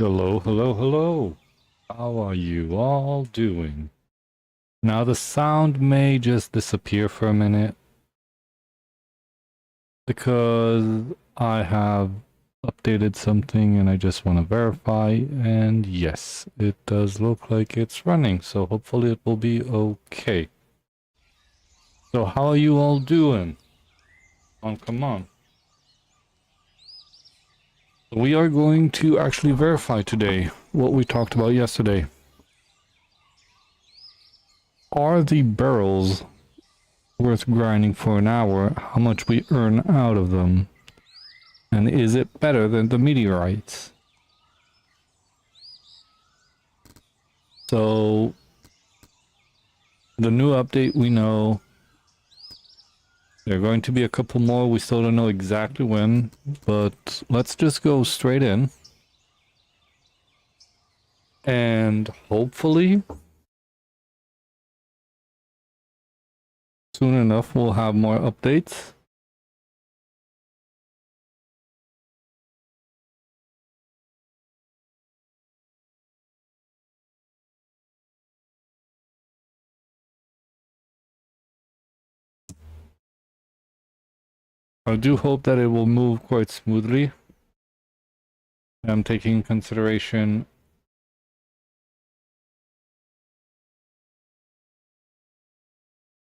Hello, hello, hello. How are you all doing? Now the sound may just disappear for a minute because I have updated something and I just want to verify, and yes, it does look like it's running, so hopefully it will be okay. So how are you all doing? Come on. We are going to actually verify today what we talked about yesterday. Are the barrels worth grinding for an hour? How much we earn out of them? And is it better than the meteorites? So the new update, we know there are going to be a couple more. We still don't know exactly when, but let's just go straight in. And hopefully soon enough we'll have more updates. I do hope that it will move quite smoothly. I'm taking in consideration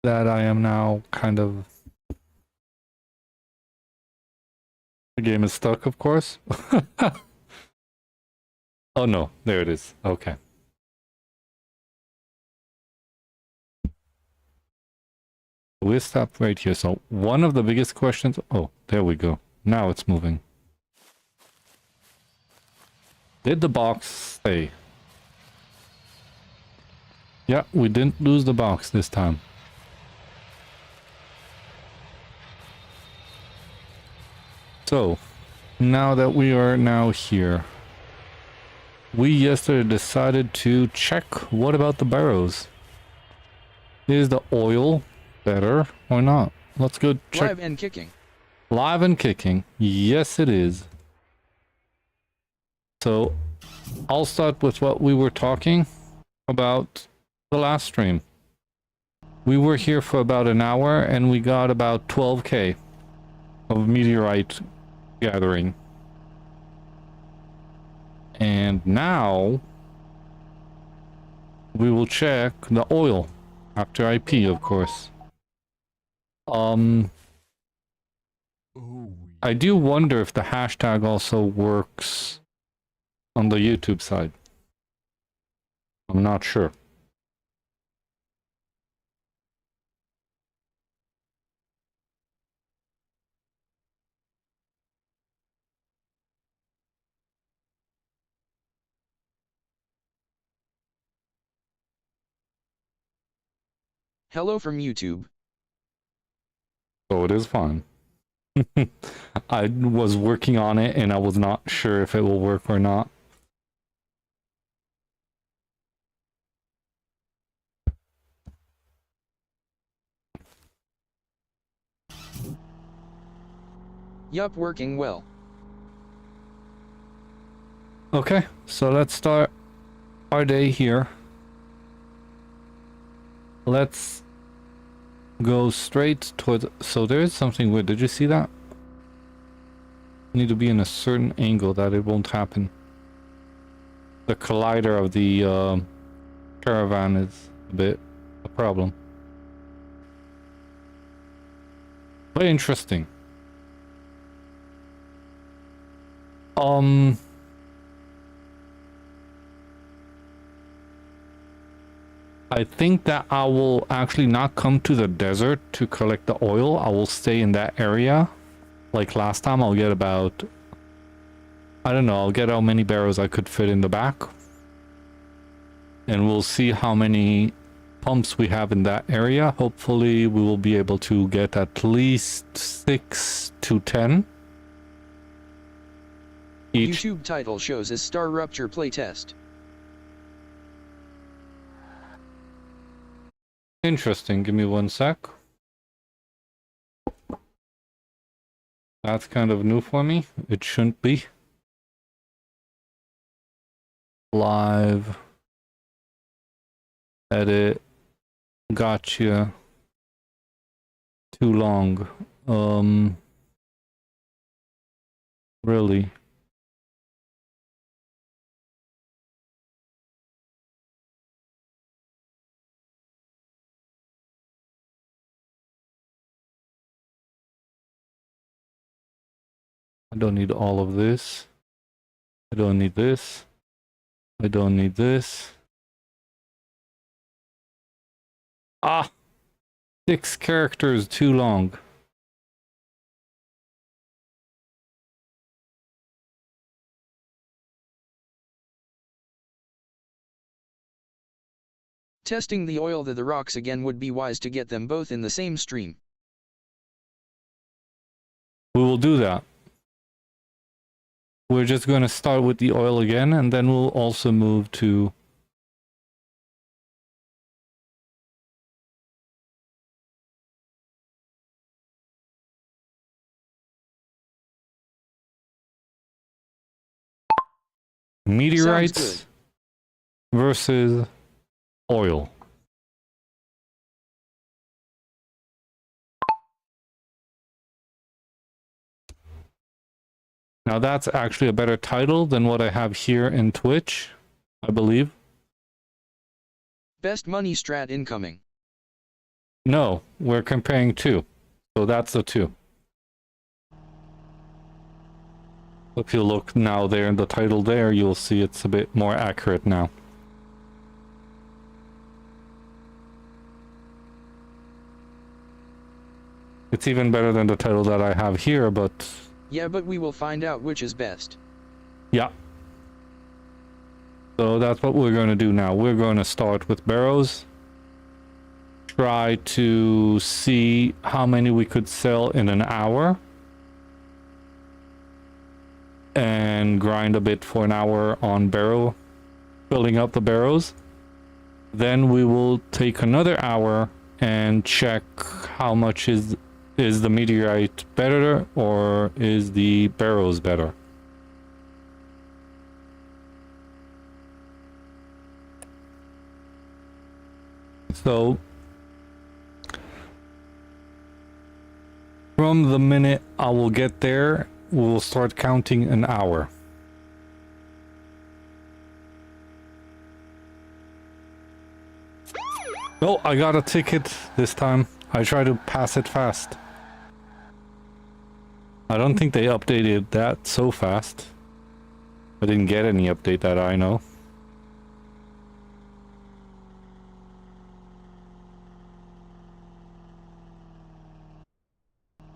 that I am now kind of... The game is stuck, of course. Oh no, there it is. Okay. We'll stop right here. So one of the biggest questions... Oh, there we go. Now it's moving. Did the box stay? Yeah, we didn't lose the box this time. So, now that we are now here, we yesterday decided to check what about the barrows. Is the oil better or not? Let's go check. Live and kicking. Live and kicking. Yes, it is. So, I'll start with what we were talking about the last stream. We were here for about an hour and we got about 12k of meteorite gathering. And now we will check the oil after IP, of course. I do wonder if the hashtag also works on the YouTube side. I'm not sure. Hello from YouTube. So it is fine. I was working on it and I was not sure if it will work or not. Yup, working well. Okay, so let's start our day here. Let's go straight towards... So there is something weird. Did you see that? Need to be in a certain angle that it won't happen. The collider of the caravan is a bit a problem. But interesting. I think that I will actually not come to the desert to collect the oil. I will stay in that area. Like last time, I'll get about... I don't know, I'll get how many barrels I could fit in the back. And we'll see how many pumps we have in that area. Hopefully, we will be able to get at least 6 to 10. Each. YouTube title shows as Star Rupture playtest. Interesting. Give me one sec. That's kind of new for me. It shouldn't be. Live. Edit. Gotcha. Too long. Really? I don't need all of this. I don't need this. I don't need this. Ah! 6 characters too long. Testing the oil to the rocks again would be wise to get them both in the same stream. We will do that. We're just going to start with the oil again, and then we'll also move to... Meteorites versus oil. Now that's actually a better title than what I have here in Twitch, I believe. Best money strat incoming. No, we're comparing 2. So that's the 2. If you look now there in the title there, you'll see it's a bit more accurate now. It's even better than the title that I have here, but... Yeah, but we will find out which is best. Yeah. So that's what we're going to do now. We're going to start with barrows. Try to see how many we could sell in an hour. And grind a bit for an hour on barrow, filling up the barrows. Then we will take another hour and check how much is the meteorite better or is the barrows better. So from the minute I will get there, we'll start counting an hour. Oh, I got a ticket this time. I tried to pass it fast. I don't think they updated that so fast. I didn't get any update that I know.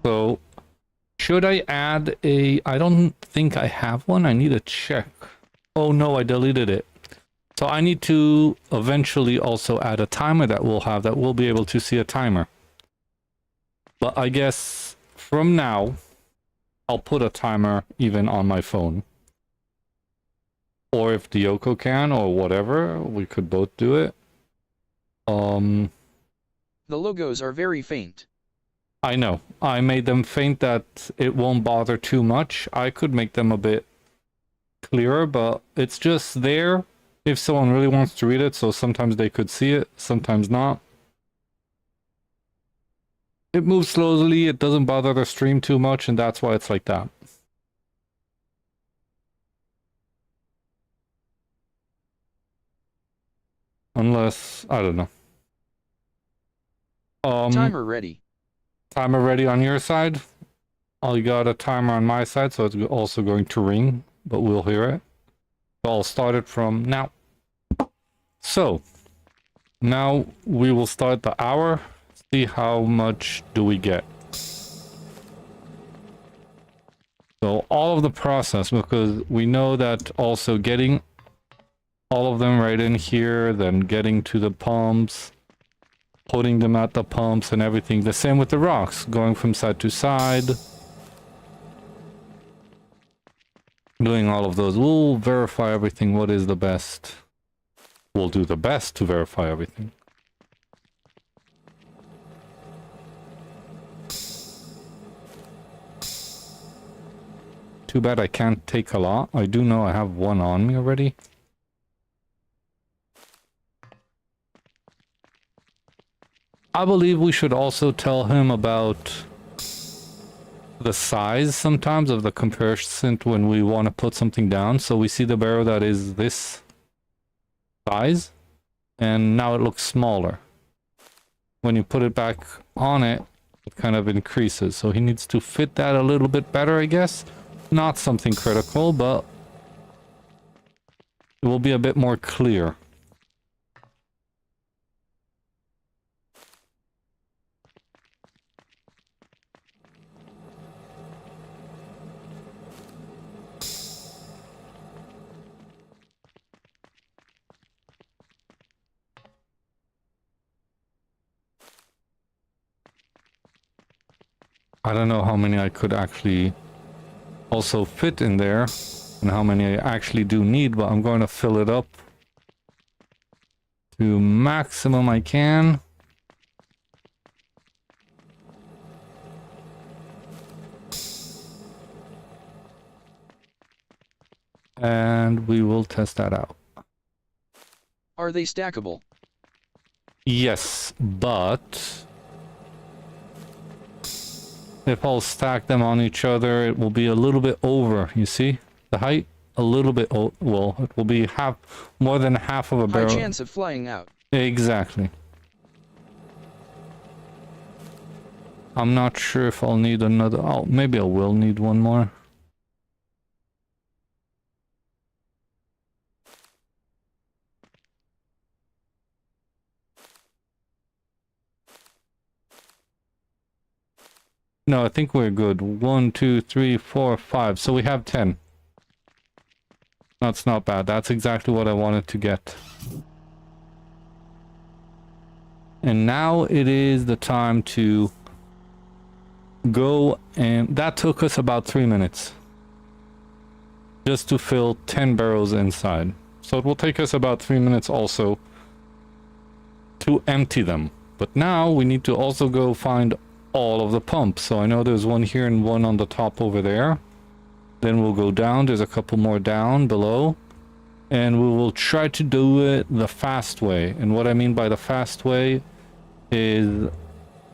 So, should I add a... I don't think I have one. I need to check. Oh no, I deleted it. So I need to eventually also add a timer that we'll have, that we'll be able to see a timer. But I guess from now, I'll put a timer even on my phone. Or if Dioko can or whatever, we could both do it. The logos are very faint. I know. I made them faint that it won't bother too much. I could make them a bit clearer, but it's just there if someone really wants to read it, so sometimes they could see it, sometimes not. It moves slowly, it doesn't bother the stream too much, and that's why it's like that. Unless, I don't know. Timer ready. Timer ready on your side. I got a timer on my side, so it's also going to ring, but we'll hear it. So I'll start it from now. So, now we will start the hour. See how much do we get. So all of the process, because we know that also getting all of them right in here, then getting to the pumps, putting them at the pumps and everything. The same with the rocks, going from side to side. Doing all of those. We'll verify everything. What is the best? We'll do the best to verify everything. Too bad I can't take a lot. I do know I have one on me already. I believe we should also tell him about the size sometimes of the comparison when we want to put something down. So we see the barrel that is this size, and now it looks smaller. When you put it back on it, it kind of increases. So he needs to fit that a little bit better, I guess. Not something critical, but it will be a bit more clear. I don't know how many I could actually also fit in there and how many I actually do need, but I'm going to fill it up to maximum I can. And we will test that out. Are they stackable? Yes, but if I'll stack them on each other, it will be a little bit over, you see? The height, a little bit, well, it will be more than half of a barrel. High chance of flying out. Exactly. I'm not sure if I'll need another, oh, maybe I will need one more. No, I think we're good. 1, 2, 3, 4, 5. So we have 10. That's not bad. That's exactly what I wanted to get. And now it is the time to go, and that took us about 3 minutes. Just to fill 10 barrels inside. So it will take us about 3 minutes also to empty them. But now we need to also go find all of the pumps. So I know there's one here and one on the top over there. Then we'll go down. There's a couple more down below. And we will try to do it the fast way. And what I mean by the fast way is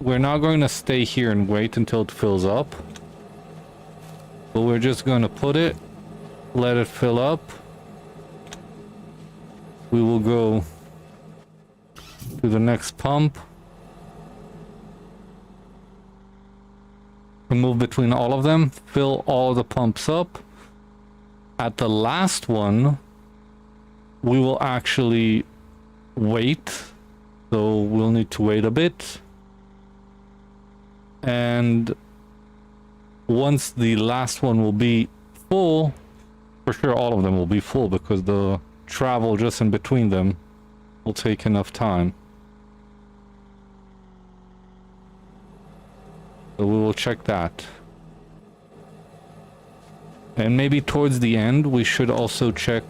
we're not going to stay here and wait until it fills up. But we're just going to put it, let it fill up. We will go to the next pump. Move between all of them, fill all the pumps up. At the last one, we will actually wait. So we'll need to wait a bit. And once the last one will be full, for sure all of them will be full because the travel just in between them will take enough time. So we will check that. And maybe towards the end we should also check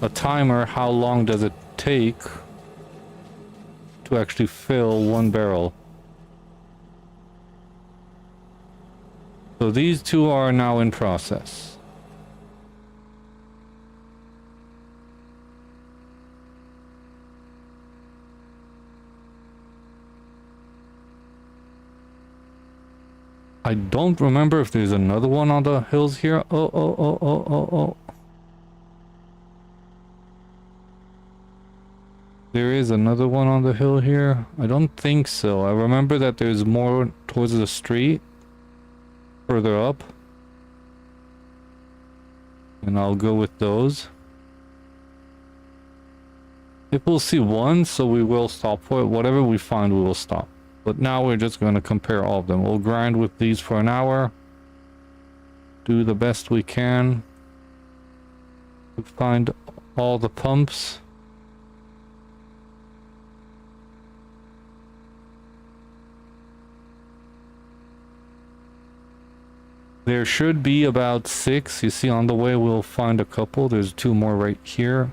a timer. How long does it take to actually fill one barrel? So these two are now in process. I don't remember if there's another one on the hills here. Oh. There is another one on the hill here. I don't think so. I remember that there's more towards the street. Further up. And I'll go with those. If we'll see one, so we will stop for it. Whatever we find, we will stop. But now we're just going to compare all of them. We'll grind with these for an hour. Do the best we can to find all the pumps. There should be about 6. You see on the way we'll find a couple. There's 2 more right here.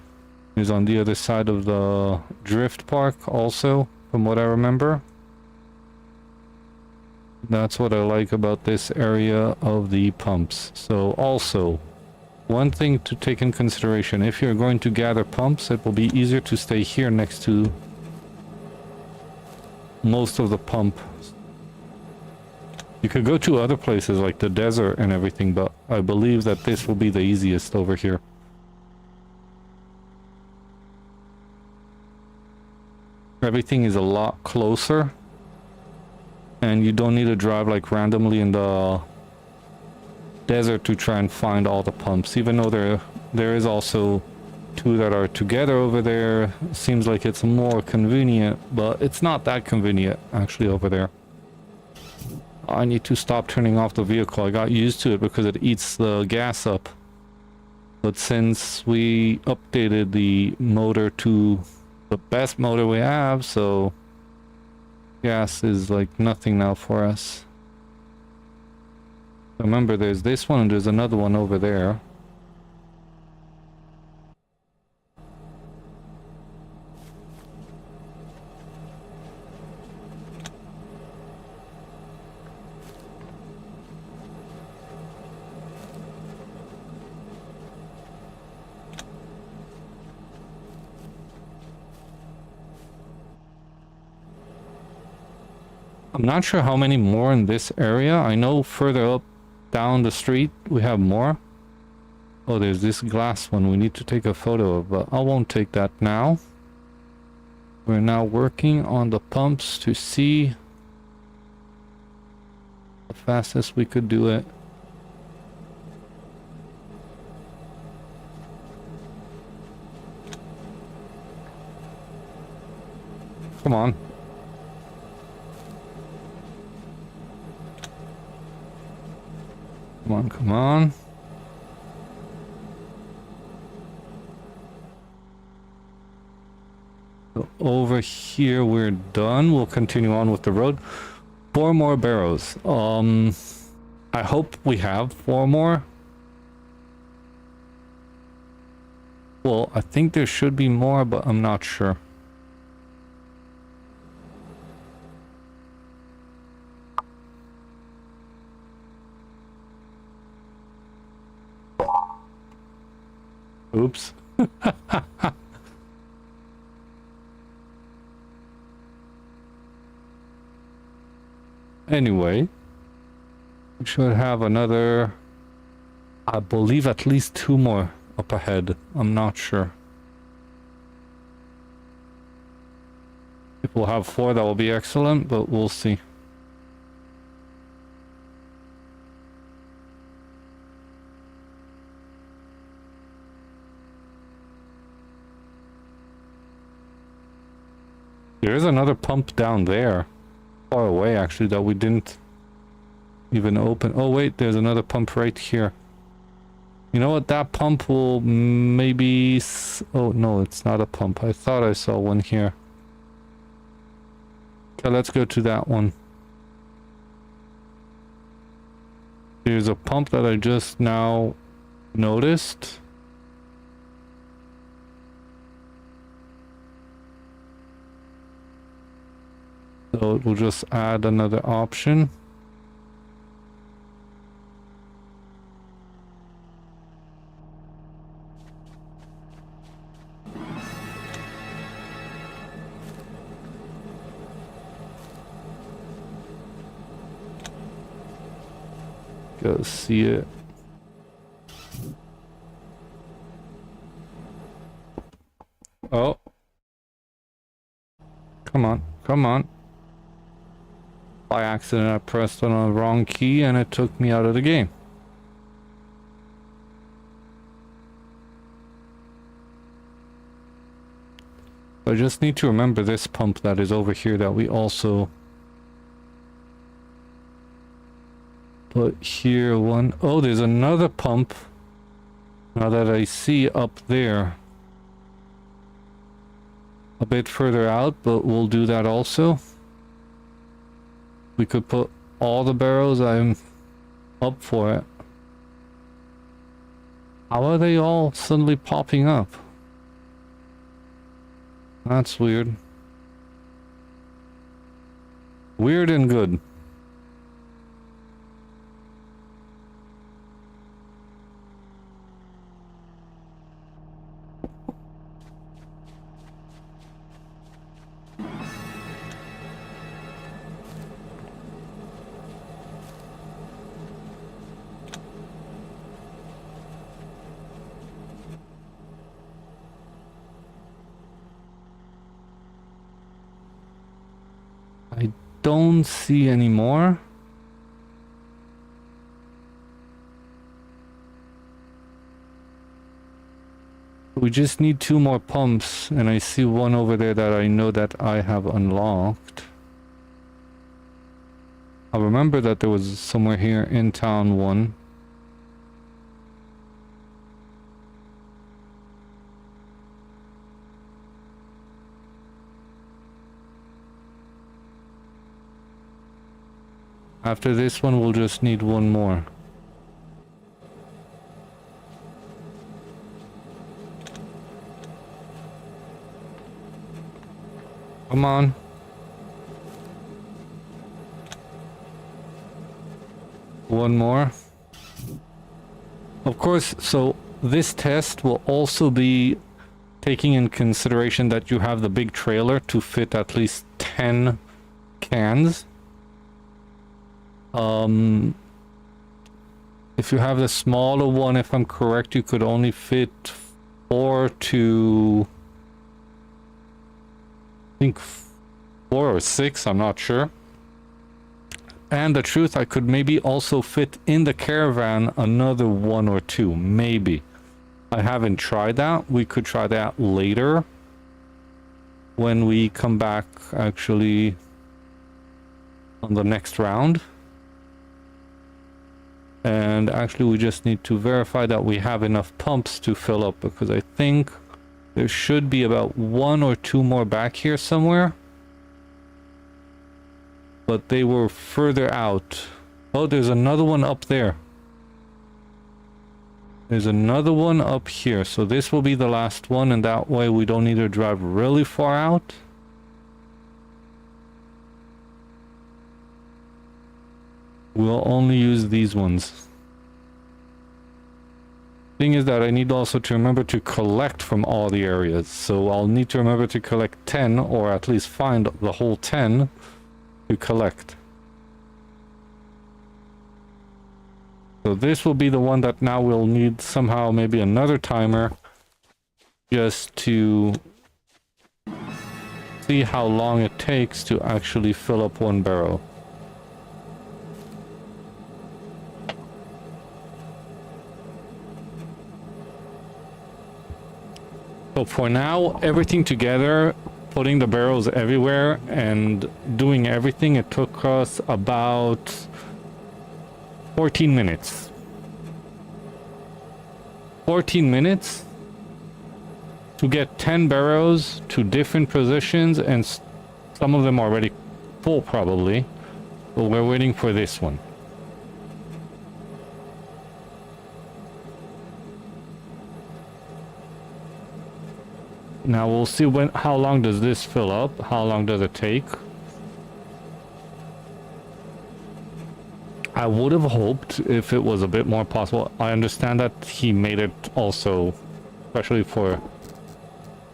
There's on the other side of the drift park also, from what I remember. That's what I like about this area of the pumps. So also, one thing to take in consideration, if you're going to gather pumps, it will be easier to stay here next to most of the pump. You could go to other places like the desert and everything, but I believe that this will be the easiest over here. Everything is a lot closer, and you don't need to drive like randomly in the desert to try and find all the pumps, even though there is also two that are together over there. Seems like it's more convenient, but it's not that convenient actually over there. I need to stop turning off the vehicle. I got used to it because it eats the gas up. But since we updated the motor to the best motor we have, so gas is like nothing now for us. Remember, there's this one and there's another one over there. I'm not sure how many more in this area. I know further up down the street we have more. Oh, there's this glass one we need to take a photo of, but I won't take that now. We're now working on the pumps to see the fastest we could do it. Come on. Come on, come on. So over here we're done. We'll continue on with the road. 4 more barrows. I hope we have 4 more. Well, I think there should be more, but I'm not sure. Oops. Anyway, we should have another, I believe at least 2 more up ahead. I'm not sure. If we'll have 4, that will be excellent, but we'll see. There is another pump down there, far away actually, that we didn't even open. Oh wait, there's another pump right here. You know what, that pump will maybe... Oh no, it's not a pump. I thought I saw one here. Okay, let's go to that one. There's a pump that I just now noticed. So it will just add another option. Go see it. Oh. Come on, come on. By accident I pressed on the wrong key and it took me out of the game. I just need to remember this pump that is over here that we also put here. One. Oh, there's another pump now that I see up there. A bit further out, but we'll do that also. We could put all the barrels. I'm up for it. How are they all suddenly popping up? That's weird. Weird and good. don't see any more. We just need 2 more pumps, and I see one over there that I know that I have unlocked. I remember that there was somewhere here in town one. After this one, we'll just need 1 more. Come on. One more. Of course, so this test will also be taking in consideration that you have the big trailer to fit at least 10 cans. If you have the smaller one, if I'm correct, you could only fit 4 to... I think 4 or 6, I'm not sure. And the truth, I could maybe also fit in the caravan another 1 or 2, maybe. I haven't tried that. We could try that later when we come back actually on the next round. And actually we just need to verify that we have enough pumps to fill up, because I think there should be about 1 or 2 more back here somewhere. But they were further out. Oh, there's another one up there. There's another one up here. So this will be the last one, and that way we don't need to drive really far out. We'll only use these ones. Thing is that I need also to remember to collect from all the areas. So I'll need to remember to collect 10, or at least find the whole 10 to collect. So this will be the one that now we'll need somehow maybe another timer just to see how long it takes to actually fill up 1 barrel. So for now, everything together, putting the barrels everywhere and doing everything, it took us about 14 minutes. 14 minutes to get 10 barrels to different positions, and some of them already full probably, but we're waiting for this one. Now we'll see how long does this fill up, how long does it take. I would have hoped if it was a bit more possible. I understand that he made it also, especially for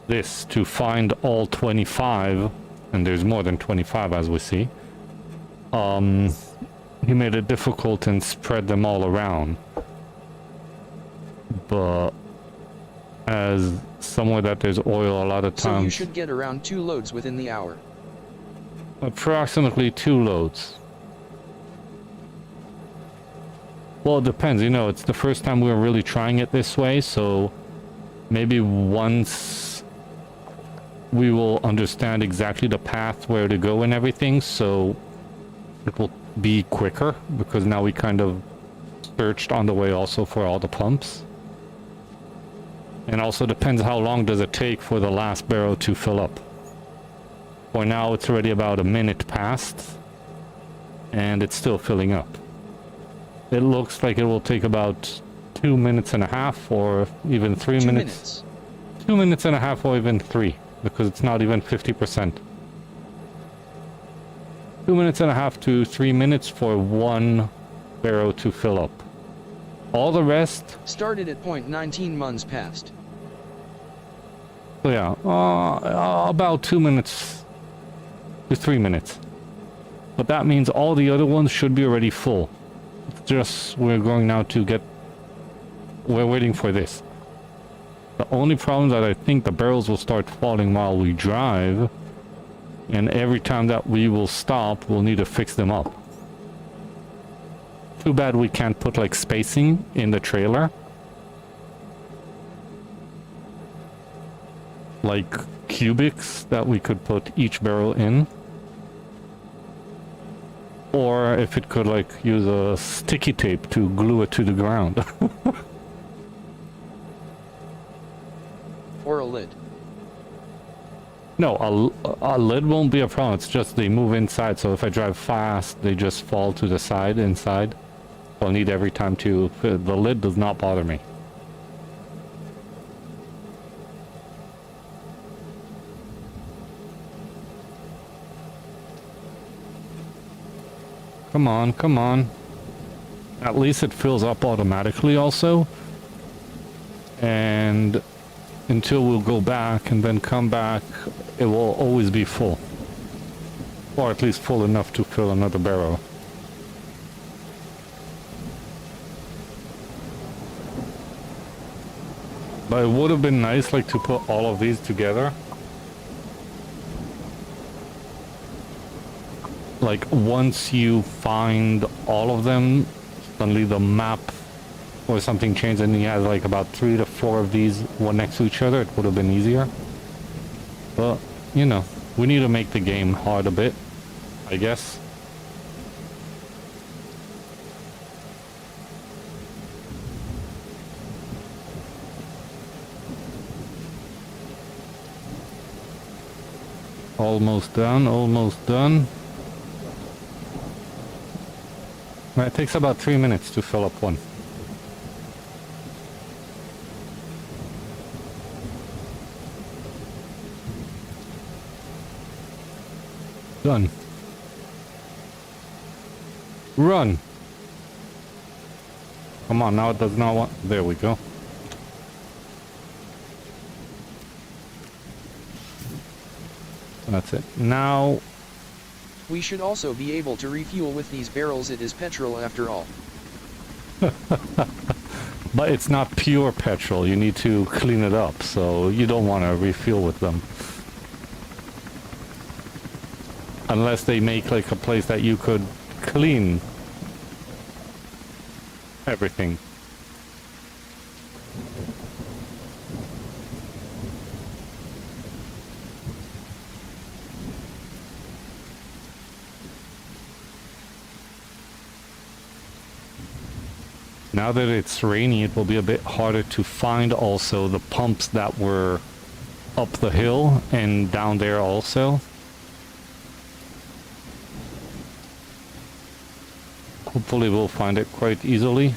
this, to find all 25, and there's more than 25 as we see. He made it difficult and spread them all around. But as somewhere that there's oil a lot of times... So you should get around 2 loads within the hour. Approximately 2 loads. Well, it depends, you know, it's the first time we're really trying it this way, so maybe once we will understand exactly the path where to go and everything, so it will be quicker, because now we kind of searched on the way also for all the pumps. And also depends how long does it take for the last barrel to fill up. For now it's already about a minute past, and it's still filling up. It looks like it will take about 2 minutes and a half, or even 3 minutes. 2 minutes and a half, or even 3, because it's not even 50%. 2 minutes and a half to 3 minutes for 1 barrel to fill up. All the rest started at 0.19 months past. So yeah, about 2 minutes to 3 minutes. But that means all the other ones should be already full. It's just we're going now to get... We're waiting for this. The only problem that I think the barrels will start falling while we drive And every time that we will stop, we'll need to fix them up. Too bad we can't put like spacing in the trailer. Like cubics that we could put each barrel in. Or if it could like use a sticky tape to glue it to the ground. Or a lid. No, a lid won't be a problem. It's just they move inside. So if I drive fast, they just fall to the side inside. I'll need every time to... The lid does not bother me. Come on, come on. At least it fills up automatically also. And until we'll go back and then come back, it will always be full. Or at least full enough to fill another barrel. But it would have been nice like to put all of these together. Like once you find all of them, suddenly the map or something changed and you had like about 3 to 4 of these one next to each other, it would have been easier. But, you know, we need to make the game hard a bit, I guess. Almost done, almost done. It takes about 3 minutes to fill up one. Done. Run! Come on, now it does not want... There we go. That's it. Now... We should also be able to refuel with these barrels. It is petrol after all. But it's not pure petrol. You need to clean it up, so you don't want to refuel with them. Unless they make like a place that you could clean everything. Now that it's rainy, it will be a bit harder to find also the pumps that were up the hill and down there also. Hopefully we'll find it quite easily.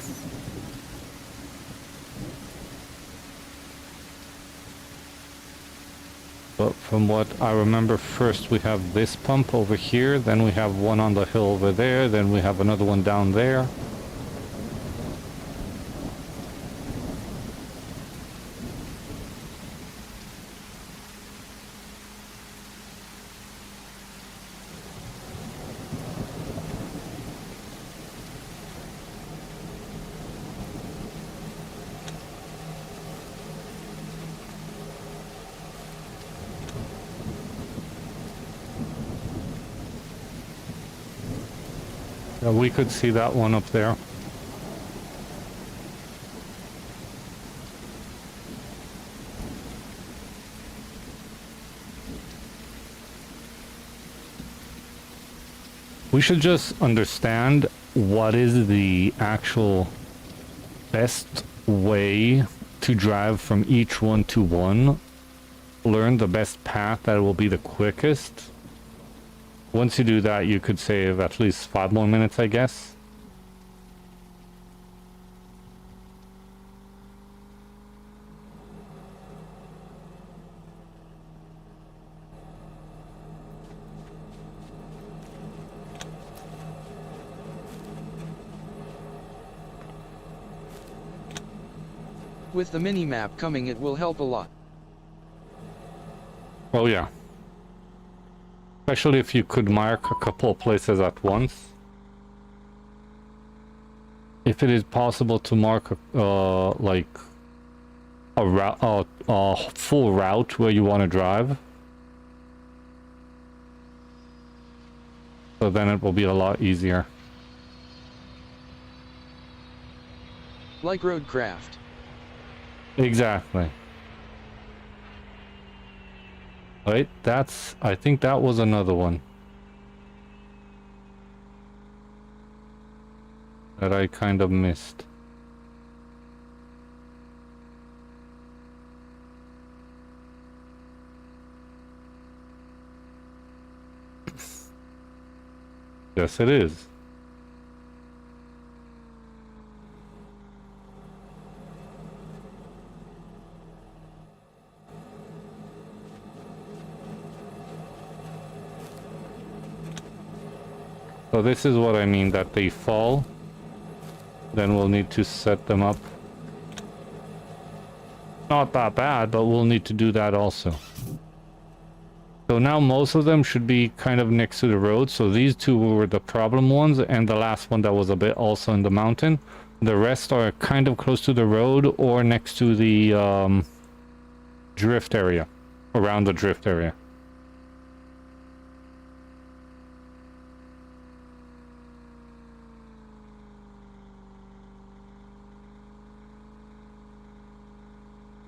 But from what I remember, first we have this pump over here, then we have one on the hill over there, then we have another one down there. Yeah, we could see that one up there. We should just understand what is the actual best way to drive from each one to one. Learn the best path that will be the quickest. Once you do that, you could save at least 5 more minutes, I guess. With the mini-map coming, it will help a lot. Oh yeah. Especially if you could mark a couple of places at once. If it is possible to mark like a full route where you want to drive. So then it will be a lot easier. Like roadcraft. Exactly. Wait, that's... I think that was another one that I kind of missed. Yes, it is. So this is what I mean, that they fall. Then we'll need to set them up. Not that bad, but we'll need to do that also. So now most of them should be kind of next to the road. So these two were the problem ones, and the last one that was a bit also in the mountain. The rest are kind of close to the road or next to the drift area, around the drift area.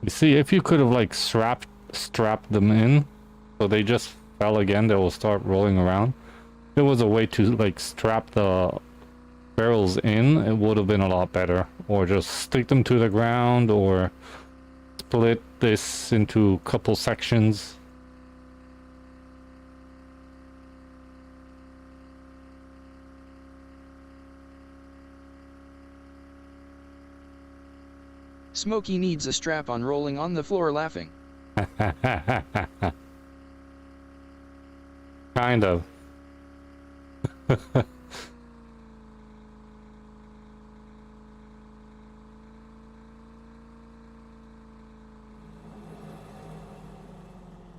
You see, if you could have like strapped them in, so they just fell again, they will start rolling around. If there was a way to like strap the barrels in, it would have been a lot better. Or just stick them to the ground, or split this into a couple sections. Smokey needs a strap on rolling on the floor laughing. Kind of.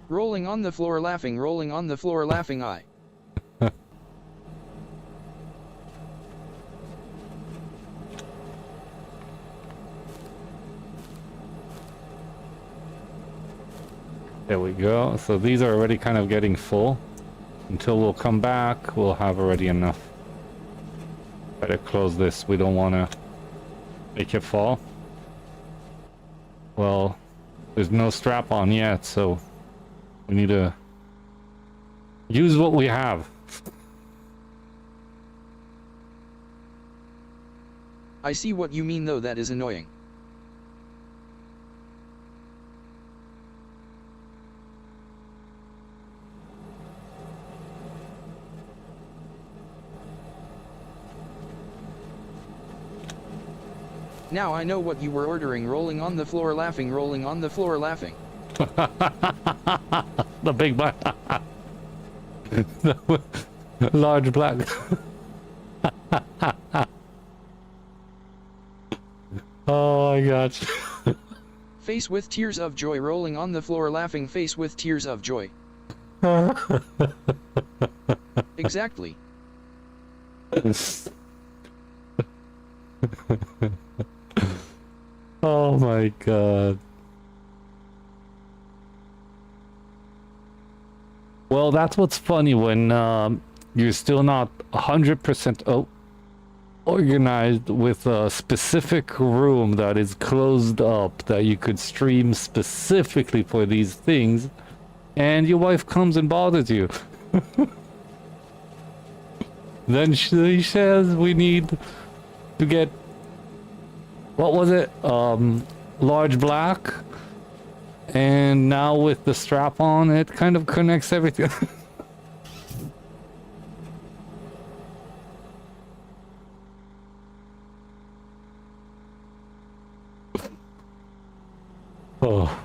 Rolling on the floor laughing, rolling on the floor laughing I. There we go. So these are already kind of getting full. Until we'll come back, we'll have already enough. Better close this. We don't want to make it fall. Well, there's no strap on yet, so we need to use what we have. I see what you mean though, that is annoying. Now I know what you were ordering, rolling on the floor laughing, rolling on the floor laughing. The big black. The large black. Oh my gosh. Face with tears of joy, rolling on the floor laughing, face with tears of joy. Exactly. Oh my god. Well, that's what's funny when you're still not 100% organized with a specific room that is closed up that you could stream specifically for these things, and your wife comes and bothers you. Then she says we need to get, what was it, large black, and now with the strap on it kind of connects everything. Oh.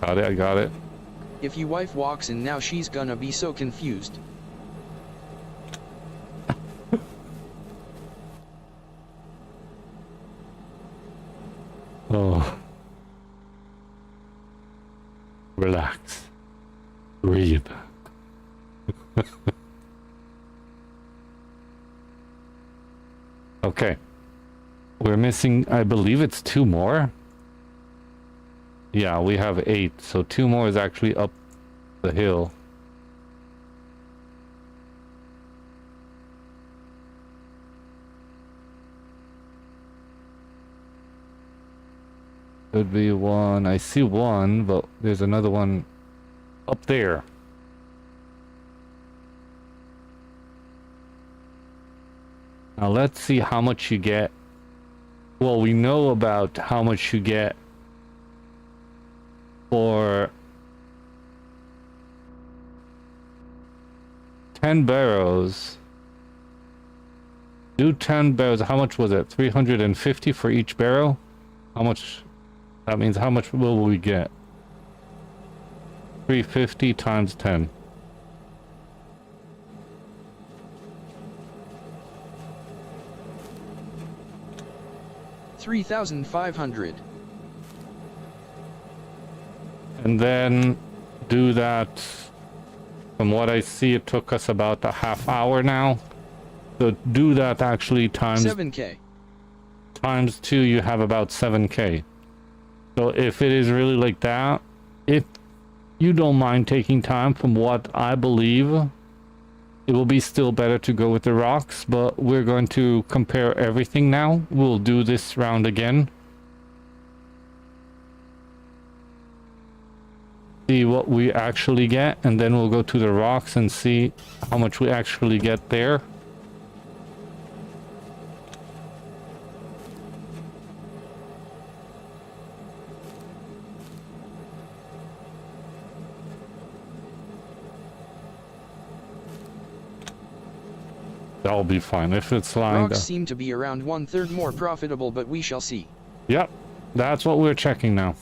Got it, I got it. If your wife walks in now, she's gonna be so confused. Oh. Relax. Breathe. Okay. We're missing, I believe it's 2 more. Yeah, we have 8, so 2 more is actually up the hill. Could be one. I see one, but there's another one up there. Now let's see how much you get. Well, we know about how much you get for 10 barrows. Do 10 barrows. How much was it? 350 for each barrel? How much? That means how much will we get? 350 times 10. $3,500. And then do that. From what I see, it took us about a half hour now. So do that actually times 7K. times 2, you have about 7K. So if it is really like that, if you don't mind taking time, from what I believe, it will be still better to go with the rocks, but we're going to compare everything now. We'll do this round again. See what we actually get, and then we'll go to the rocks and see how much we actually get there. That'll be fine if it's lying Rocks there. seem to be around 1/3 more profitable, but we shall see. Yep, that's what we're checking now.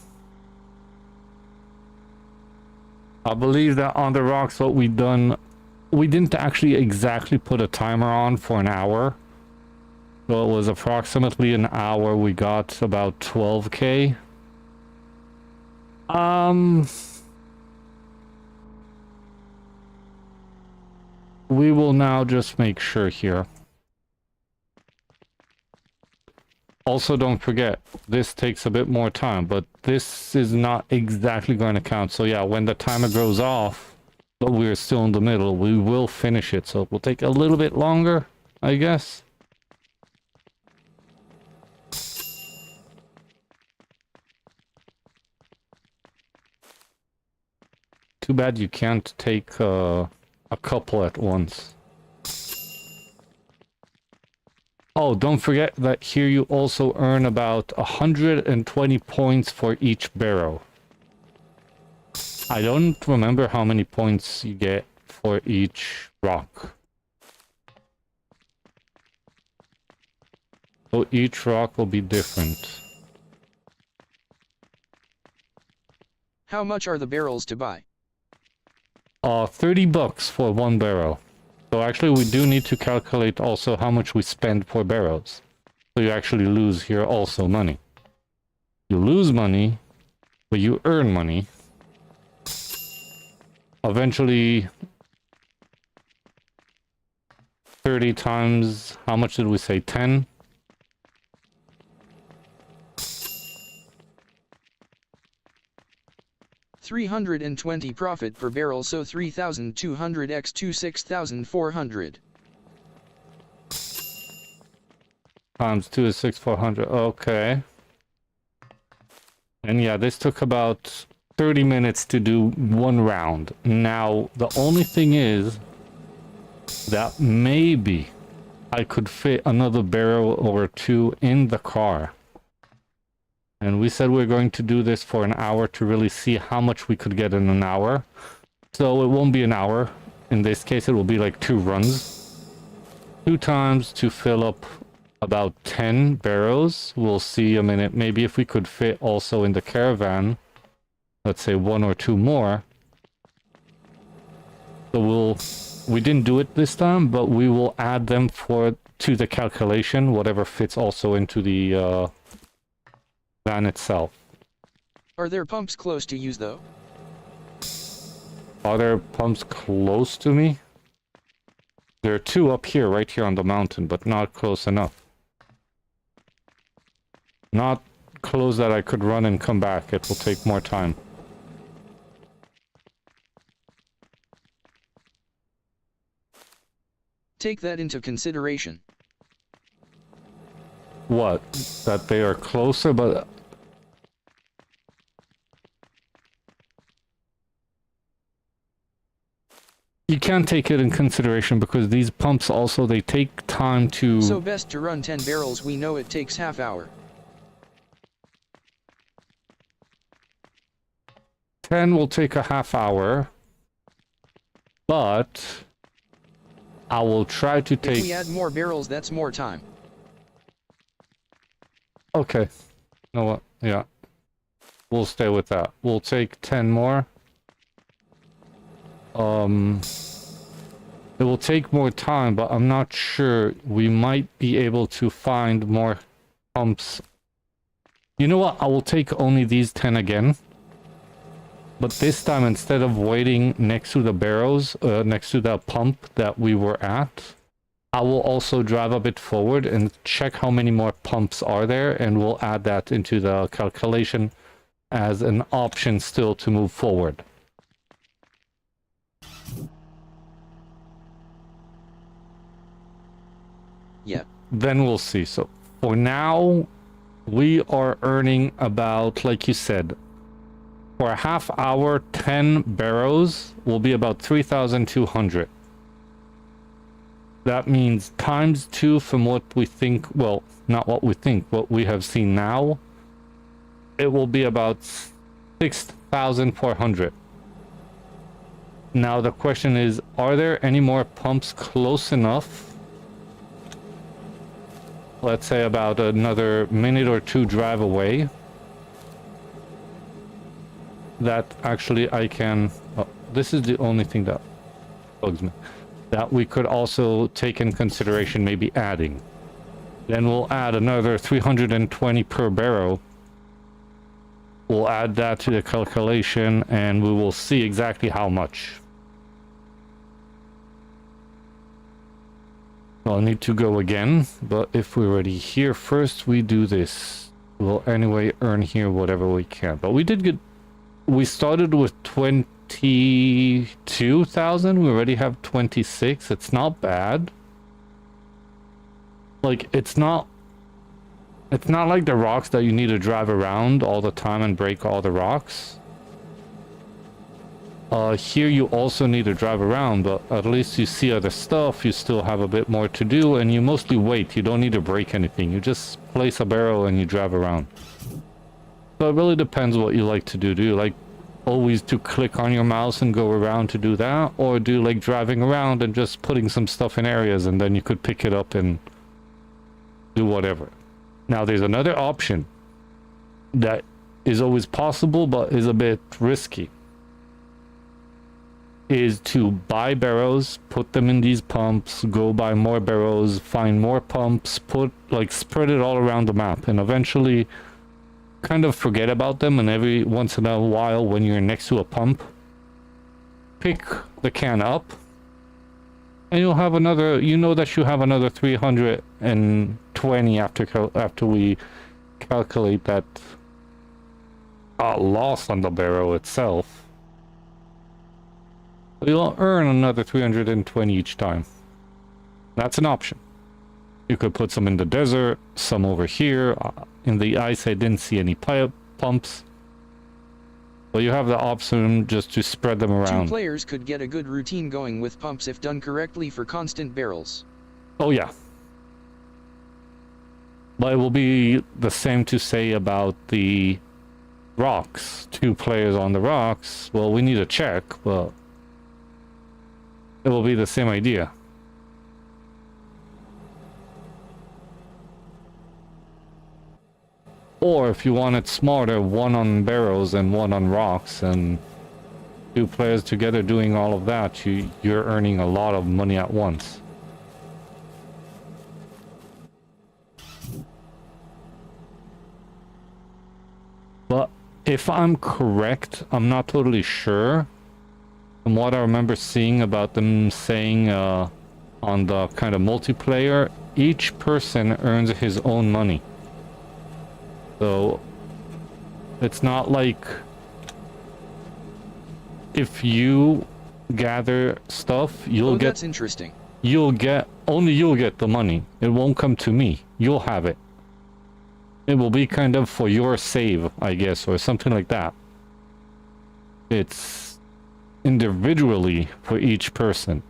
I believe that on the rocks what we done, we didn't actually exactly put a timer on for an hour. So it was approximately an hour. We got about 12K. We will now just make sure here. Also, don't forget, this takes a bit more time, but this is not exactly going to count. So yeah, when the timer goes off, but we're still in the middle, we will finish it. So it will take a little bit longer, I guess. Too bad you can't take a couple at once. Oh, don't forget that here you also earn about 120 points for each barrow. I don't remember how many points you get for each rock. So each rock will be different. How much are the barrels to buy? 30 bucks for 1 barrel. So actually we do need to calculate also how much we spend per barrels. So you actually lose here also money. You lose money, but you earn money. Eventually 30 times, how much did we say? 10? $320 profit per barrel, so 3,200 x 2 6,400. Times 2 is 6,400. Okay. And yeah, this took about 30 minutes to do 1 round. Now, the only thing is that maybe I could fit another barrel or 2 in the car. And we said we're going to do this for an hour to really see how much we could get in an hour. So it won't be an hour. In this case, it will be like 2 runs. 2 times to fill up about 10 barrels. We'll see a minute. Maybe if we could fit also in the caravan, let's say 1 or 2 more. So we didn't do it this time, but we will add them to the calculation, whatever fits also into the van itself. Are there pumps close to use though? Are there pumps close to me? There are 2 up here, right here on the mountain, but not close enough. Not close that I could run and come back. It will take more time. Take that into consideration. What? That they are closer, but... You can't take it in consideration because these pumps also, they take time to... So best to run 10 barrels. We know it takes half hour. 10 will take a half hour. But... I will try to take... If we add more barrels, that's more time. Okay. You know what? Yeah. We'll stay with that. We'll take 10 more. It will take more time, but I'm not sure. We might be able to find more pumps. You know what? I will take only these 10 again. But this time, instead of waiting next to the barrels, next to the pump that we were at, I will also drive a bit forward and check how many more pumps are there, and we'll add that into the calculation as an option still to move forward. Yeah. Then we'll see. So for now, we are earning about, like you said, for a half hour, 10 barrels will be about 3,200. That means times 2 from what we think, well, not what we think, what we have seen now, it will be about 6,400. Now the question is, are there any more pumps close enough? Let's say about another minute or 2 drive away, that actually I can... Oh, this is the only thing that bugs me. That we could also take in consideration maybe adding. Then we'll add another 320 per barrel. We'll add that to the calculation and we will see exactly how much. I'll need to go again, but if we're already here first, we do this. We'll anyway earn here whatever we can. But we did get... We started with 22,000. We already have 26. It's not bad. Like, it's not like the rocks that you need to drive around all the time and break all the rocks. Here you also need to drive around, but at least you see other stuff, you still have a bit more to do, and you mostly wait. You don't need to break anything. You just place a barrel and you drive around. So it really depends what you like to do. Do you like always to click on your mouse and go around to do that? Or do you like driving around and just putting some stuff in areas and then you could pick it up and do whatever? Now there's another option that is always possible but is a bit risky. Is to buy barrels, put them in these pumps, go buy more barrels, find more pumps, spread it all around the map, and eventually kind of forget about them, and every once in a while when you're next to a pump, pick the can up, and you'll have another, you know that you have another 320 after we calculate that loss on the barrel itself. You'll earn another 320 each time. That's an option. You could put some in the desert, some over here. In the ice, I didn't see any pumps. But you have the option just to spread them around. 2 players could get a good routine going with pumps if done correctly for constant barrels. Oh yeah. But it will be the same to say about the rocks. 2 players on the rocks. Well, we need a check, but it will be the same idea. Or if you want it smarter, 1 on barrels and 1 on rocks, and 2 players together doing all of that, you're earning a lot of money at once. But if I'm correct, I'm not totally sure. From what I remember seeing about them saying on the kind of multiplayer, each person earns his own money. So It's not like if you gather stuff, Oh, that's interesting. you'll get the money. It won't come to me. You'll have it. It will be kind of for your save, I guess, or something like that. It's individually for each person.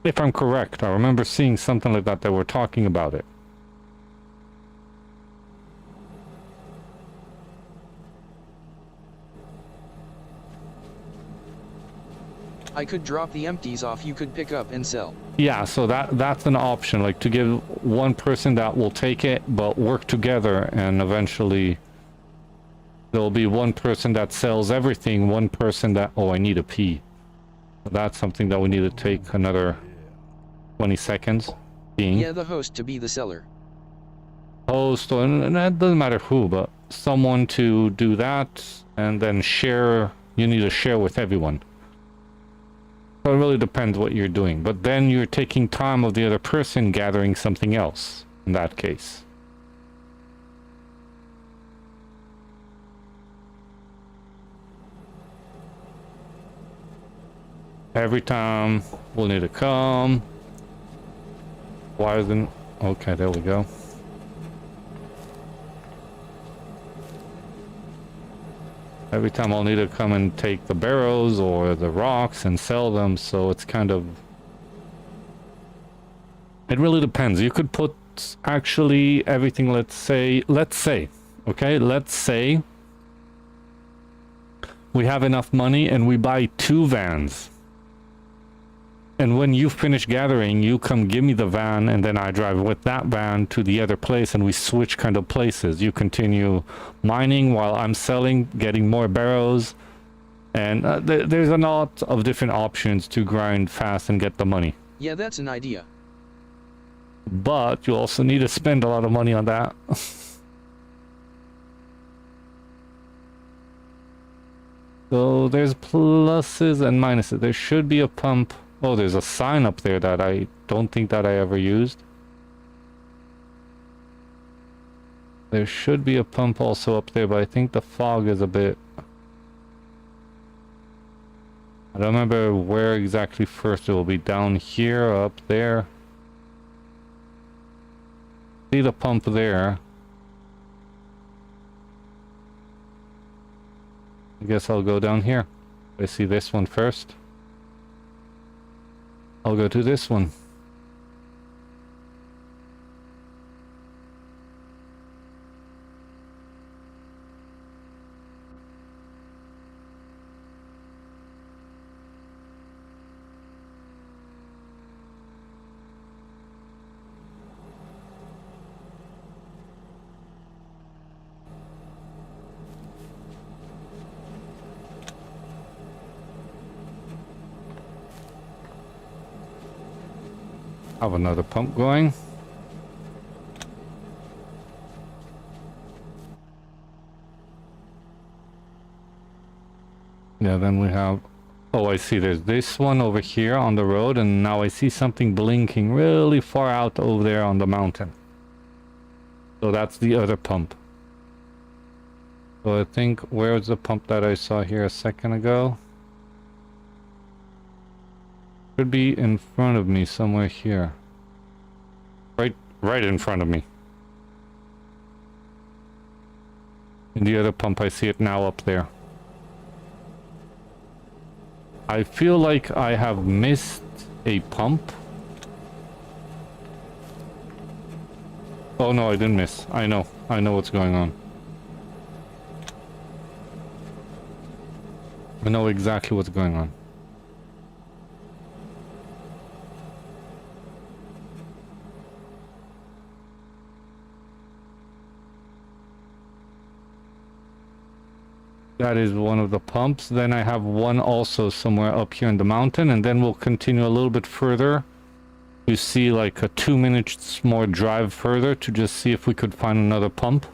If I'm correct, I remember seeing something like that were talking about it. I could drop the empties off, you could pick up and sell. Yeah, so that's an option, like to give one person that will take it, but work together, and eventually there'll be one person that sells everything, one person that... Oh, I need a pee. That's something that we need to take another 20 seconds. Yeah, the host to be the seller. Host, and that doesn't matter who, but someone to do that, and then share. You need to share with everyone. So it really depends what you're doing, but then you're taking time of the other person gathering something else in that case. Every time we'll need to come. Why isn't... Okay, there we go. Every time I'll need to come and take the barrels or the rocks and sell them, so it's kind of... It really depends. You could put actually everything, let's say, okay, let's say we have enough money and we buy 2 vans. And when you finish gathering, you come give me the van, and then I drive with that van to the other place, and we switch kind of places. You continue mining while I'm selling, getting more barrels, and there's a lot of different options to grind fast and get the money. Yeah, that's an idea. But you also need to spend a lot of money on that. So there's pluses and minuses. There should be a pump. Oh, there's a sign up there that I don't think that I ever used. There should be a pump also up there, but I think the fog is a bit... I don't remember where exactly first. It will be down here or up there. See the pump there. I guess I'll go down here. I see this one first. I'll go to this one. Have another pump going. Yeah, then we have... Oh, I see there's this one over here on the road, and now I see something blinking really far out over there on the mountain. So that's the other pump. So I think, where's the pump that I saw here a second ago? Should be in front of me somewhere here. Right in front of me. And the other pump, I see it now up there. I feel like I have missed a pump. Oh no, I didn't miss. I know what's going on. I know exactly what's going on. That is one of the pumps. Then I have one also somewhere up here in the mountain, and then we'll continue a little bit further. You see like a 2 minutes more drive further to just see if we could find another pump.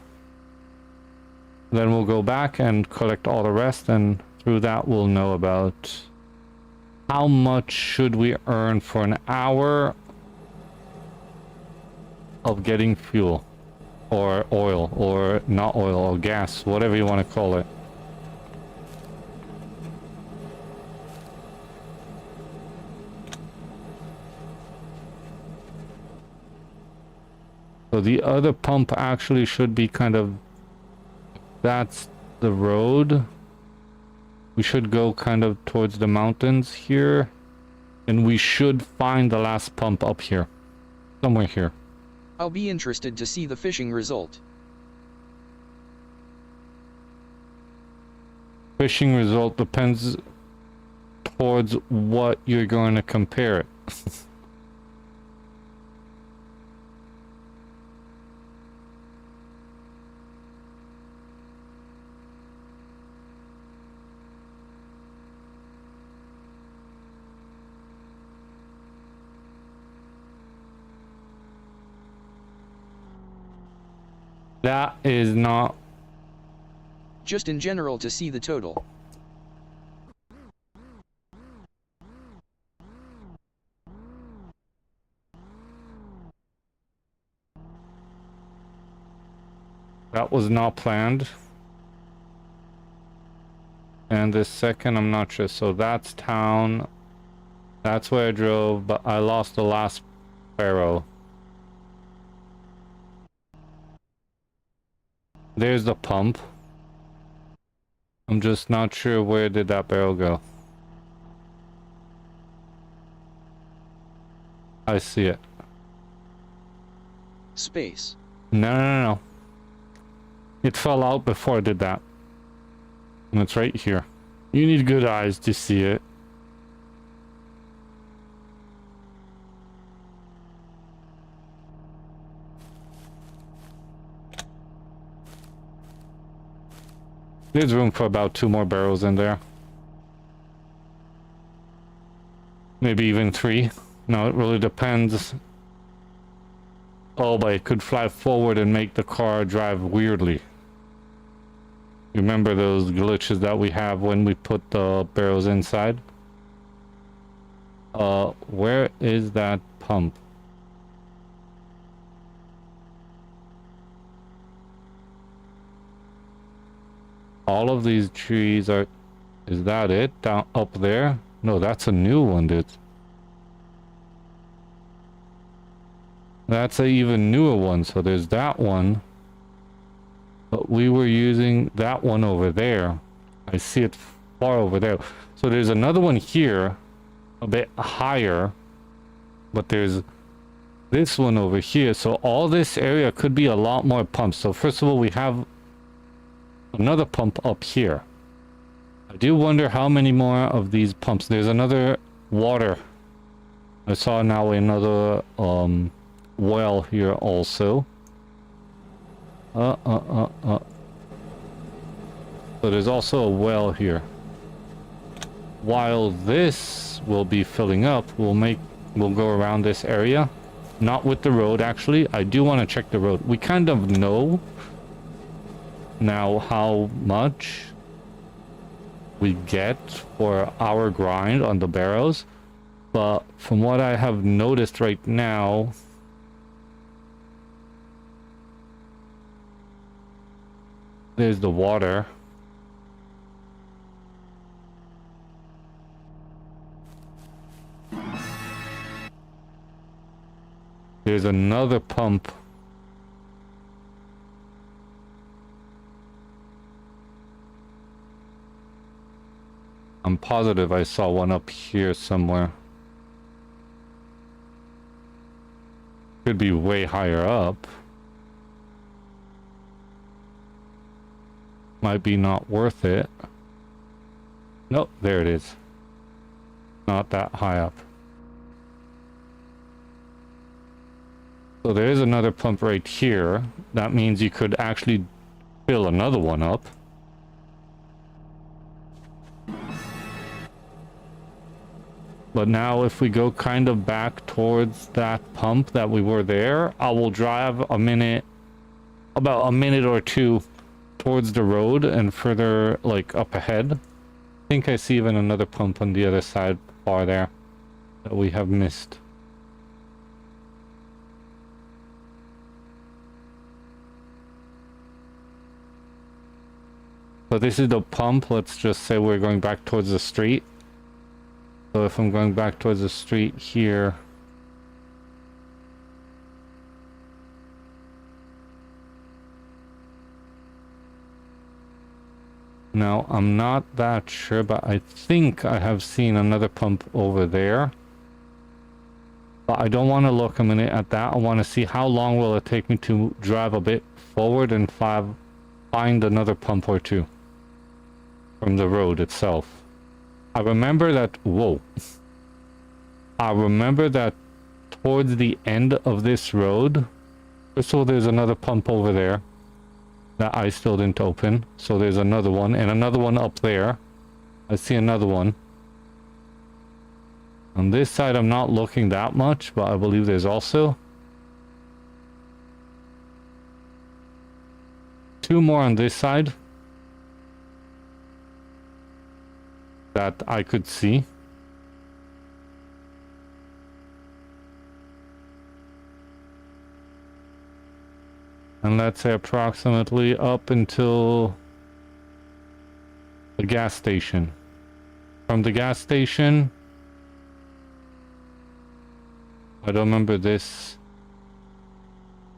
Then we'll go back and collect all the rest, and through that we'll know about how much should we earn for an hour of getting fuel. or oil, or not oil, or gas, whatever you want to call it. So the other pump actually should be kind of, that's the road. We should go kind of towards the mountains here, and we should find the last pump up here, somewhere here. I'll be interested to see the fishing result. Fishing result depends towards what you're going to compare it. That is not... Just in general to see the total. That was not planned. And the second, I'm not sure. So that's town. That's where I drove, but I lost the last barrel. There's the pump. I'm just not sure where did that barrel go. I see it. Space. No. It fell out before I did that. And it's right here. You need good eyes to see it. There's room for about 2 more barrels in there. Maybe even 3. No, it really depends. Oh, but it could fly forward and make the car drive weirdly. Remember those glitches that we have when we put the barrels inside? Where is that pump? All of these trees are... Is that it? Down up there? No, that's a new one, dude. That's a even newer one. So there's that one. But we were using that one over there. I see it far over there. So there's another one here, a bit higher. But there's this one over here. So all this area could be a lot more pumps. So first of all, we have another pump up here. I do wonder how many more of these pumps. There's another water. I saw now another well here also. So there's also a well here. While this will be filling up, we'll go around this area. Not with the road, actually. I do want to check the road. We kind of know now how much we get for our grind on the barrows, but from what I have noticed right now, there's the water. There's another pump. I'm positive I saw one up here somewhere. Could be way higher up. Might be not worth it. Nope, there it is. Not that high up. So there is another pump right here. That means you could actually fill another one up. But now if we go kind of back towards that pump that we were there, I will drive a minute, about a minute or two towards the road and further like up ahead. I think I see even another pump on the other side far there that we have missed. So this is the pump. Let's just say we're going back towards the street. So if I'm going back towards the street here, now I'm not that sure, but I think I have seen another pump over there. But I don't want to look a minute at that. I want to see how long will it take me to drive a bit forward and find another pump or two from the road itself. I remember that, whoa. I remember that towards the end of this road, so there's another pump over there that I still didn't open. So there's another one and another one up there. I see another one. On this side, I'm not looking that much, but I believe there's also two more on this side that I could see. And let's say approximately up until the gas station. From the gas station, I don't remember this.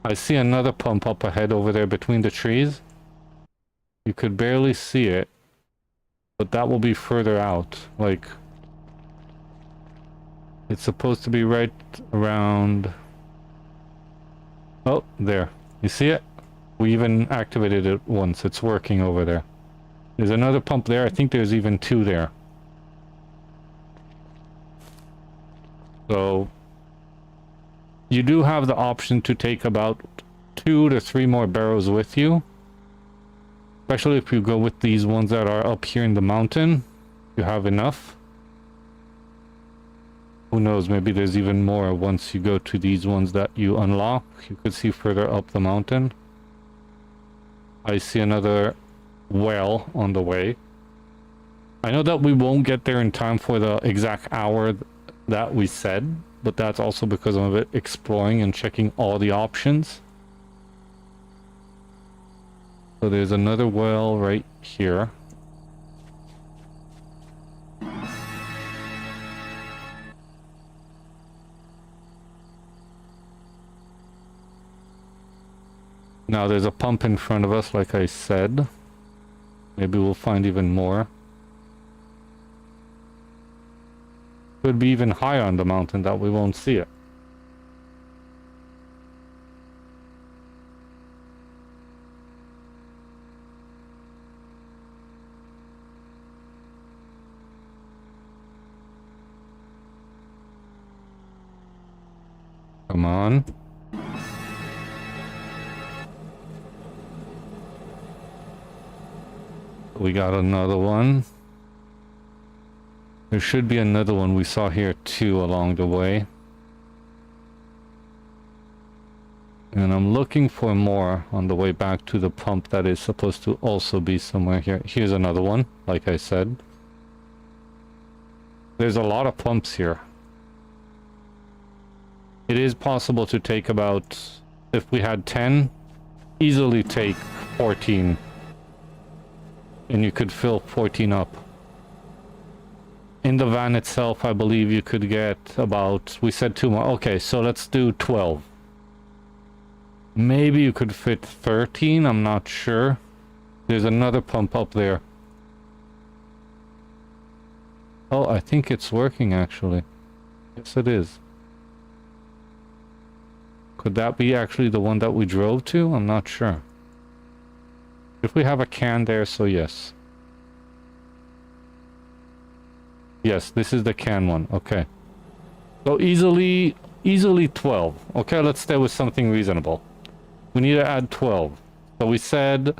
I see another pump up ahead over there between the trees. You could barely see it, but that will be further out. Like, it's supposed to be right around... Oh, there. You see it? We even activated it once. It's working over there. There's another pump there. I think there's even two there. So you do have the option to take about 2 to 3 more barrels with you. Especially if you go with these ones that are up here in the mountain. You have enough. Who knows, maybe there's even more once you go to these ones that you unlock. You could see further up the mountain. I see another well on the way. I know that we won't get there in time for the exact hour that we said, but that's also because I'm a bit exploring and checking all the options. So there's another well right here. Now there's a pump in front of us, like I said. Maybe we'll find even more. Could be even higher on the mountain that we won't see it. Come on. We got another one. There should be another one we saw here too along the way. And I'm looking for more on the way back to the pump that is supposed to also be somewhere here. Here's another one, like I said. There's a lot of pumps here. It is possible to take about, if we had 10, easily take 14. And you could fill 14 up. In the van itself, I believe you could get about, we said 2 more. Okay, so let's do 12. Maybe you could fit 13, I'm not sure. There's another pump up there. Oh, I think it's working actually. Yes, it is. Could that be actually the one that we drove to? I'm not sure. If we have a can there, so yes. Yes, this is the can one. Okay. So easily 12. Okay, let's stay with something reasonable. We need to add 12. So we said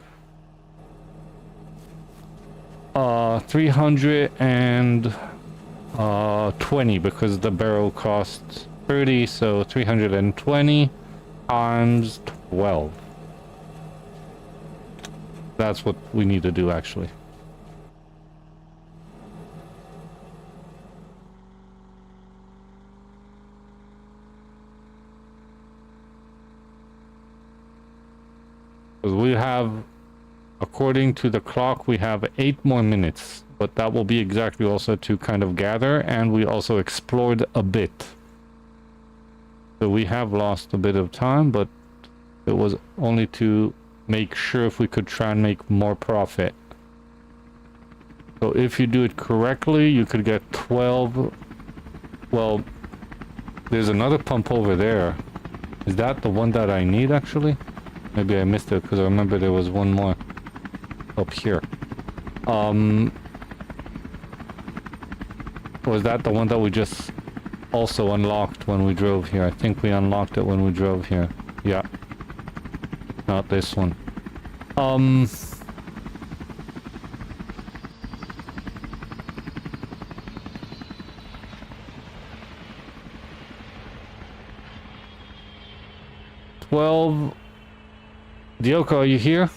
320 because the barrel costs 30, so 320 times 12. That's what we need to do actually. Because we have According to the clock, we have 8 more minutes, but that will be exactly also to kind of gather, and we also explored a bit. So we have lost a bit of time, but it was only to make sure if we could try and make more profit. So if you do it correctly, you could get 12. Well, there's another pump over there. Is that the one that I need, actually? Maybe I missed it, because I remember there was one more up here. Was that the one that we just also unlocked when we drove here? I think we unlocked it when we drove here. Yeah. Not this one. 12. Dioko, are you here?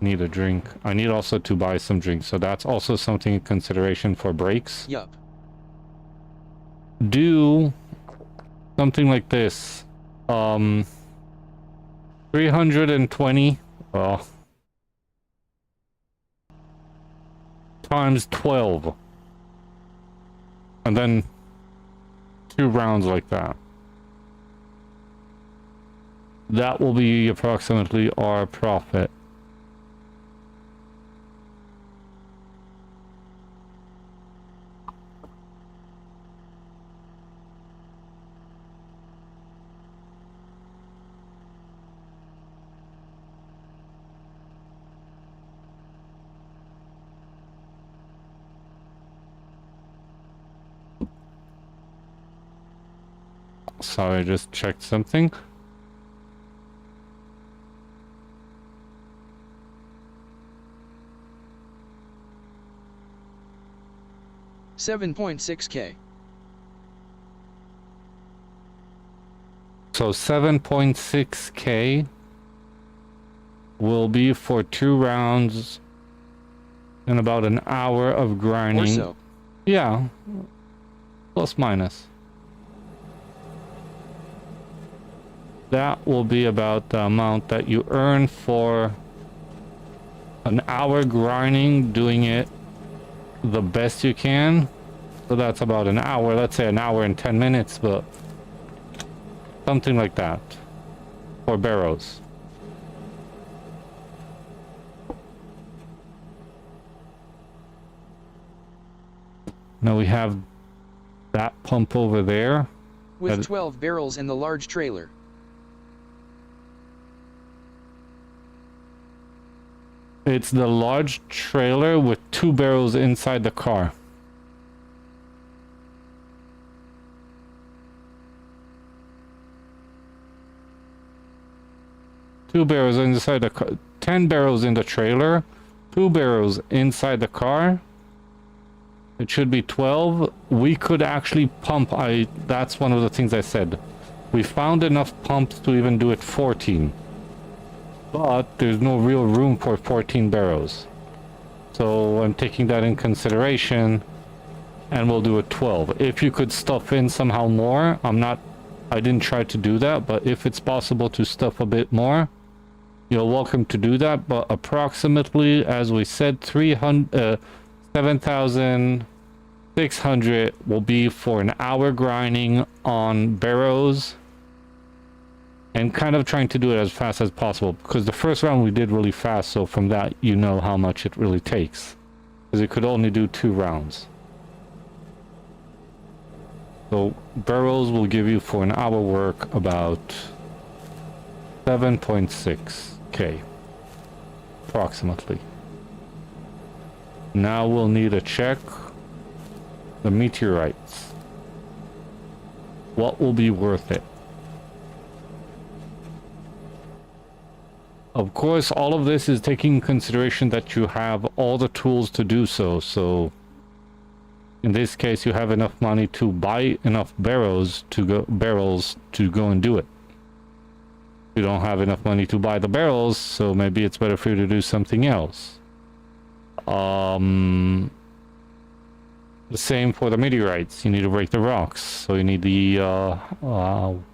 Need a drink. I need also to buy some drinks, so that's also something in consideration for breaks. Yup. Do something like this. 320, well, times 12. And then 2 rounds like that. That will be approximately our profit. Sorry, I just checked something. $7.6K. So 7.6K will be for 2 rounds and about an hour of grinding. Or so. Yeah, plus minus. That will be about the amount that you earn for an hour grinding, doing it the best you can. So that's about an hour, let's say an hour and 10 minutes, but something like that for barrows. Now we have that pump over there. With 12 barrels and the large trailer. It's the large trailer with 2 barrels inside the car. Two barrels inside the car. 10 barrels in the trailer. 2 barrels inside the car. It should be 12. We could actually pump. That's one of the things I said. We found enough pumps to even do it 14. But there's no real room for 14 barrels. So I'm taking that in consideration, and we'll do it 12. If you could stuff in somehow more, I didn't try to do that, but if it's possible to stuff a bit more, you're welcome to do that. But approximately, as we said, 7,600 will be for an hour grinding on barrows. And kind of trying to do it as fast as possible, because the first round we did really fast, so from that you know how much it really takes. Because it could only do 2 rounds. So barrels will give you for an hour work about 7.6K. Approximately. Now we'll need to check the meteorites. What will be worth it? Of course, all of this is taking in consideration that you have all the tools to do so. So, in this case, you have enough money to buy enough barrels to go and do it. You don't have enough money to buy the barrels, so maybe it's better for you to do something else. There's The same for the meteorites. You need to break the rocks. So you need the,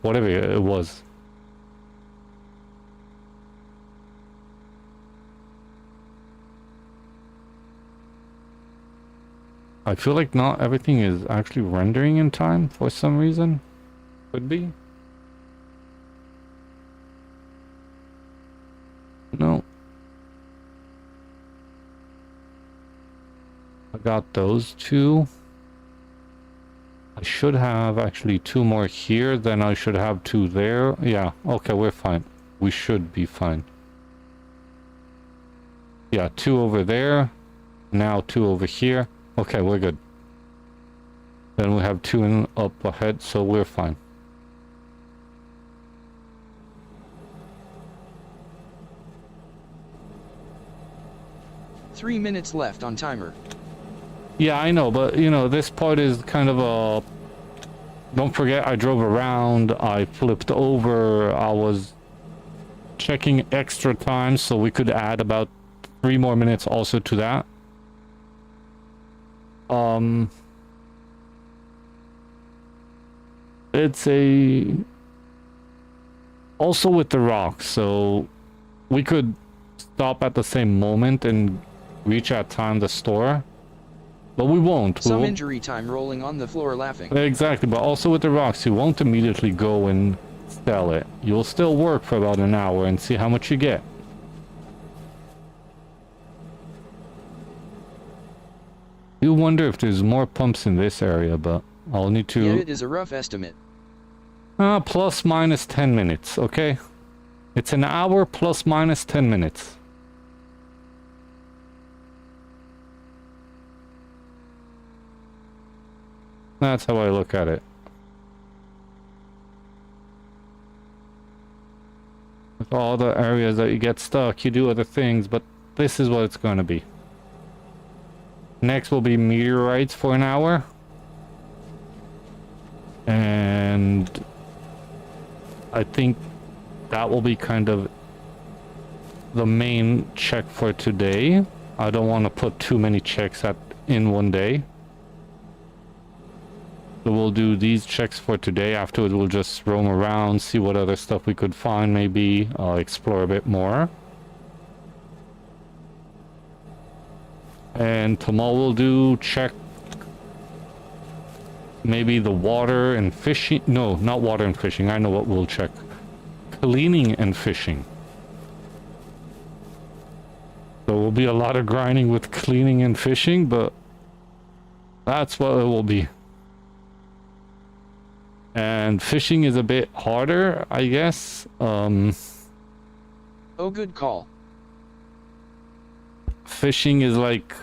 whatever it was. I feel like not everything is actually rendering in time for some reason. Could be. No. I got those two. I should have actually 2 more here, then I should have 2 there. Yeah, okay, we're fine. We should be fine. Yeah, 2 over there. Now 2 over here. Okay, we're good. Then we have 2 in up ahead, so we're fine. Three minutes left on timer. Yeah, I know, but you know, this part is kind of a... Don't forget, I drove around, I flipped over, I was checking extra time, so we could add about 3 more minutes also to that. It's a... Also with the rocks, so we could stop at the same moment and reach at time the store. But we won't. Some injury time rolling on the floor laughing. Exactly, but also with the rocks, you won't immediately go and sell it. You'll still work for about an hour and see how much you get. You wonder if there's more pumps in this area, but I'll need to... Yeah, it is a rough estimate. Plus minus 10 minutes, okay? It's an hour plus minus 10 minutes. That's how I look at it. With all the areas that you get stuck, you do other things, but this is what it's going to be. Next will be meteorites for an hour. And I think that will be kind of the main check for today. I don't want to put too many checks in one day. So we'll do these checks for today. Afterwards, we'll just roam around, see what other stuff we could find, maybe explore a bit more. And tomorrow we'll do check maybe the water and fishing. No, not water and fishing. I know what we'll check. Cleaning and fishing. So will be a lot of grinding with cleaning and fishing, but that's what it will be. And fishing is a bit harder, I guess. Oh, good call. Fishing is like...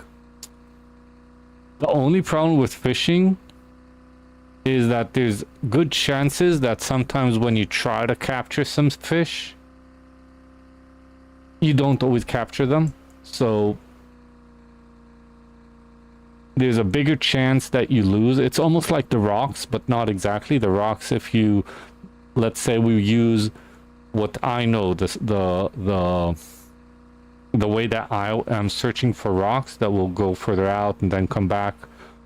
The only problem with fishing is that there's good chances that sometimes when you try to capture some fish, you don't always capture them. So there's a bigger chance that you lose. It's almost like the rocks, but not exactly. The rocks, if you, let's say we use what I know, the way that I am searching for rocks that will go further out and then come back.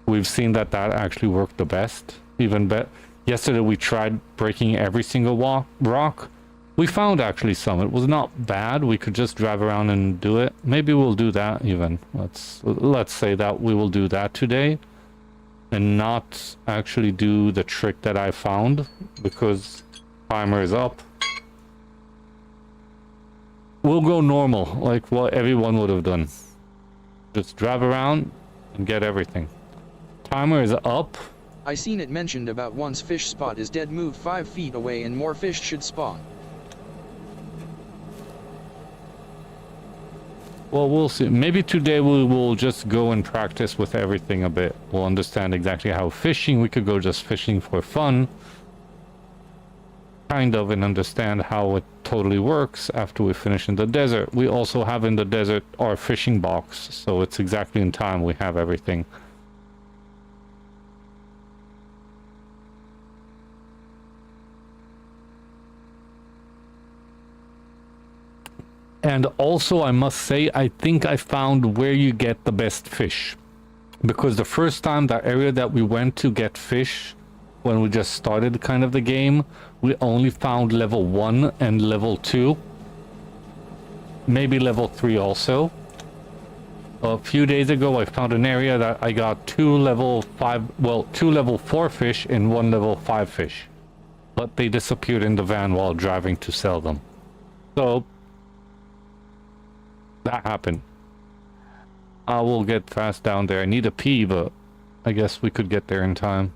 We've seen that actually worked the best. Even yesterday we tried breaking every single rock. We found actually some. It was not bad. We could just drive around and do it. Maybe we'll do that even. Let's say that we will do that today and not actually do the trick that I found because timer is up. We'll go normal, like what everyone would have done. Just drive around and get everything. Timer is up. I seen it mentioned about once fish spot is dead, move 5 feet away and more fish should spawn. Well, we'll see. Maybe today we will just go and practice with everything a bit. We'll understand exactly how fishing, we could go just fishing for fun. Kind of, and understand how it totally works after we finish in the desert. We also have in the desert our fishing box, so it's exactly in time we have everything. And also, I must say, I think I found where you get the best fish. because the first time that area that we went to get fish, when we just started kind of the game, we only found level 1 and level 2. Maybe level 3 also. A few days ago I found an area that I got 2 level 4 fish and 1 level 5 fish. But they disappeared in the van while driving to sell them. So that happened. I will get fast down there. I need a pee, but I guess we could get there in time.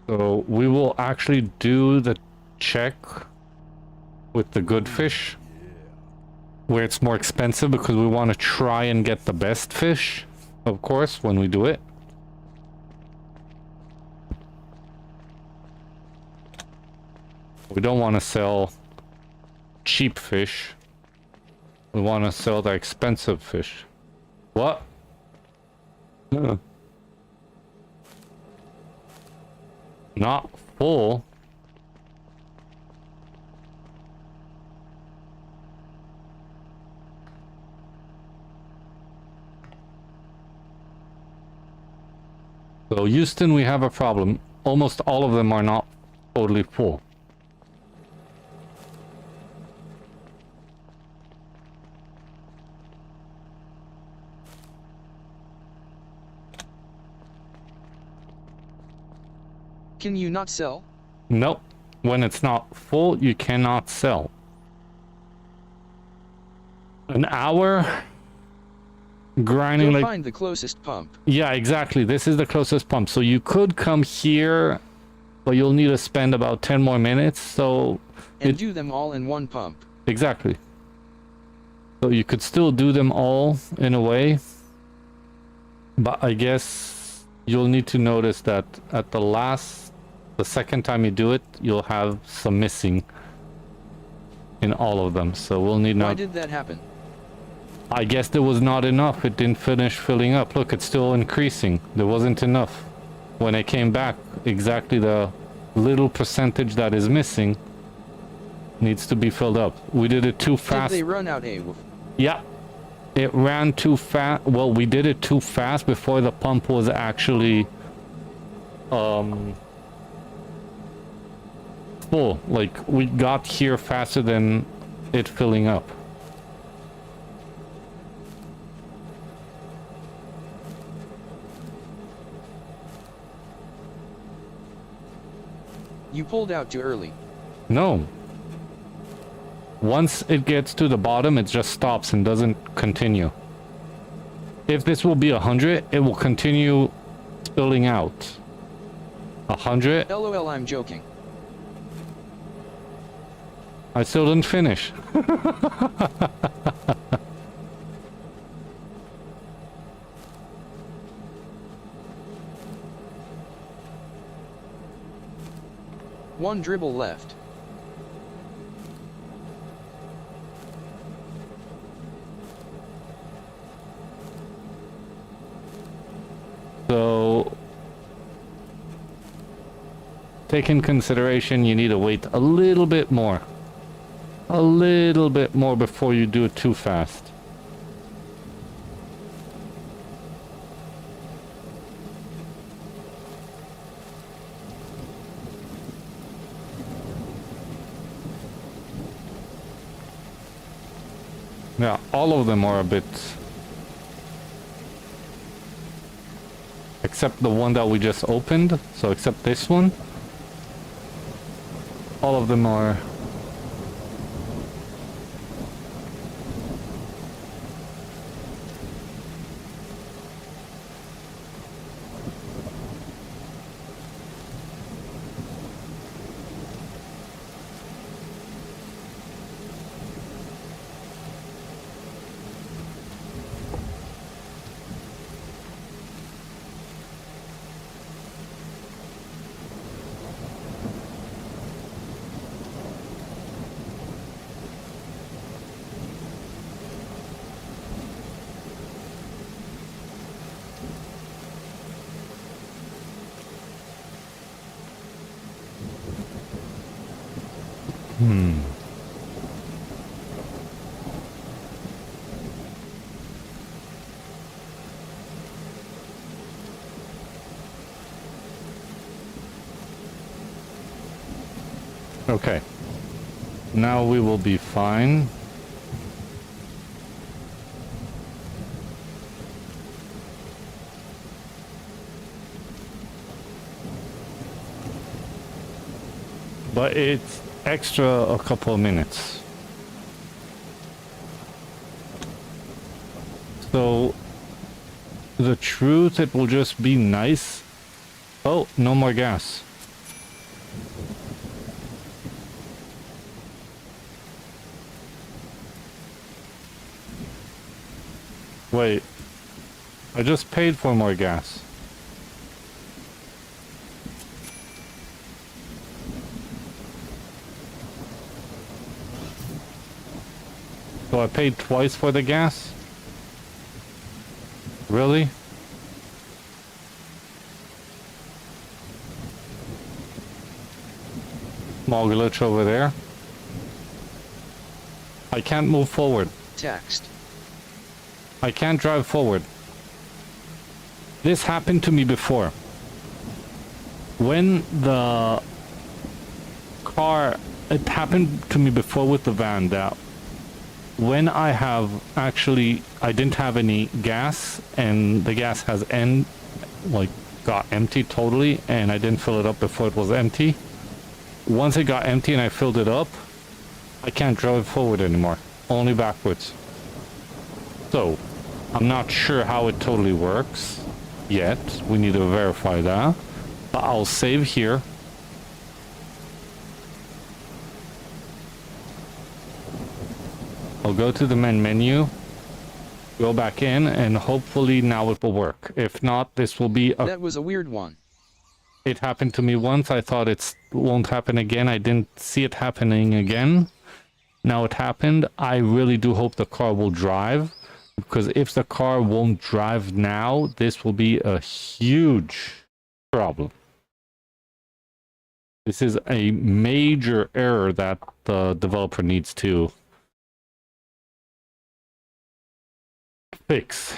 So we will actually do the check with the good fish, where it's more expensive, because we want to try and get the best fish, of course, when we do it. We don't want to sell cheap fish. We want to sell the expensive fish. What? Not full. So Houston, we have a problem. Almost all of them are not totally full. Can you not sell? Nope. When it's not full, you cannot sell. An hour grinding Go like... find the closest pump. Yeah, exactly. This is the closest pump. So you could come here, but you'll need to spend about 10 more minutes. So... And do them all in one pump. Exactly. So you could still do them all in a way. But I guess you'll need to notice that at the second time you do it, you'll have some missing in all of them. So we'll need... Why did that happen? I guess there was not enough. It didn't finish filling up. Look, it's still increasing. There wasn't enough. When I came back, exactly the little percentage that is missing needs to be filled up. We did it too fast. Did they run out, eh? Yeah. It ran too fast. Well, we did it too fast before the pump was actually full. Like, we got here faster than it filling up. You pulled out too early. No. Once it gets to the bottom, it just stops and doesn't continue. If this will be 100, it will continue spilling out. 100. LOL, I'm joking. I still didn't finish. One dribble left. So, take in consideration, you need to wait a little bit more. A little bit more before you do it too fast. Yeah, all of them are a bit... Except the one that we just opened. So except this one. All of them are... Okay. Now we will be fine. But it's extra a couple of minutes. So the truth, it will just be nice. Oh, no more gas. Wait, I just paid for more gas. So I paid twice for the gas? Really? Small glitch over there. I can't move forward. Text. I can't drive forward. This happened to me before. When the car... It happened to me before with the van that when I have actually... I didn't have any gas and the gas has got empty totally and I didn't fill it up before it was empty. Once it got empty and I filled it up, I can't drive forward anymore. Only backwards. So, I'm not sure how it totally works yet. We need to verify that. But I'll save here. I'll go to the main menu, go back in, and hopefully now it will work. If not, this will be a... That was a weird one. It happened to me once. I thought it won't happen again. I didn't see it happening again. Now it happened. I really do hope the car will drive. Because if the car won't drive now, this will be a huge problem. This is a major error that the developer needs to fix.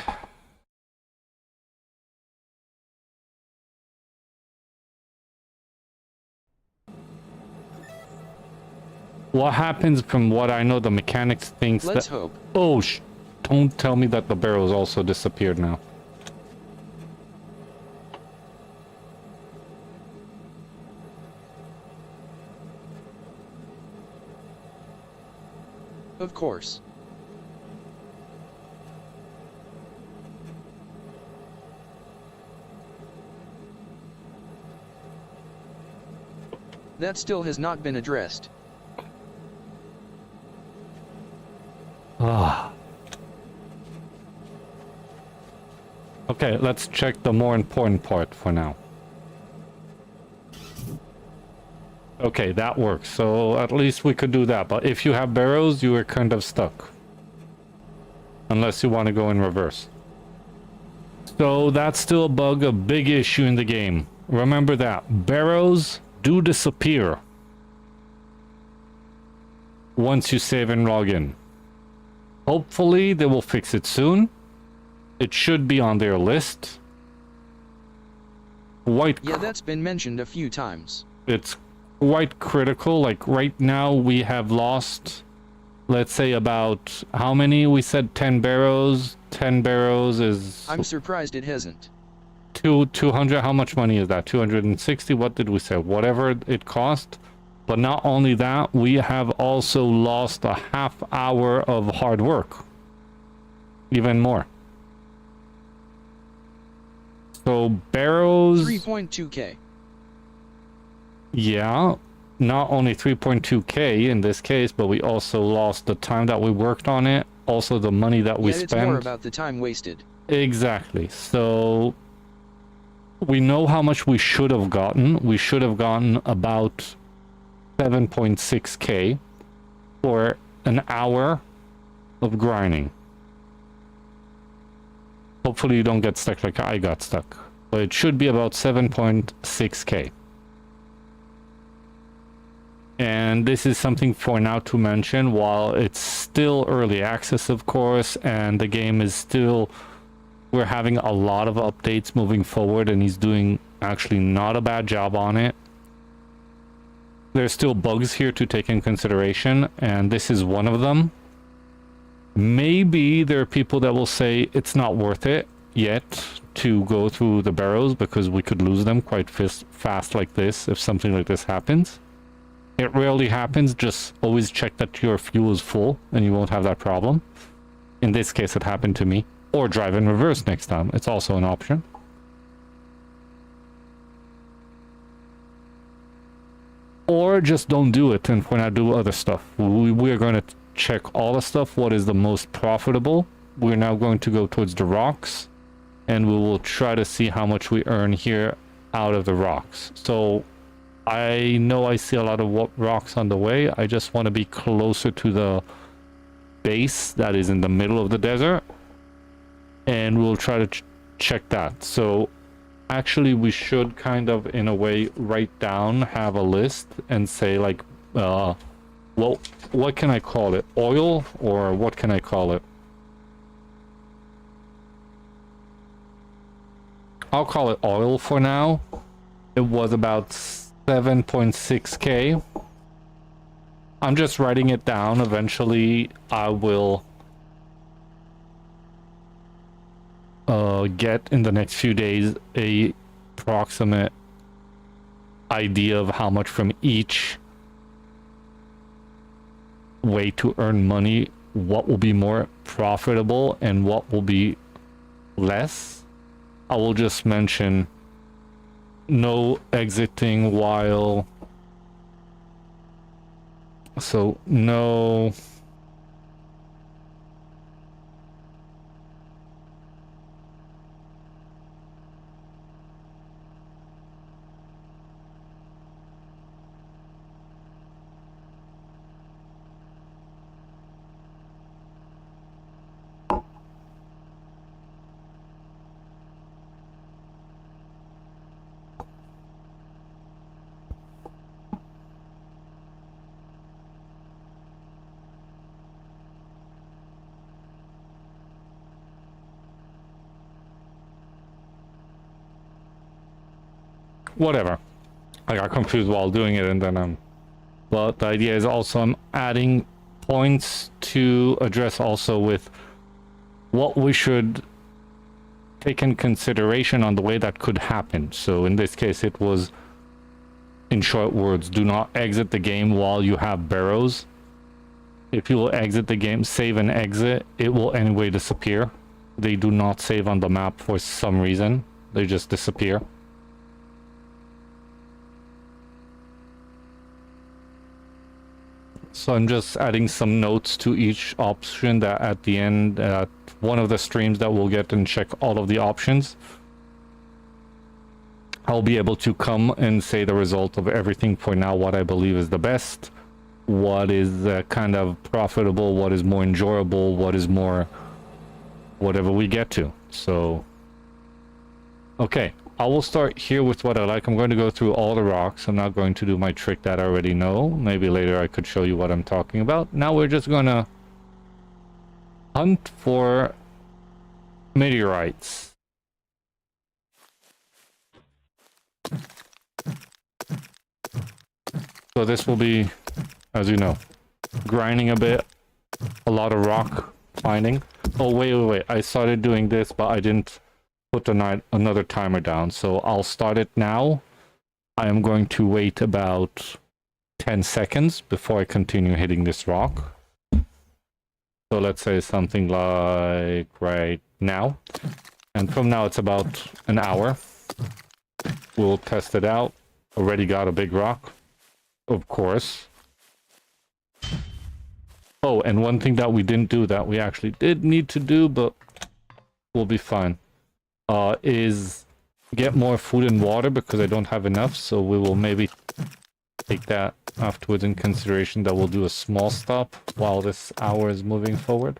What happens from what I know, the mechanics thinks Let's that... hope. Oh, don't tell me that the barrels also disappeared now. Of course. That still has not been addressed. Ah. Okay, let's check the more important part for now. Okay, that works. So at least we could do that. But if you have barrels, you are kind of stuck. Unless you want to go in reverse. So that's still a bug, a big issue in the game. Remember that. Barrels do disappear once you save and log in. Hopefully they will fix it soon. It should be on their list. Yeah, that's been mentioned a few times. It's quite critical. Like right now we have lost, let's say about how many? We said 10 barrels. 10 barrels is... I'm surprised it hasn't. 200. How much money is that? 260. What did we say? Whatever it cost. But not only that, we have also lost a half hour of hard work. Even more. So barrels... 3.2k. Yeah, not only 3.2k in this case, but we also lost the time that we worked on it. Also the money that we spent. It's more about the time wasted. Exactly. So we know how much we should have gotten. We should have gotten about 7.6k for an hour of grinding. Hopefully you don't get stuck like I got stuck. But it should be about 7.6k. And this is something for now to mention, while it's still early access, of course, and the game is still, we're having a lot of updates moving forward, and he's doing actually not a bad job on it. There's still bugs here to take in consideration, and this is one of them. Maybe there are people that will say it's not worth it yet to go through the barrows because we could lose them quite fast like this if something like this happens. It rarely happens, just always check that your fuel is full and you won't have that problem. In this case it happened to me. Or drive in reverse next time, it's also an option. Or just don't do it and for now do other stuff. We're going to check all the stuff, what is the most profitable. We're now going to go towards the rocks and we will try to see how much we earn here out of the rocks. So I know I see a lot of rocks on the way. I just want to be closer to the base that is in the middle of the desert, and we'll try to check that. So actually we should kind of in a way write down, have a list and say like well, what can I call it? Oil, or what can I call it? I'll call it oil for now. It was about 7.6k. I'm just writing it down. Eventually I will get in the next few days a approximate idea of how much from each way to earn money, what will be more profitable and what will be less. I will just mention no exiting while, so no whatever. I got confused while doing it and then but the idea is also I'm adding points to address also with what we should take in consideration on the way that could happen. So in this case it was, in short words, do not exit the game while you have barrows. If you will exit the game, save and exit, it will anyway disappear. They do not save on the map for some reason. They just disappear. So I'm just adding some notes to each option that at the end, one of the streams that we'll get and check all of the options, I'll be able to come and say the result of everything for now, what I believe is the best, what is kind of profitable, what is more enjoyable, what is more whatever we get to. So, okay. I will start here with what I like. I'm going to go through all the rocks. I'm not going to do my trick that I already know. Maybe later I could show you what I'm talking about. Now we're just going to hunt for meteorites. So this will be, as you know, grinding a bit, a lot of rock finding. Oh, wait. I started doing this, but I didn't put another timer down, so I'll start it now. I am going to wait about 10 seconds before I continue hitting this rock. So let's say something like right now, and from now it's about an hour. We'll test it out. Already got a big rock, of course. Oh, and one thing that we didn't do that we actually did need to do, but we'll be fine, is get more food and water because I don't have enough. So we will maybe take that afterwards in consideration, that we'll do a small stop while this hour is moving forward.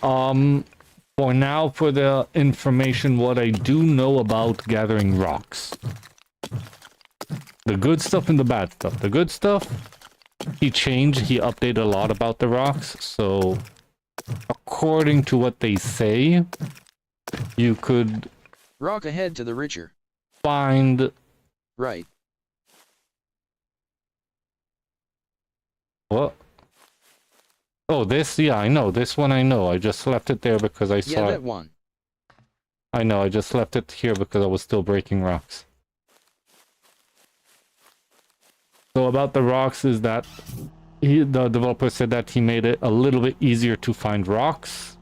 For now, for the information, what I do know about gathering rocks. The good stuff and the bad stuff. The good stuff, he updated a lot about the rocks, so according to what they say, you could Rock ahead to the richer. find... Right. What? Oh, this? Yeah, I know. This one I know. I just left it there because I saw Yeah, it. that one. I know, I just left it here because I was still breaking rocks. So about the rocks is that the developer said that he made it a little bit easier to find rocks.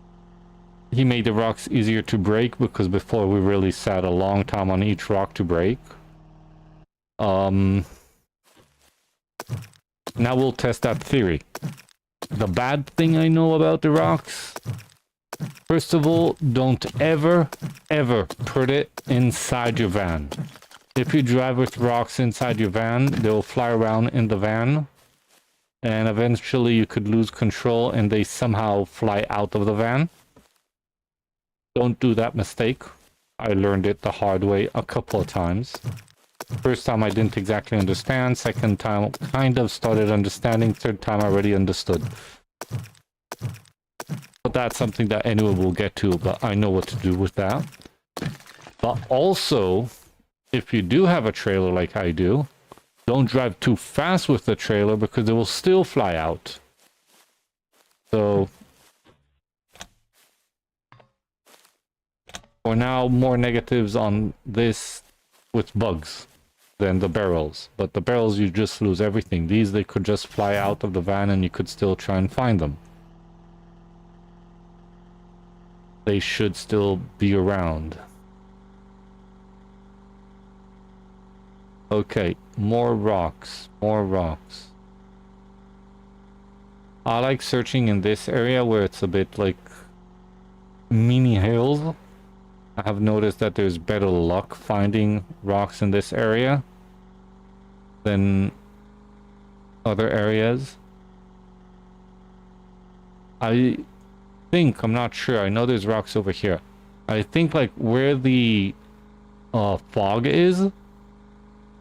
He made the rocks easier to break because before we really sat a long time on each rock to break. Now we'll test that theory. The bad thing I know about the rocks, first of all, don't ever put it inside your van. If you drive with rocks inside your van, they'll fly around in the van, and eventually you could lose control and they somehow fly out of the van. Don't do that mistake. I learned it the hard way a couple of times. First time I didn't exactly understand, second time kind of started understanding, third time I already understood. But that's something that anyone will get to, but I know what to do with that. But also, if you do have a trailer like I do, don't drive too fast with the trailer because it will still fly out. So, for now, more negatives on this with bugs than the barrels. But the barrels, you just lose everything. These, they could just fly out of the van and you could still try and find them. They should still be around. Okay, more rocks, more rocks. I like searching in this area where it's a bit like mini hills. I have noticed that there's better luck finding rocks in this area than other areas. I think, I'm not sure, I know there's rocks over here. I think like where the fog is,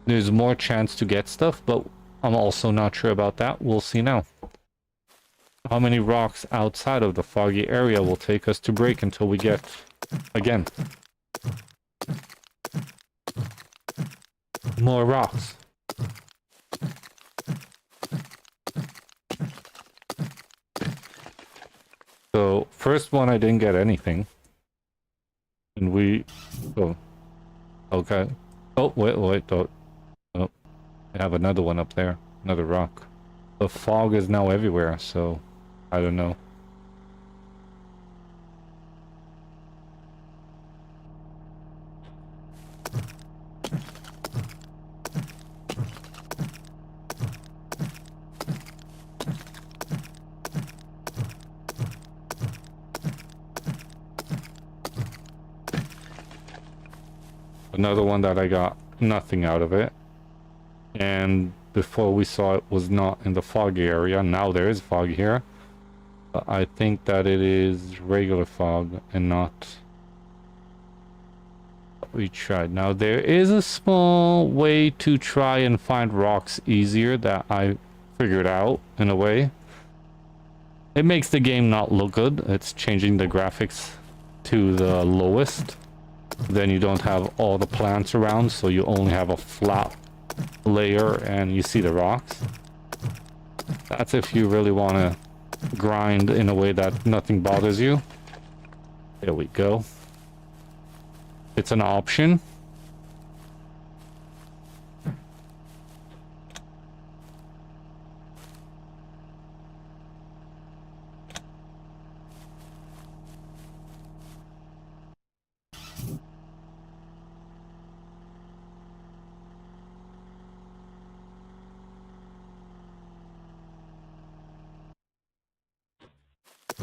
there's more chance to get stuff, but I'm also not sure about that. We'll see now. How many rocks outside of the foggy area will take us to break until we get, again, more rocks. So, first one I didn't get anything. And we... Oh. Okay. Oh, wait, oh. Oh. I have another one up there. Another rock. The fog is now everywhere, so... I don't know. Another one that I got nothing out of it. And before we saw it was not in the foggy area. Now there is fog here. But I think that it is regular fog and not... We tried. Now there is a small way to try and find rocks easier that I figured out in a way. It makes the game not look good. It's changing the graphics to the lowest. Then you don't have all the plants around, so you only have a flat layer and you see the rocks. That's if you really want to grind in a way that nothing bothers you. There we go. It's an option.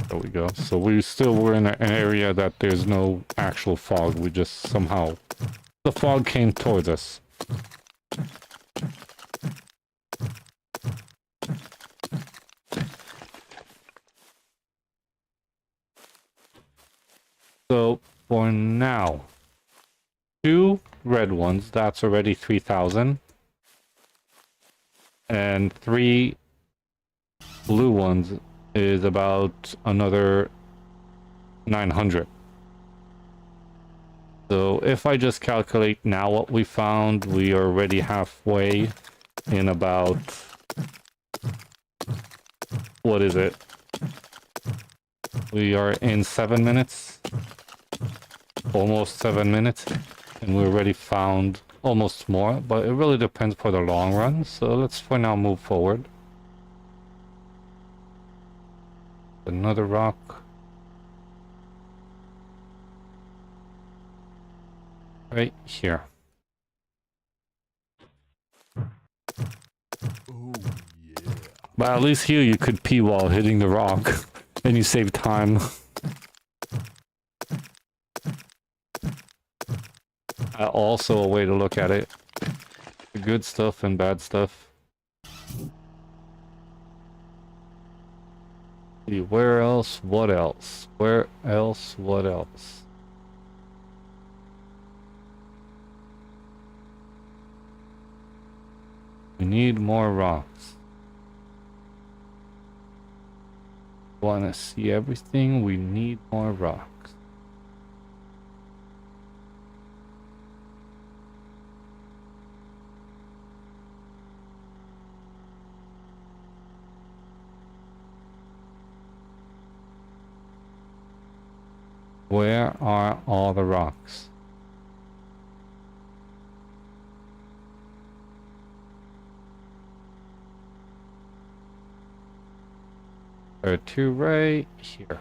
There we go. So we still were in an area that there's no actual fog. We just somehow... The fog came towards us. So, for now, 2 red ones. That's already 3,000. and 3 blue ones is about another 900. So if I just calculate now what we found, we are already halfway in about, what is it? We are in 7 minutes, almost 7 minutes, and we already found almost more, but it really depends for the long run. So let's for now move forward. Another rock. Right here. Oh, yeah. But at least here you could pee while hitting the rock, and you save time. Also a way to look at it. The good stuff and bad stuff. See, where else? What else? Where else? What else? We need more rocks. Want to see everything? We need more rocks. Where are all the rocks? There are 2 right here.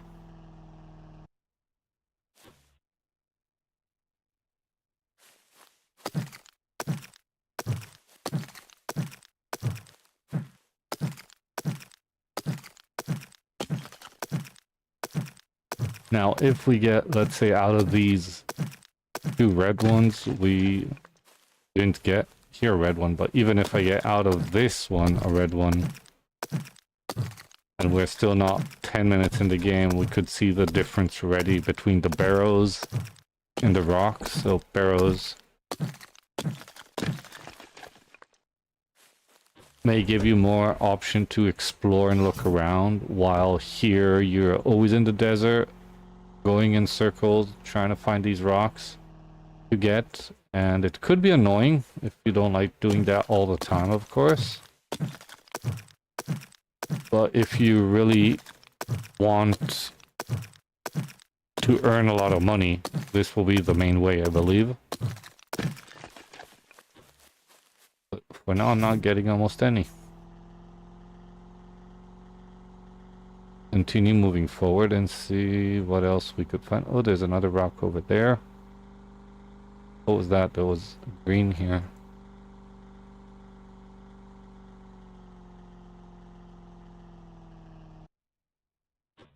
Now, if we get, let's say, out of these 2 red ones, we didn't get here a red one, but even if I get out of this one a red one, and we're still not 10 minutes in the game, we could see the difference already between the barrows and the rocks. So barrows may give you more option to explore and look around, while here you're always in the desert, going in circles, trying to find these rocks to get, and it could be annoying if you don't like doing that all the time, of course. But if you really want to earn a lot of money, this will be the main way, I believe. But for now, I'm not getting almost any. Continue moving forward and see what else we could find. Oh, there's another rock over there. What was that? There was green here.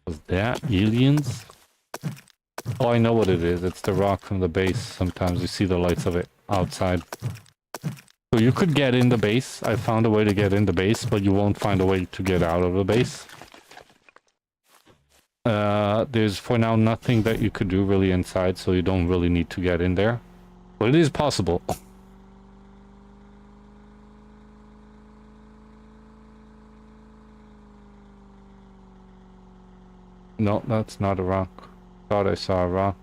Was that aliens? Oh, I know what it is. It's the rock from the base. Sometimes you see the lights of it outside. So you could get in the base. I found a way to get in the base, but you won't find a way to get out of the base. There's for now nothing that you could do really inside, so you don't really need to get in there. But it is possible. No, that's not a rock. Thought I saw a rock.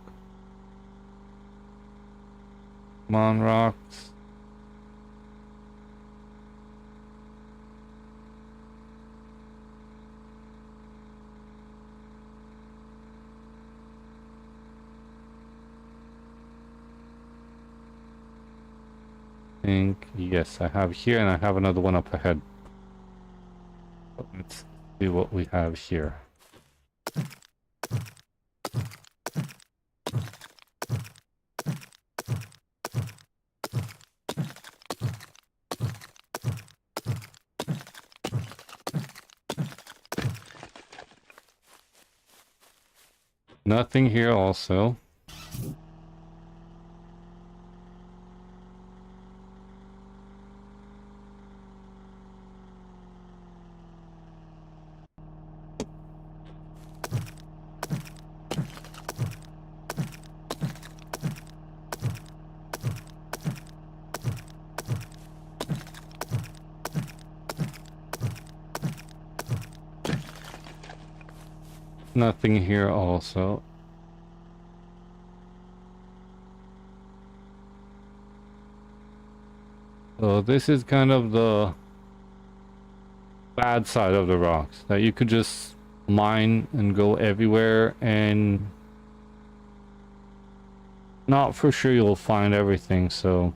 Come on, rocks. Yes, I have here, and I have another one up ahead. Let's see what we have here. Nothing here also. Nothing here also. So this is kind of the bad side of the rocks, that you could just mine and go everywhere and not for sure you'll find everything, so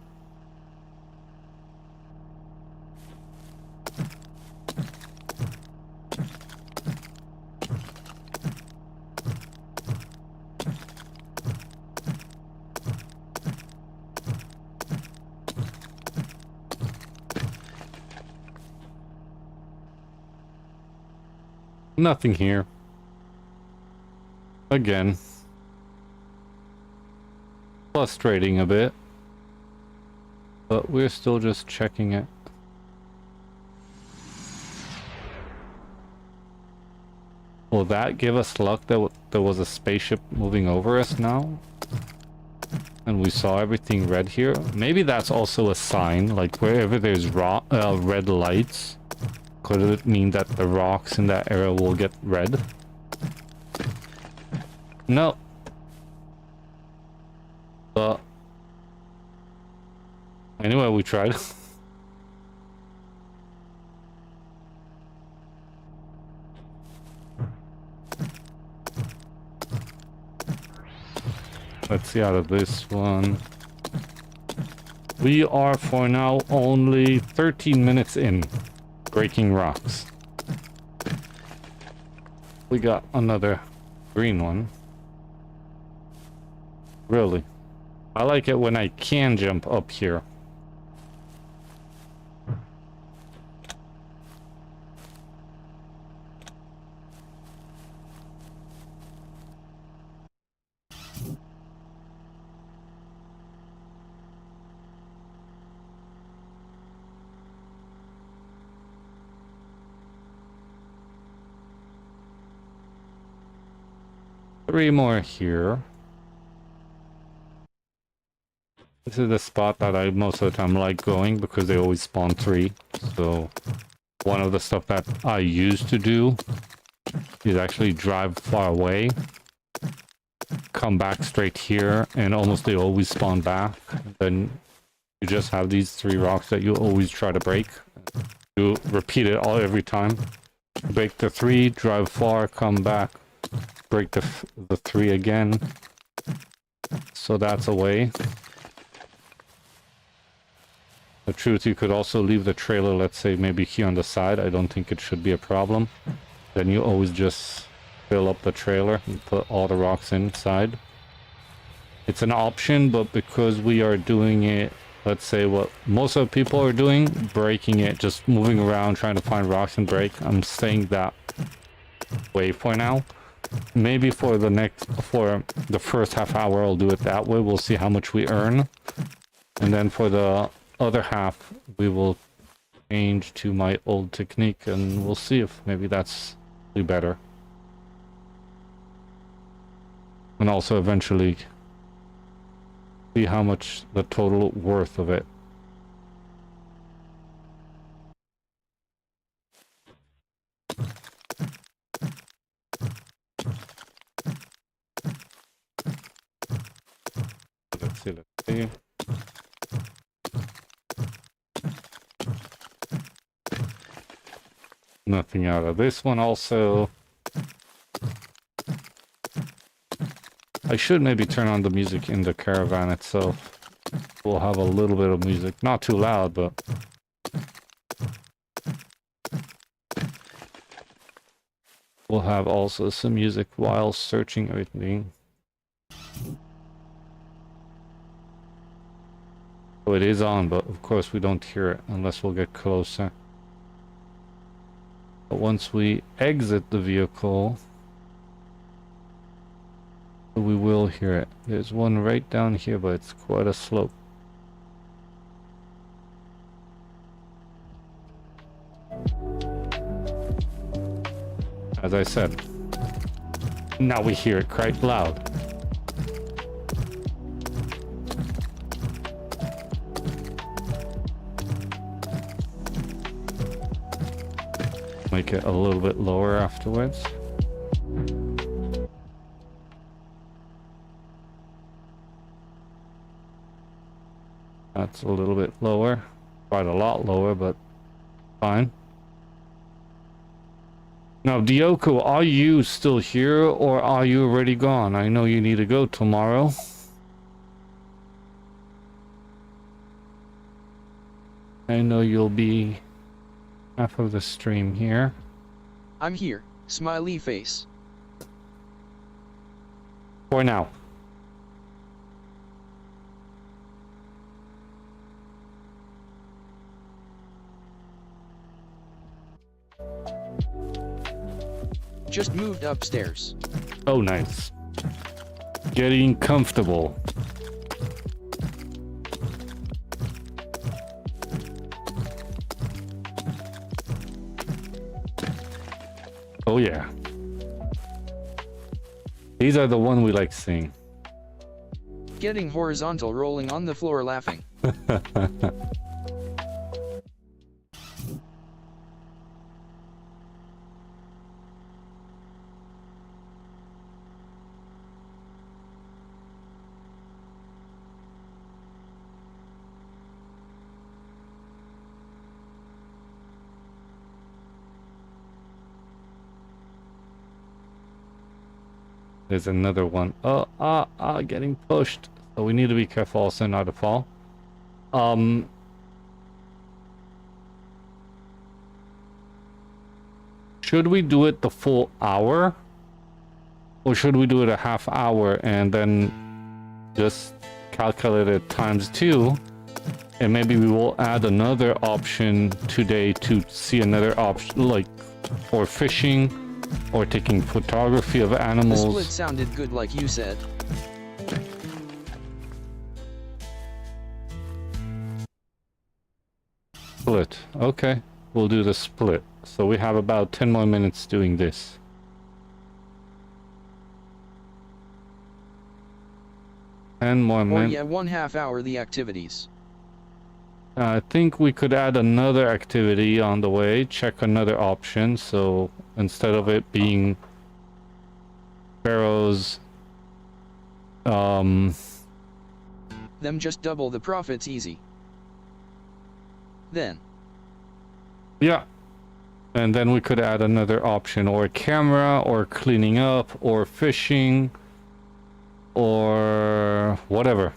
nothing here. Again, frustrating a bit, but we're still just checking it. Will that give us luck that there was a spaceship moving over us now? And we saw everything red here? Maybe that's also a sign, like wherever there's red lights, could it mean that the rocks in that area will get red? No. But anyway, we tried. Let's see out of this one. We are for now only 13 minutes in breaking rocks. We got another green one. Really? I like it when I can jump up here. Three more here. This is the spot that I most of the time like going because they always spawn three. So one of the stuff that I used to do is actually drive far away, come back straight here, and almost they always spawn back. Then you just have these three rocks that you always try to break. You repeat it all every time. Break the three, drive far, come back, break the three again. So that's a way. The truth, you could also leave the trailer, let's say maybe here on the side. I don't think it should be a problem. Then you always just fill up the trailer and put all the rocks inside. It's an option, but because we are doing it, let's say what most of the people are doing, breaking it, just moving around, trying to find rocks and break, I'm staying that way for now. Maybe for the first half hour, I'll do it that way. We'll see how much we earn. And then for the other half, we will change to my old technique, and we'll see if maybe that's better. And also eventually see how much the total worth of it. Let's see. Nothing out of this one also. I should maybe turn on the music in the caravan itself. We'll have a little bit of music. Not too loud, but... we'll have also some music while searching everything. So it is on, but of course we don't hear it unless we'll get closer. But once we exit the vehicle, we will hear it. There's one right down here, but it's quite a slope. As I said, now we hear it quite loud. Make it a little bit lower afterwards. That's a little bit lower. Quite a lot lower, but fine. Now, Dioko, are you still here or are you already gone? I know you need to go tomorrow. I know you'll be half of the stream here. I'm here, smiley face. For now. Just moved upstairs. Oh, nice. Getting comfortable. Oh, yeah. These are the one we like seeing. Getting horizontal, rolling on the floor laughing. There's another one. Getting pushed. So we need to be careful also not to fall. Should we do it the full hour? Or should we do it a half hour and then just calculate it times 2? And maybe we will add another option today to see another option, like for fishing or taking photography of animals. The split sounded good like you said. Split. Okay, we'll do the split. So we have about 10 more minutes doing this. And more minutes. Or yeah, 1/2 hour the activities. I think we could add another activity on the way, check another option. So instead of it being Pharaoh's, Them just double the profits easy. Then. Yeah. And then we could add another option, or camera, or cleaning up, or fishing, or whatever.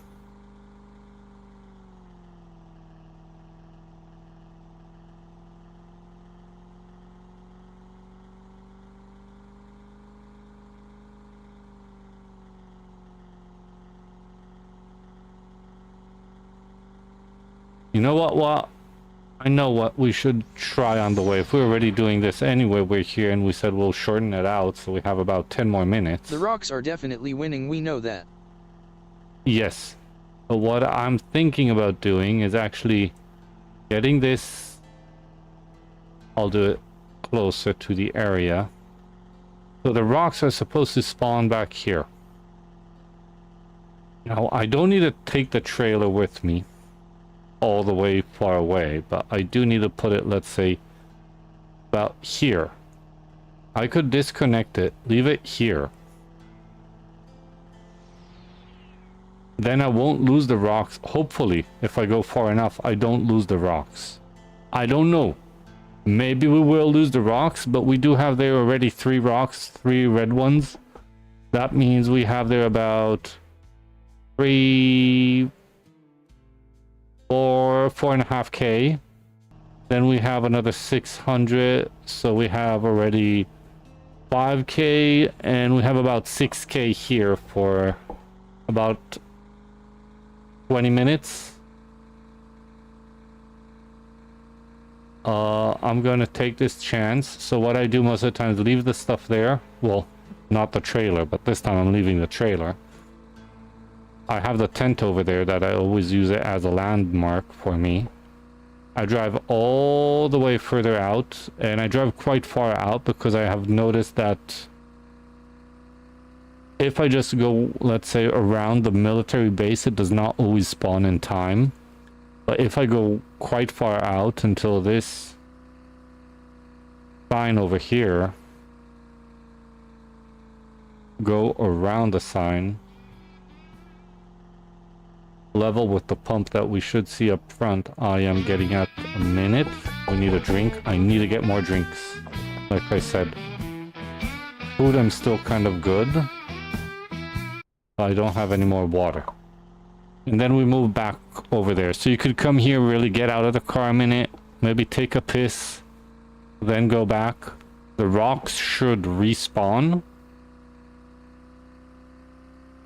You know what? I know what we should try on the way. If we're already doing this anyway, we're here, and we said we'll shorten it out, so we have about 10 more minutes. The rocks are definitely winning, we know that. Yes. But what I'm thinking about doing is actually getting this... I'll do it closer to the area. So the rocks are supposed to spawn back here. Now, I don't need to take the trailer with me all the way far away, but I do need to put it, let's say, about here. I could disconnect it, leave it here. Then I won't lose the rocks. Hopefully, if I go far enough, I don't lose the rocks. I don't know. Maybe we will lose the rocks, but we do have there already 3 rocks, 3 red ones. That means we have there about 4.5k. Then we have another 600, so we have already 5k, and we have about 6k here for about 20 minutes. I'm gonna take this chance. So what I do most of the time is leave the stuff there. Well, not the trailer, but this time I'm leaving the trailer. I have the tent over there that I always use it as a landmark for me. I drive all the way further out, and I drive quite far out because I have noticed that if I just go, let's say, around the military base, it does not always spawn in time. But if I go quite far out until this sign over here, go around the sign, level with the pump that we should see up front. I am getting at a minute. We need a drink. I need to get more drinks. Like I said. Food, I'm still kind of good. I don't have any more water. And then we move back over there. So you could come here, really get out of the car a minute. Maybe take a piss. Then go back. The rocks should respawn.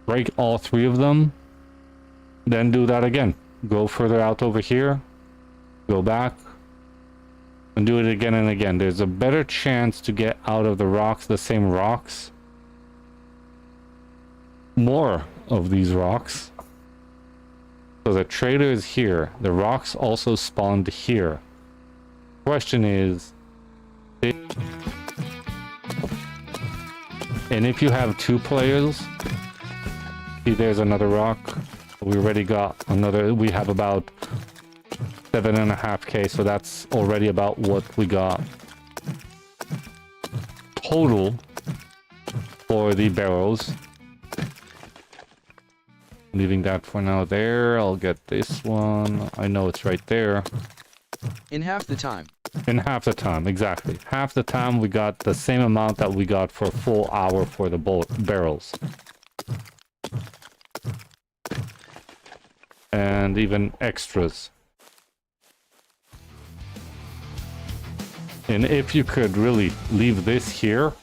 Break all 3 of them. Then do that again. Go further out over here. Go back. And do it again and again. There's a better chance to get out of the rocks, the same rocks. More of these rocks. So the trader is here. The rocks also spawned here. Question is... And if you have 2 players... See, there's another rock. We already got another... We have about 7.5k, so that's already about what we got total for the barrels. Leaving that for now there. I'll get this one. I know it's right there. In half the time. In half the time, exactly. Half the time we got the same amount that we got for a full hour for the barrels. And even extras. And if you could really leave this here,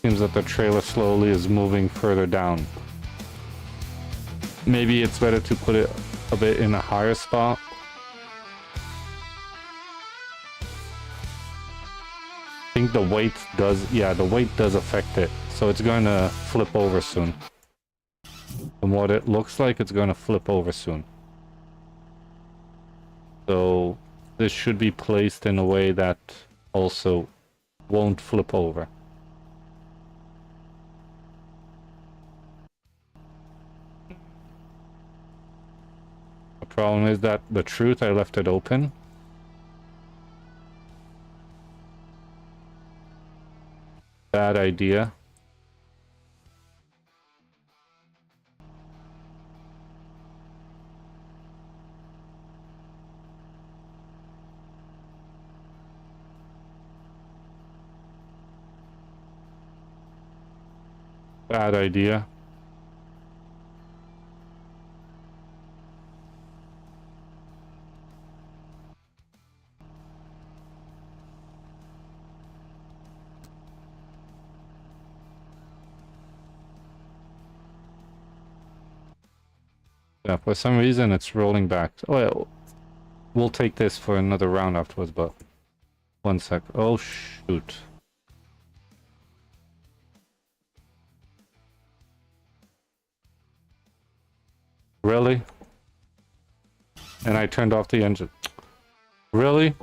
seems that the trailer slowly is moving further down. Maybe it's better to put it a bit in a higher spot. I think the weight does, yeah, the weight does affect it. So it's going to flip over soon. From what it looks like, it's going to flip over soon. So this should be placed in a way that also won't flip over. The problem is that the truth, I left it open. Bad idea. Bad idea. Yeah, for some reason it's rolling back. Oh, yeah, we'll take this for another round afterwards, but... One sec. Oh, shoot. Really? And I turned off the engine. Really?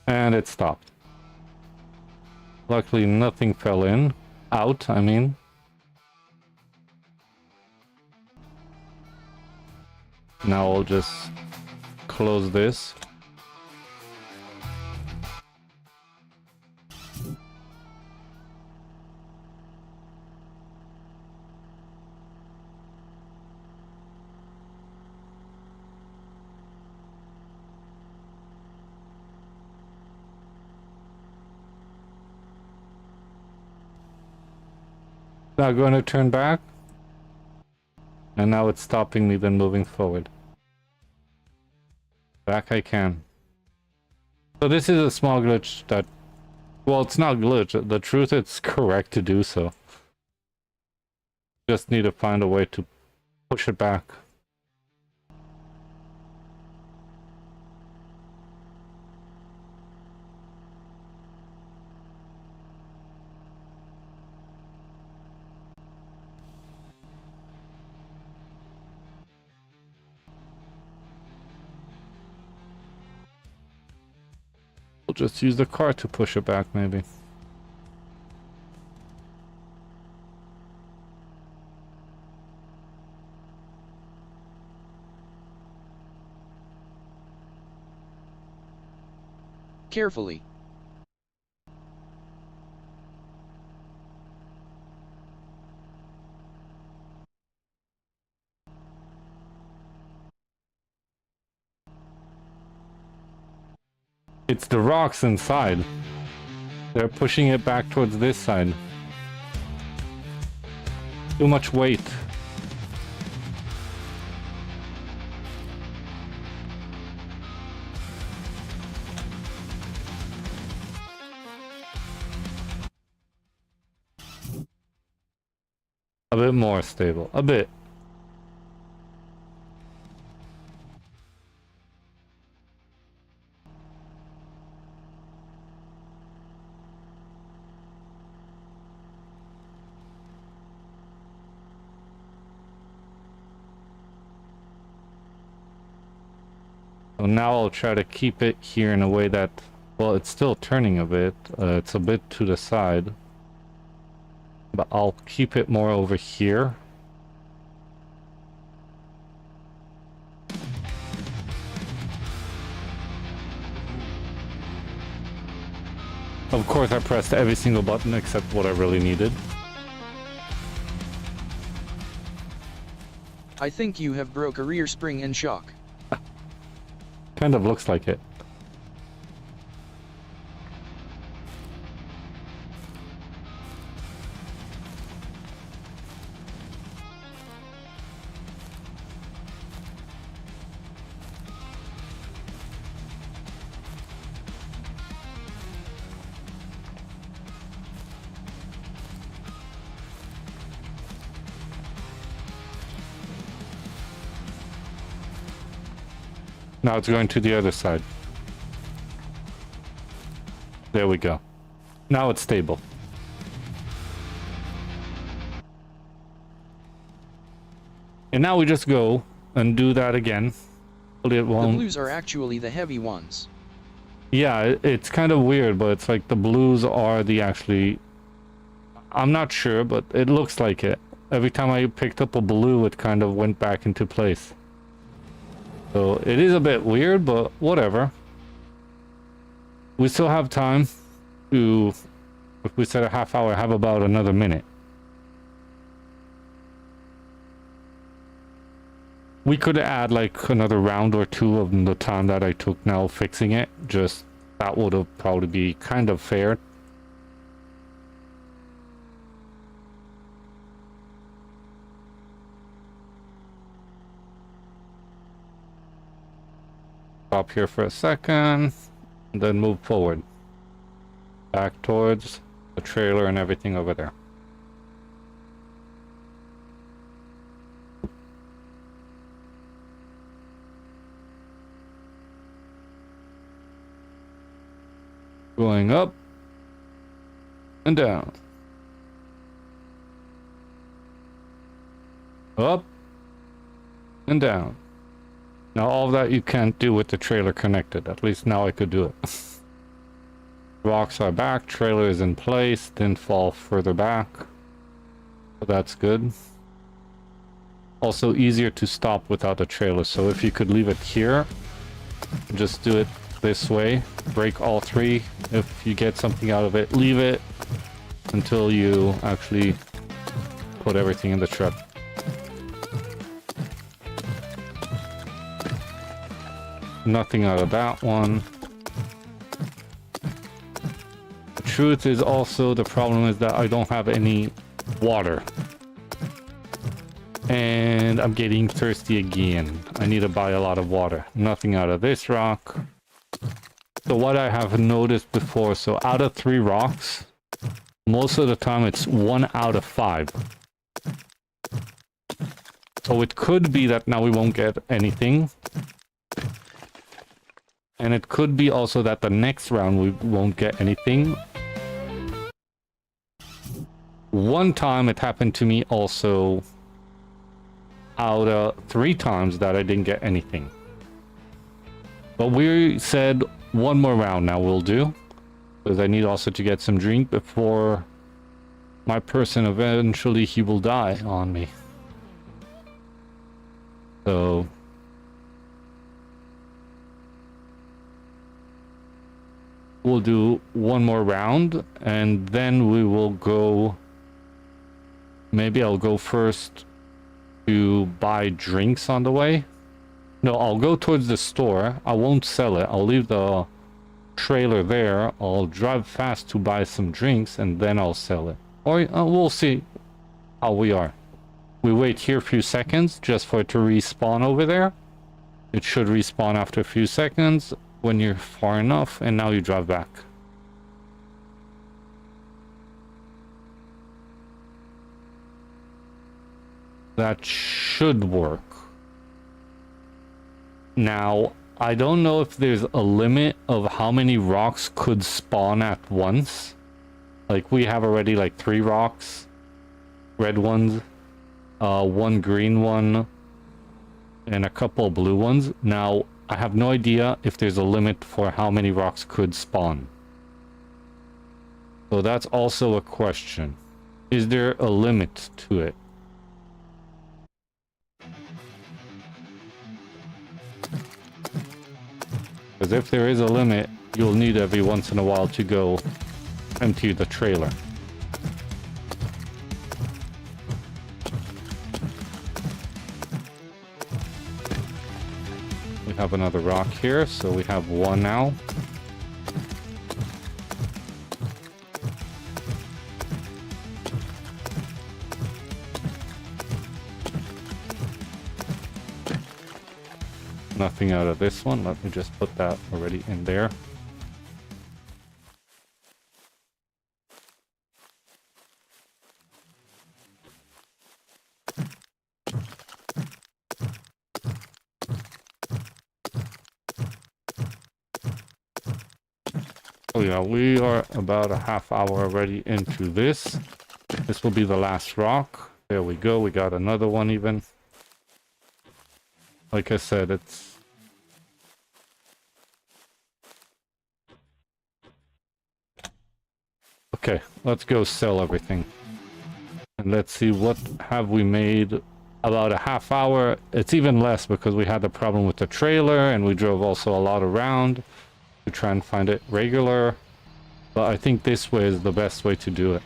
And it stopped. Luckily nothing fell in. Out, I mean. Now I'll just close this. Not going to turn back. And now it's stopping me then moving forward. Back I can. So this is a small glitch that... Well, it's not glitch. The truth, it's correct to do so. Just need to find a way to push it back. We'll just use the car to push it back, maybe. Carefully. It's the rocks inside. They're pushing it back towards this side. Too much weight. A bit more stable. A bit. So now I'll try to keep it here in a way that, well, it's still turning a bit. It's a bit to the side. But I'll keep it more over here. Of course, I pressed every single button except what I really needed. I think you have broke a rear spring and shock. Kind of looks like it. Now it's going to the other side. There we go. Now it's stable. And now we just go and do that again. It won't... The blues are actually the heavy ones. Yeah, it's kind of weird, but it's like the blues are the actually... I'm not sure, but it looks like it. Every time I picked up a blue, it kind of went back into place. So it is a bit weird, but whatever. We still have time to, if we said a half hour, have about another minute. We could add like another round or two of the time that I took now fixing it. Just that would have probably be kind of fair. Stop here for a second, and then move forward. Back towards the trailer and everything over there. Going up and down. Up and down. Now all of that you can't do with the trailer connected. At least now I could do it. Rocks are back, trailer is in place, didn't fall further back. So that's good. Also easier to stop without the trailer, so if you could leave it here, just do it this way. Break all three. If you get something out of it, leave it until you actually put everything in the truck. Nothing out of that one. The truth is also, the problem is that I don't have any water. And I'm getting thirsty again. I need to buy a lot of water. Nothing out of this rock. So what I have noticed before, so out of 3 rocks, most of the time it's 1 out of 5. So it could be that now we won't get anything. And it could be also that the next round we won't get anything. One time it happened to me also out of 3 times that I didn't get anything. But we said 1 more round now we'll do. Because I need also to get some drink before my person eventually he will die on me. So... we'll do 1 more round, and then we will go... maybe I'll go first to buy drinks on the way. No, I'll go towards the store. I won't sell it. I'll leave the trailer there. I'll drive fast to buy some drinks and then I'll sell it. Or we'll see how we are. We wait here a few seconds just for it to respawn over there. It should respawn after a few seconds when you're far enough, and now you drive back. That should work. Now, I don't know if there's a limit of how many rocks could spawn at once. Like, we have already like 3 rocks. Red ones. 1 green one. And a couple blue ones. Now, I have no idea if there's a limit for how many rocks could spawn. So that's also a question. Is there a limit to it? Because if there is a limit, you'll need every once in a while to go empty the trailer. We have another rock here, so we have 1 now. Nothing out of this one. Let me just put that already in there. Oh yeah, we are about a half hour already into this. This will be the last rock. There we go. We got another one even. Like I said, it's... Okay, let's go sell everything. And let's see what have we made. About a half hour. It's even less because we had the problem with the trailer and we drove also a lot around to try and find it regular. But I think this way is the best way to do it.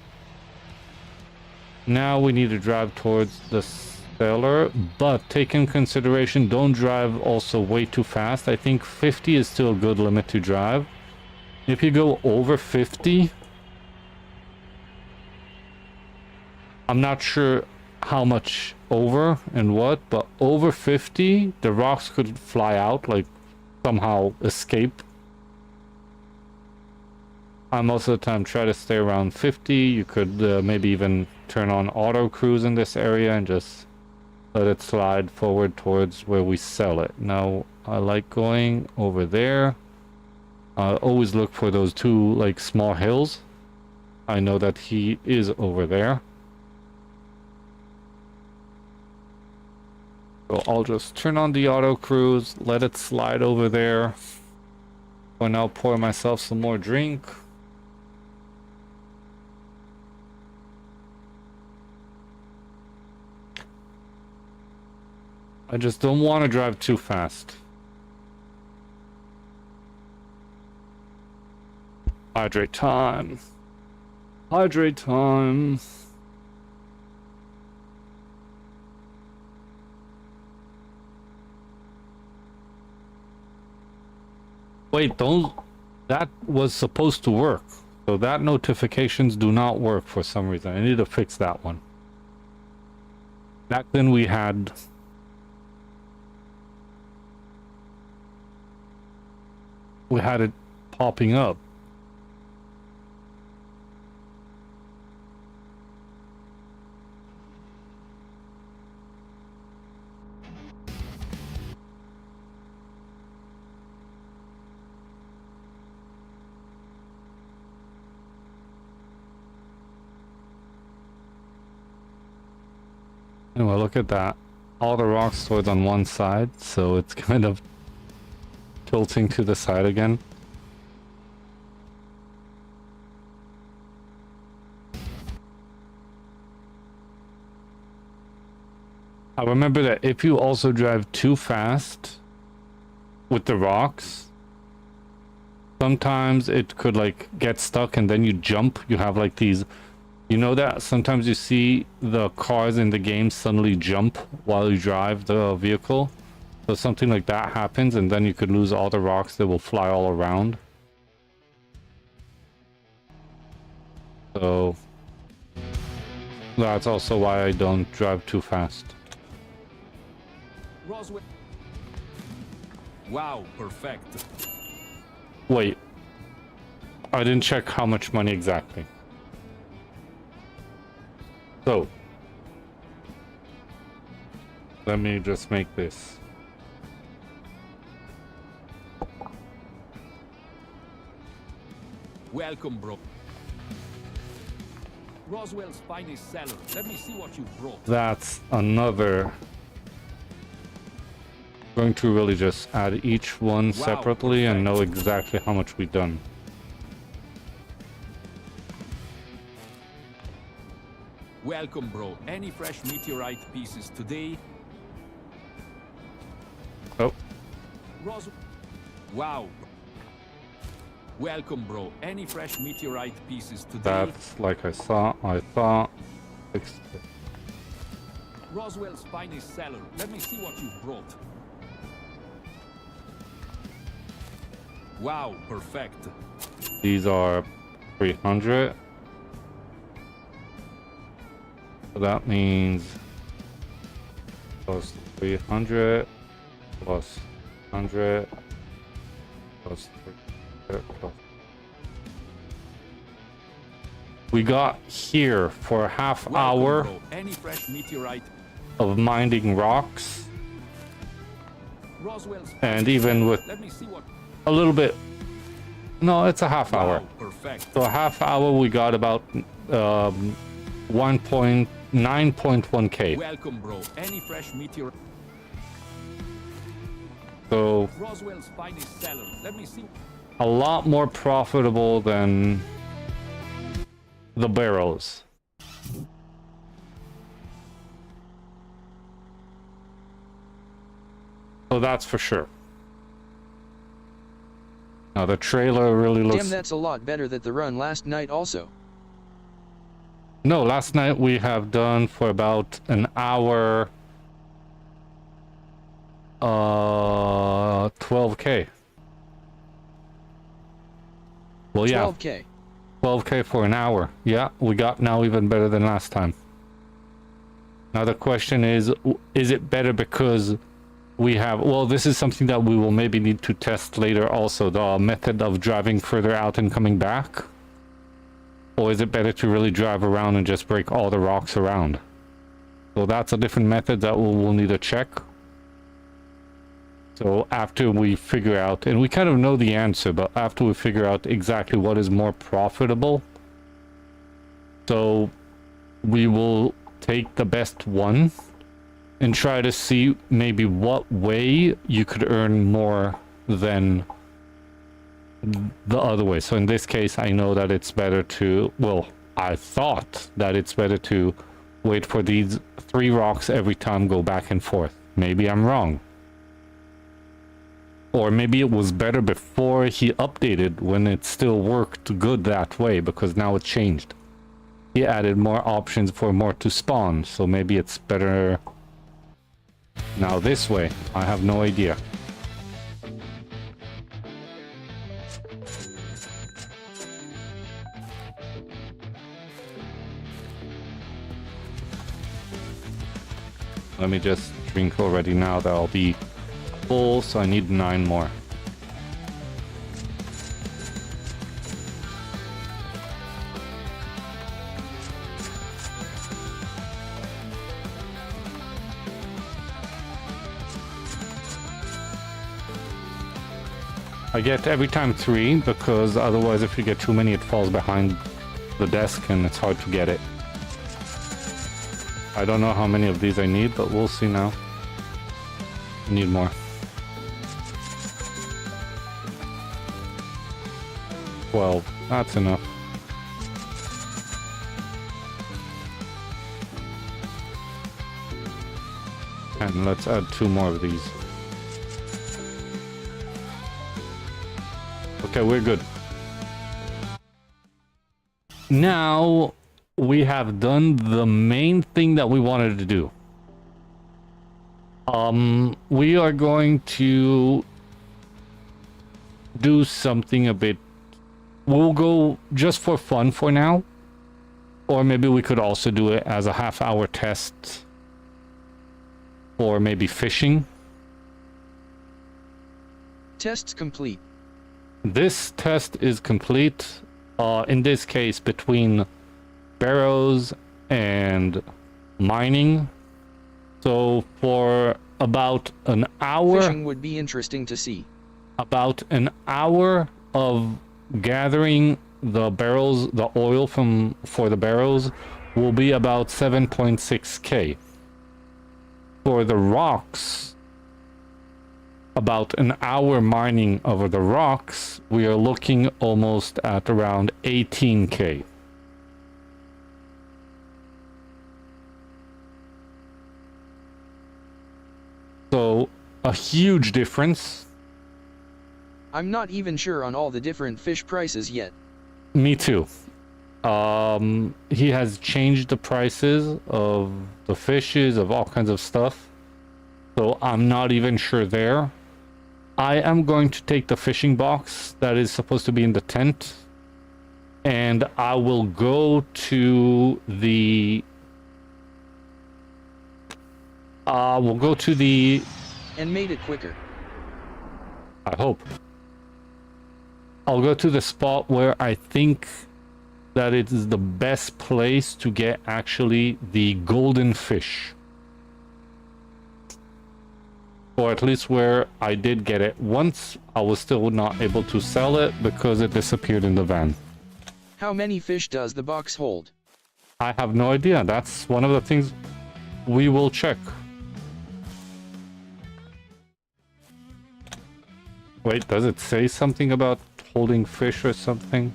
Now we need to drive towards the seller, but take in consideration, don't drive also way too fast. I think 50 is still a good limit to drive. If you go over 50, I'm not sure how much over and what, but over 50, the rocks could fly out, like somehow escape. I most of the time try to stay around 50. You could maybe even turn on auto cruise in this area and just let it slide forward towards where we sell it. Now, I like going over there. I always look for those 2 like small hills. I know that he is over there. So I'll just turn on the auto cruise, let it slide over there. For now, pour myself some more drink. I just don't want to drive too fast. Hydrate time. Hydrate time. Wait, don't... That was supposed to work. So that notifications do not work for some reason. I need to fix that one. Back then we had... We had it popping up. Anyway, look at that. All the rocks stored on one side, so it's kind of tilting to the side again. I remember that if you also drive too fast with the rocks, sometimes it could like get stuck and then you jump. You have like these, you know that sometimes you see the cars in the game suddenly jump while you drive the vehicle. So something like that happens and then you could lose all the rocks that will fly all around. So that's also why I don't drive too fast. Roswell. Wow, perfect. Wait. I didn't check how much money exactly. So let me just make this. Welcome, bro. Roswell's finest seller. Let me see what you brought. That's another. Going to really just add each one separately and know exactly how much we've done. Welcome, bro. Any fresh meteorite pieces today? Oh, Wow. Welcome, bro. Any fresh meteorite pieces today? that's like I thought. Fixed it. Roswell's finest seller. Let me see what you brought. Wow, perfect. These are 300. So that means plus 300 plus 100 plus 300 plus. We got here for a half hour Bro. Any fresh meteorite? of mining rocks, Roswell's and even with Let me see what. a little bit. No, it's a half hour. Wow, perfect. So a half hour we got about 9.1k. Welcome, bro. Any fresh meteor? So Roswell's finest seller. Let me see. a lot more profitable than the barrels. So that's for sure. Now the trailer really looks... Damn, that's a lot better than the run last night also. No, last night we have done for about an hour 12k. Well, yeah, 12K. 12k for an hour. Yeah, we got now even better than last time. Now the question is it better because we have... Well, this is something that we will maybe need to test later also, the method of driving further out and coming back. Or is it better to really drive around and just break all the rocks around? So that's a different method that we'll need to check. So after we figure out, and we kind of know the answer, but after we figure out exactly what is more profitable, so we will take the best one and try to see maybe what way you could earn more than the other way. So in this case, I know that it's better to, well, I thought that it's better to wait for these 3 rocks every time, go back and forth. Maybe I'm wrong. Or maybe it was better before he updated when it still worked good that way, because now it changed. He added more options for more to spawn, so maybe it's better now this way. I have no idea. Let me just drink already now that I'll be full, so I need 9 more. I get every time 3 because otherwise if you get too many it falls behind the desk and it's hard to get it. I don't know how many of these I need, but we'll see now. I need more. 12. That's enough. And let's add 2 more of these. Okay, we're good. Now we have done the main thing that we wanted to do. We are going to do something a bit... We'll go just for fun for now. Or maybe we could also do it as a half-hour test for maybe fishing. Tests complete. This test is complete. In this case, between barrows and mining. So for about an hour, Fishing would be interesting to see. about an hour of gathering the barrels, the oil for the barrels will be about 7.6k. For the rocks, about an hour mining over the rocks, we are looking almost at around 18k. So a huge difference. I'm not even sure on all the different fish prices yet. Me too. He has changed the prices of the fishes, of all kinds of stuff. So I'm not even sure there. I am going to take the fishing box that is supposed to be in the tent. And I will go to the... we'll go to the... And made it quicker. I hope. I'll go to the spot where I think that it is the best place to get actually the golden fish. Or at least where I did get it once. I was still not able to sell it because it disappeared in the van. How many fish does the box hold? I have no idea. That's one of the things we will check. Wait, does it say something about holding fish or something?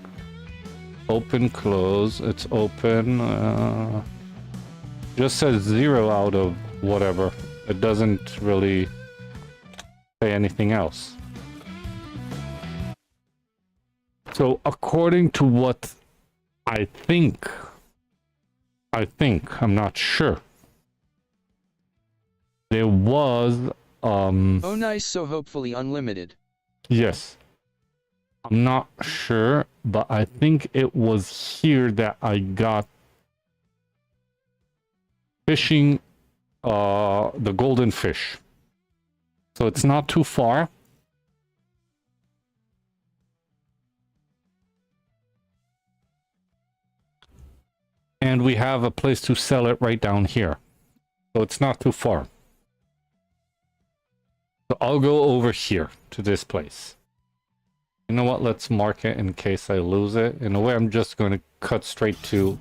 Open, close. It's open. Just says 0 out of whatever. It doesn't really say anything else. So according to what I think, I'm not sure. There was, Oh nice, so hopefully unlimited. yes. I'm not sure, but I think it was here that I got fishing the golden fish. So it's not too far. And we have a place to sell it right down here. So it's not too far. So I'll go over here to this place. You know what? Let's mark it in case I lose it. In a way, I'm just going to cut straight to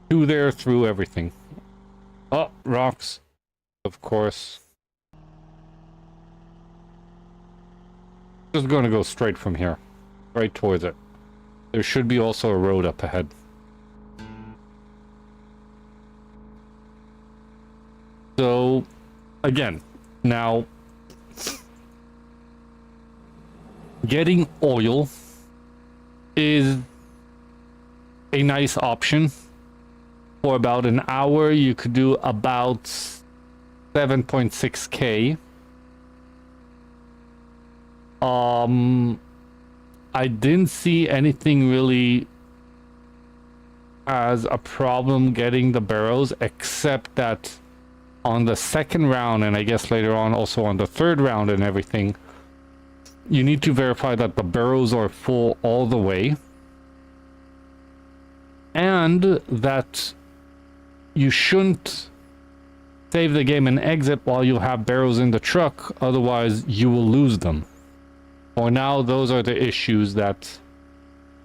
there through everything. Oh, rocks. Of course. Just going to go straight from here. Right towards it. There should be also a road up ahead. So, again, now... getting oil is a nice option. For about an hour, you could do about 7.6k. I didn't see anything really as a problem getting the barrels, except that on the second round, and I guess later on also on the third round and everything, you need to verify that the barrels are full all the way, and that you shouldn't save the game and exit while you have barrels in the truck, otherwise you will lose them. For now, those are the issues that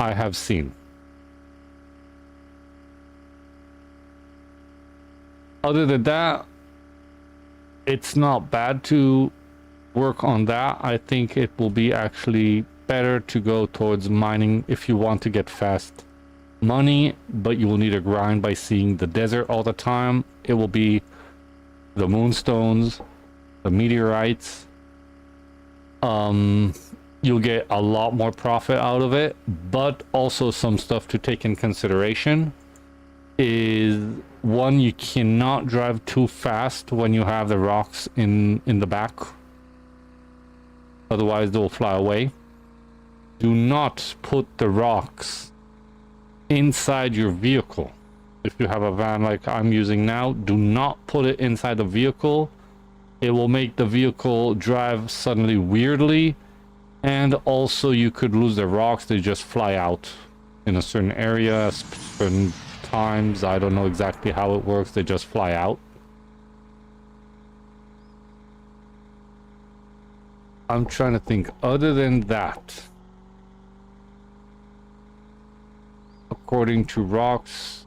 I have seen. Other than that, it's not bad to work on that. I think it will be actually better to go towards mining if you want to get fast money, but you will need to grind by seeing the desert all the time. It will be the moonstones, the meteorites. You'll get a lot more profit out of it, but also some stuff to take in consideration is, one, you cannot drive too fast when you have the rocks in the back. Otherwise, they'll fly away. Do not put the rocks inside your vehicle. If you have a van like I'm using now, do not put it inside the vehicle. It will make the vehicle drive suddenly weirdly, and also you could lose the rocks. They just fly out in a certain area, certain times. I don't know exactly how it works. They just fly out. I'm trying to think other than that. According to rocks,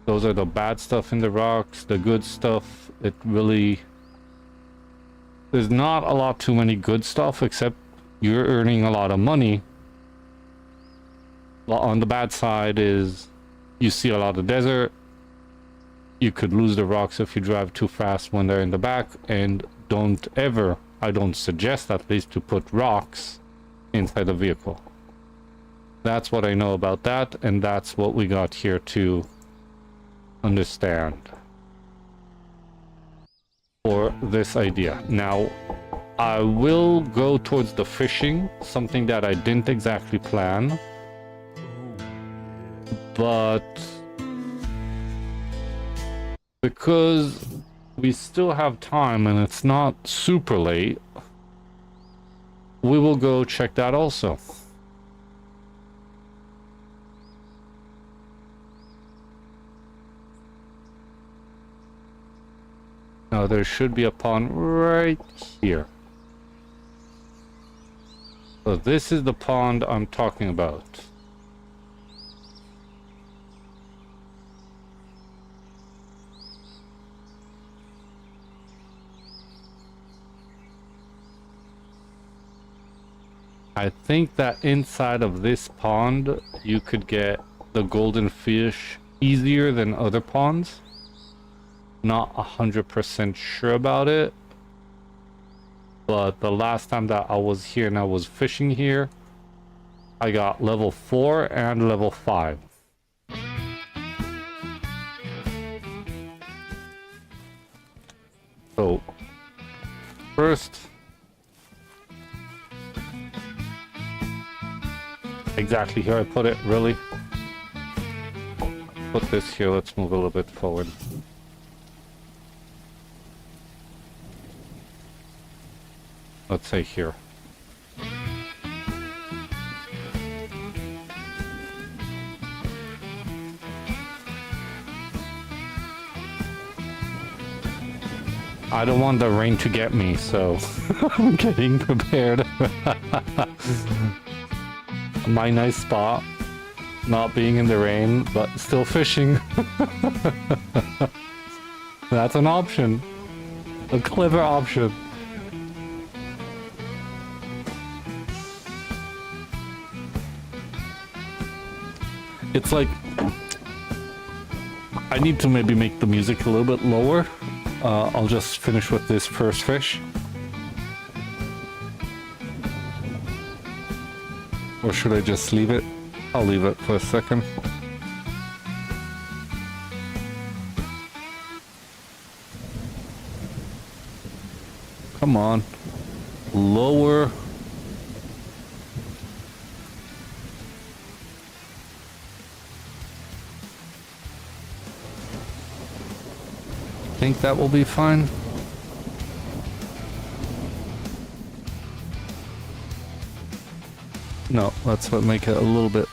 those are the bad stuff in the rocks. The good stuff, it really... There's not a lot too many good stuff, except you're earning a lot of money. On the bad side is you see a lot of desert. You could lose the rocks if you drive too fast when they're in the back. And don't ever, I don't suggest at least, to put rocks inside the vehicle. That's what I know about that, and that's what we got here to understand for this idea. Now, I will go towards the fishing, something that I didn't exactly plan, but because we still have time and it's not super late, we will go check that also. Now there should be a pond right here. So this is the pond I'm talking about. I think that inside of this pond you could get the golden fish easier than other ponds. Not 100% sure about it, but the last time that I was here and I was fishing here, I got level 4 and level 5. So first, exactly here I put it, really. Put this here, let's move a little bit forward. Let's say here. I don't want the rain to get me, so I'm getting prepared. My nice spot, not being in the rain, but still fishing. That's an option. A clever option. It's like, I need to maybe make the music a little bit lower. I'll just finish with this first fish. Or should I just leave it? I'll leave it for a second. Come on. Lower. Think that will be fine. No, let's make it a little bit.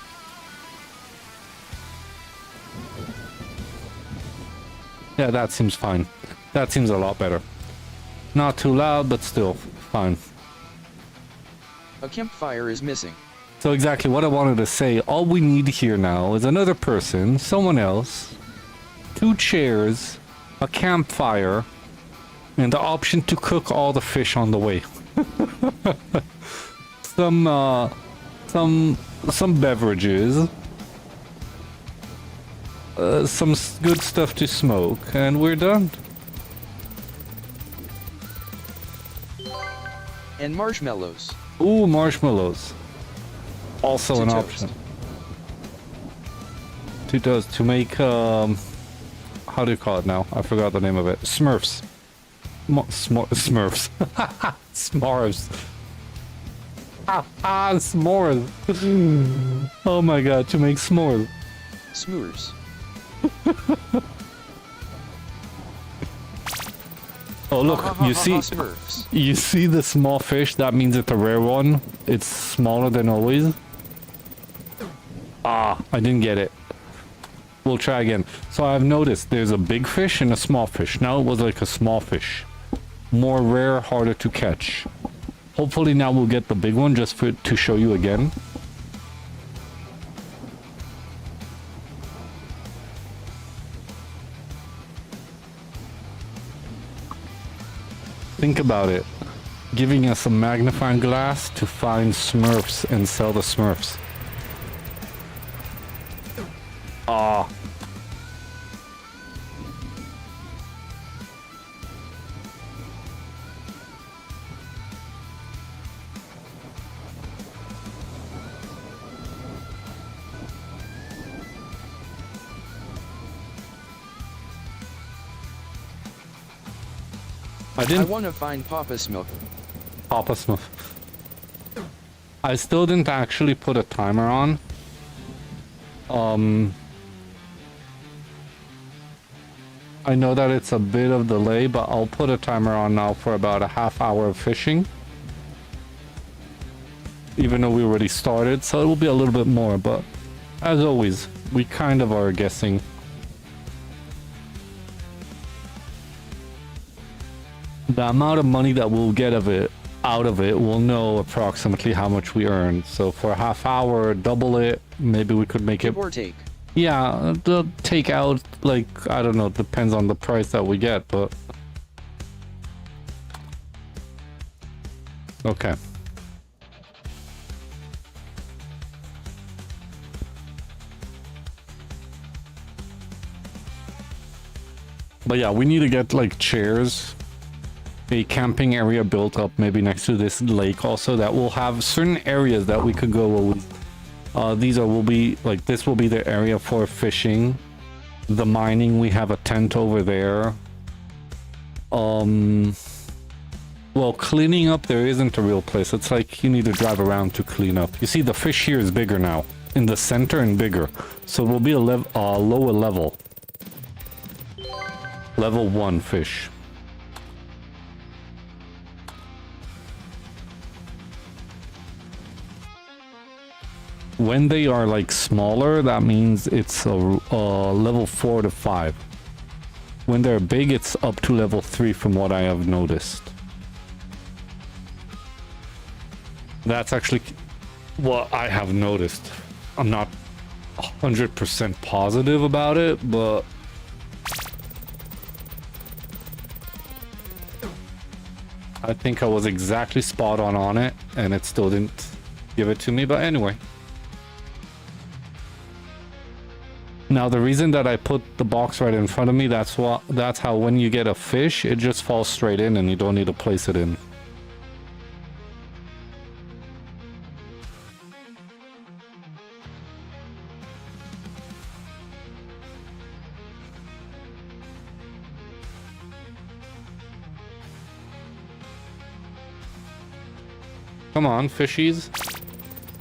Yeah, that seems fine. That seems a lot better. Not too loud, but still fine. A campfire is missing. So exactly what I wanted to say, all we need here now is another person, someone else, 2 chairs, a campfire, and the option to cook all the fish on the way. some beverages, some good stuff to smoke, and we're done. And marshmallows. Ooh, marshmallows. Also an toast. option. To toast, to make how do you call it now? I forgot the name of it. Smurfs. Smurfs. S'mores. S'mores. Oh my god, to make s'mores. Smooths. Oh look, Smurfs. you see the small fish? That means it's a rare one. It's smaller than always. Ah, I didn't get it. We'll try again. So I've noticed there's a big fish and a small fish. Now it was like a small fish. More rare, harder to catch. Hopefully now we'll get the big one just to show you again. Think about it. Giving us a magnifying glass to find Smurfs and sell the Smurfs. Ah. I want to find Papa Smoke. Papa Smurf. I still didn't actually put a timer on. I know that it's a bit of delay, but I'll put a timer on now for about a half hour of fishing. Even though we already started, so it will be a little bit more, but as always, we kind of are guessing. The amount of money that we'll get out of it, we'll know approximately how much we earn. So for a half hour, double it, maybe we could make it. Give or take. Yeah, the takeout, like, I don't know, depends on the price that we get, but... Okay. But yeah, we need to get, like, chairs. A camping area built up maybe next to this lake also that will have certain areas that we could go. This will be the area for fishing. The mining, we have a tent over there. Well, cleaning up, there isn't a real place. It's like you need to drive around to clean up. You see, the fish here is bigger now. In the center and bigger. So it will be a lower level. Level 1 fish. When they are like smaller, that means it's a level 4 to 5. When they're big, it's up to level 3 from what I have noticed. That's actually what I have noticed. I'm not 100% positive about it, but... I think I was exactly spot on it, and it still didn't give it to me, but anyway. Now the reason that I put the box right in front of me, that's how when you get a fish, it just falls straight in and you don't need to place it in. Come on, fishies.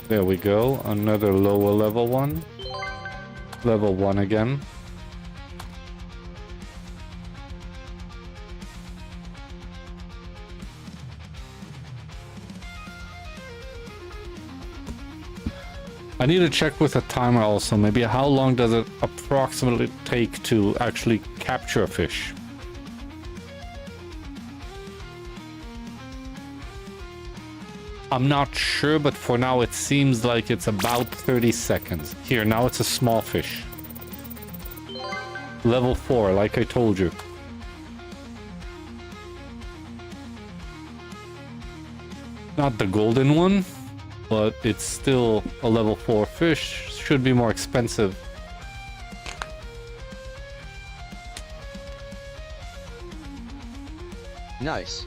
There we go. Another lower level one. Level 1 again. I need to check with a timer also. Maybe how long does it approximately take to actually capture a fish? I'm not sure, but for now it seems like it's about 30 seconds. Here, now it's a small fish. Level 4, like I told you. Not the golden one, but it's still a level 4 fish. Should be more expensive. Nice.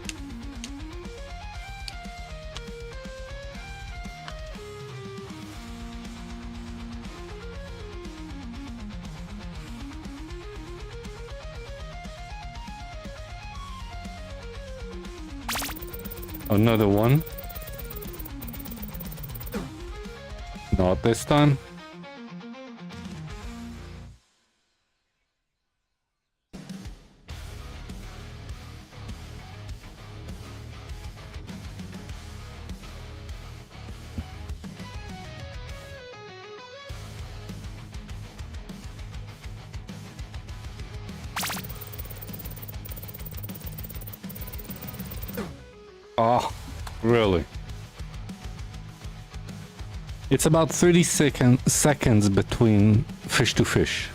Another one. Not this time. Oh, really? It's about 30 seconds between fish to fish.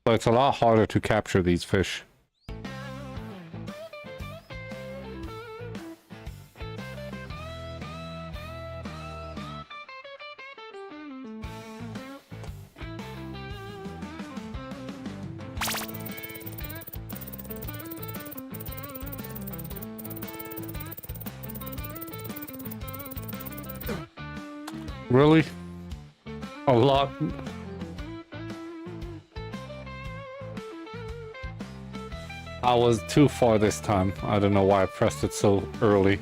So it's a lot harder to capture these fish. Really? A lot. I was too far this time. I don't know why I pressed it so early.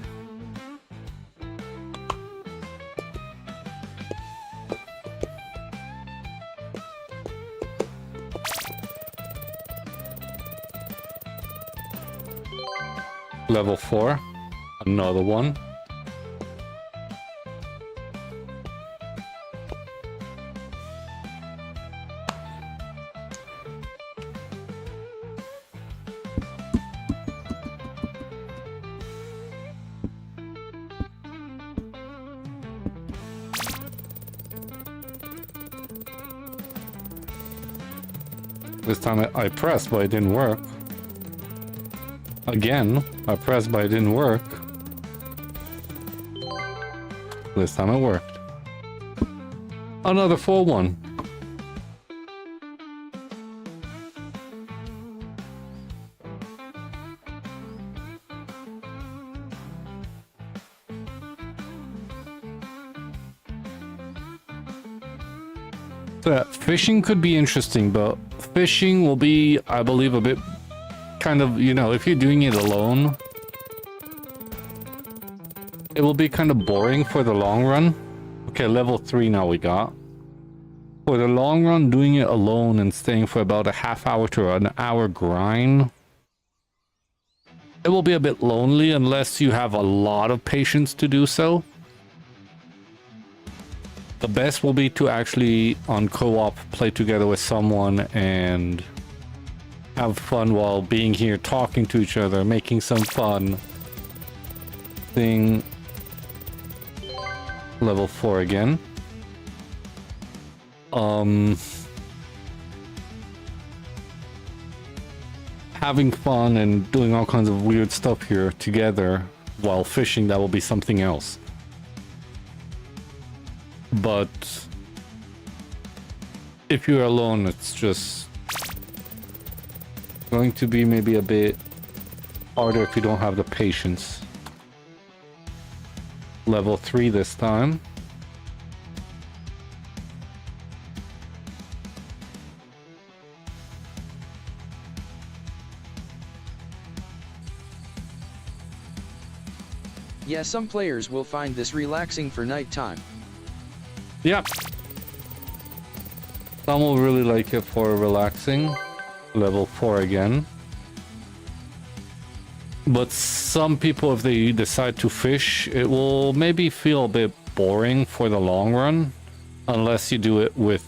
Level 4. Another one. This time I pressed, but it didn't work. Again, I pressed, but it didn't work. This time it worked. Another full one. So fishing could be interesting, but fishing will be, I believe, a bit kind of, you know, if you're doing it alone, it will be kind of boring for the long run. Okay, level 3 now we got. For the long run, doing it alone and staying for about a half hour to an hour grind, it will be a bit lonely unless you have a lot of patience to do so. The best will be to actually, on co-op, play together with someone and have fun while being here, talking to each other, making some fun thing. Level 4 again. Having fun and doing all kinds of weird stuff here together while fishing, that will be something else. But if you're alone, it's just going to be maybe a bit harder if you don't have the patience. Level 3 this time. Yeah, some players will find this relaxing for nighttime. Yeah. Some will really like it for relaxing. Level 4 again. But some people, if they decide to fish, it will maybe feel a bit boring for the long run. Unless you do it with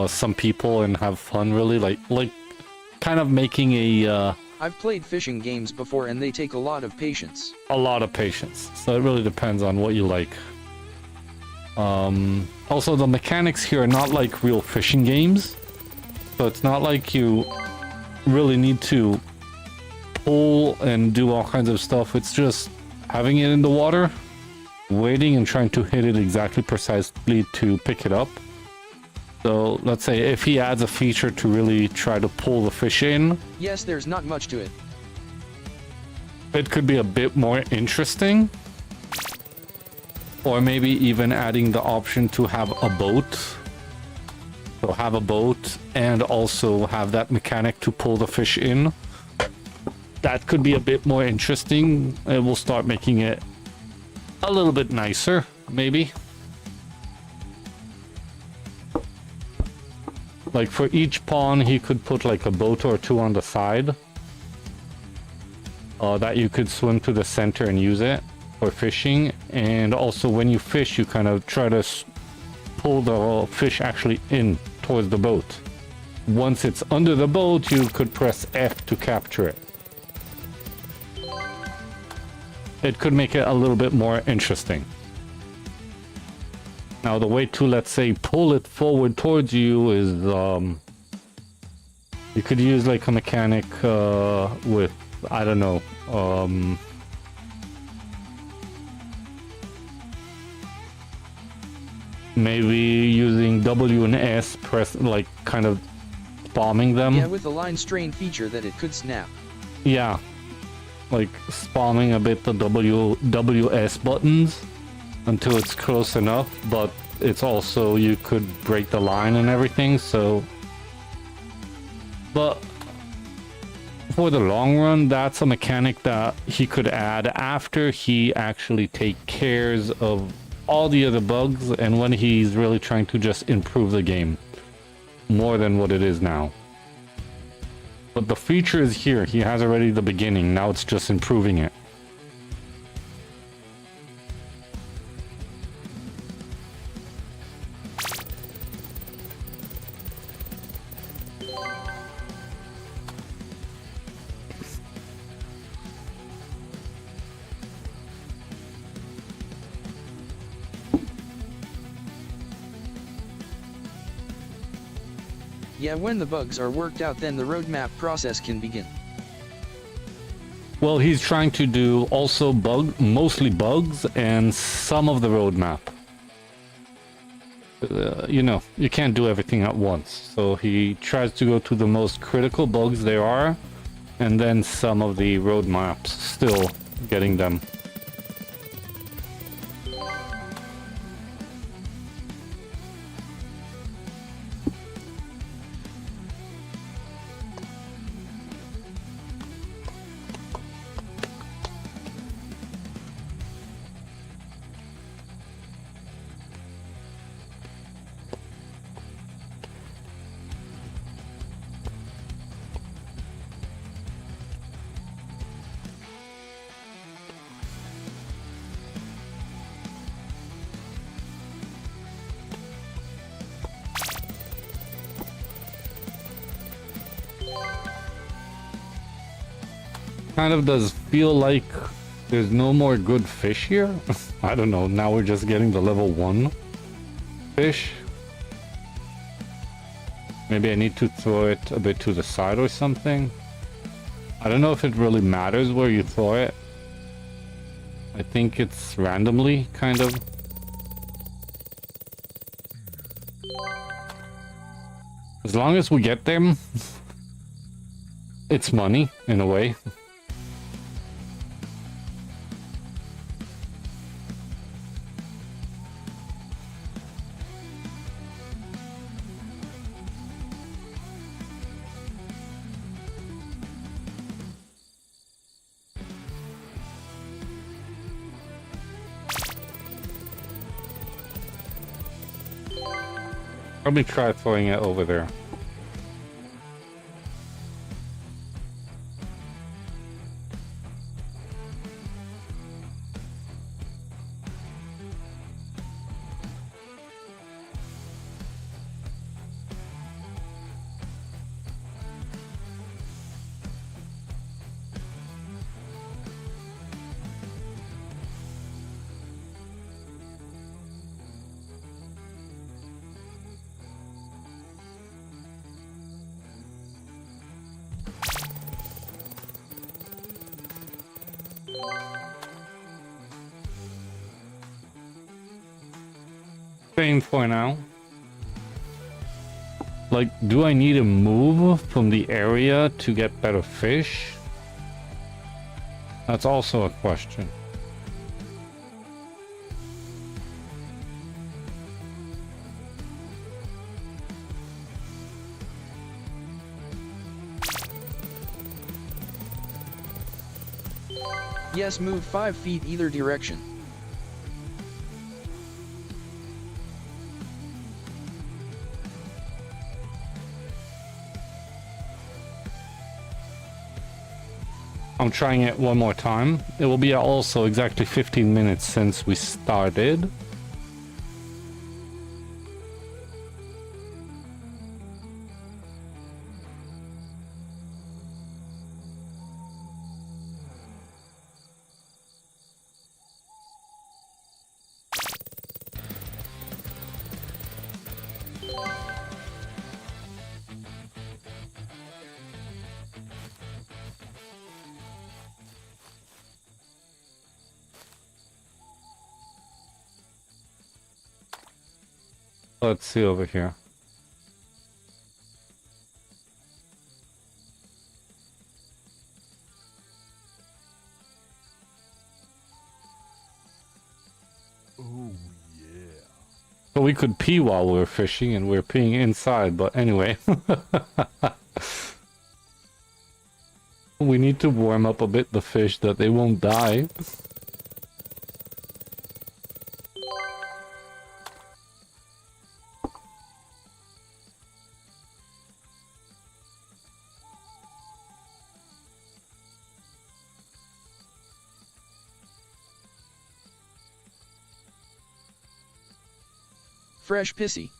some people and have fun, really. Like kind of making a... I've played fishing games before and they take a lot of patience. A lot of patience. So it really depends on what you like. Also, the mechanics here are not like real fishing games. So it's not like you really need to pull and do all kinds of stuff. It's just having it in the water, waiting and trying to hit it exactly precisely to pick it up. So let's say if he adds a feature to really try to pull the fish in. Yes, there's not much to it. It could be a bit more interesting. Or maybe even adding the option to have a boat. So have a boat and also have that mechanic to pull the fish in. That could be a bit more interesting. It will start making it a little bit nicer, maybe. Like for each pawn, he could put like a boat or two on the side. That you could swim to the center and use it for fishing. And also when you fish, you kind of try to pull the fish actually in towards the boat. Once it's under the boat, you could press F to capture it. It could make it a little bit more interesting. Now the way to, let's say, pull it forward towards you is you could use like a mechanic with, I don't know, maybe using W and S, press, like kind of spamming them. Yeah, with the line strain feature that it could snap. Yeah, like spamming a bit the WS buttons until it's close enough, but it's also, you could break the line and everything, so... But for the long run, that's a mechanic that he could add after he actually take cares of all the other bugs and when he's really trying to just improve the game more than what it is now. But the feature is here. He has already the beginning. Now it's just improving it. Yeah, when the bugs are worked out, then the roadmap process can begin. Well, he's trying to do also mostly bugs and some of the roadmap. You know, you can't do everything at once. So he tries to go to the most critical bugs there are, and then some of the roadmaps, still getting them. Kind of does feel like there's no more good fish here. I don't know, now we're just getting the level 1 fish. Maybe I need to throw it a bit to the side or something. I don't know if it really matters where you throw it. I think it's randomly, kind of. As long as we get them, it's money, in a way. Probably try throwing it over there. Same for now. Like, do I need to move from the area to get better fish? That's also a question. Yes, move 5 feet either direction. I'm trying it one more time. It will be also exactly 15 minutes since we started. Let's see over here. Oh, yeah. So we could pee while we were fishing, and we're peeing inside, but anyway. We need to warm up a bit the fish that they won't die. Fresh pissy.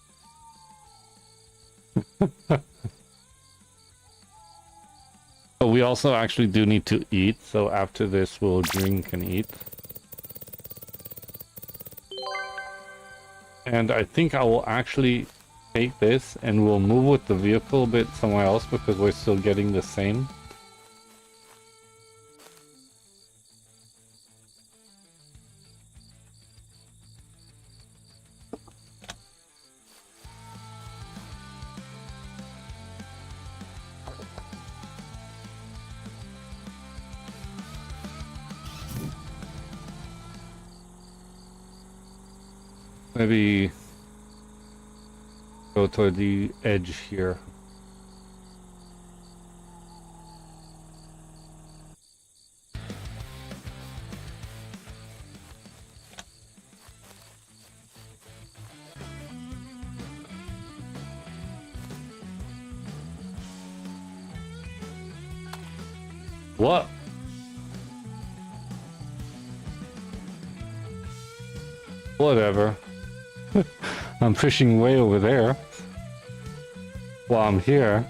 But we also actually do need to eat, so after this we'll drink and eat. And I think I will actually take this and we'll move with the vehicle a bit somewhere else because we're still getting the same. Maybe go toward the edge here. What? Whatever. I'm fishing way over there while I'm here.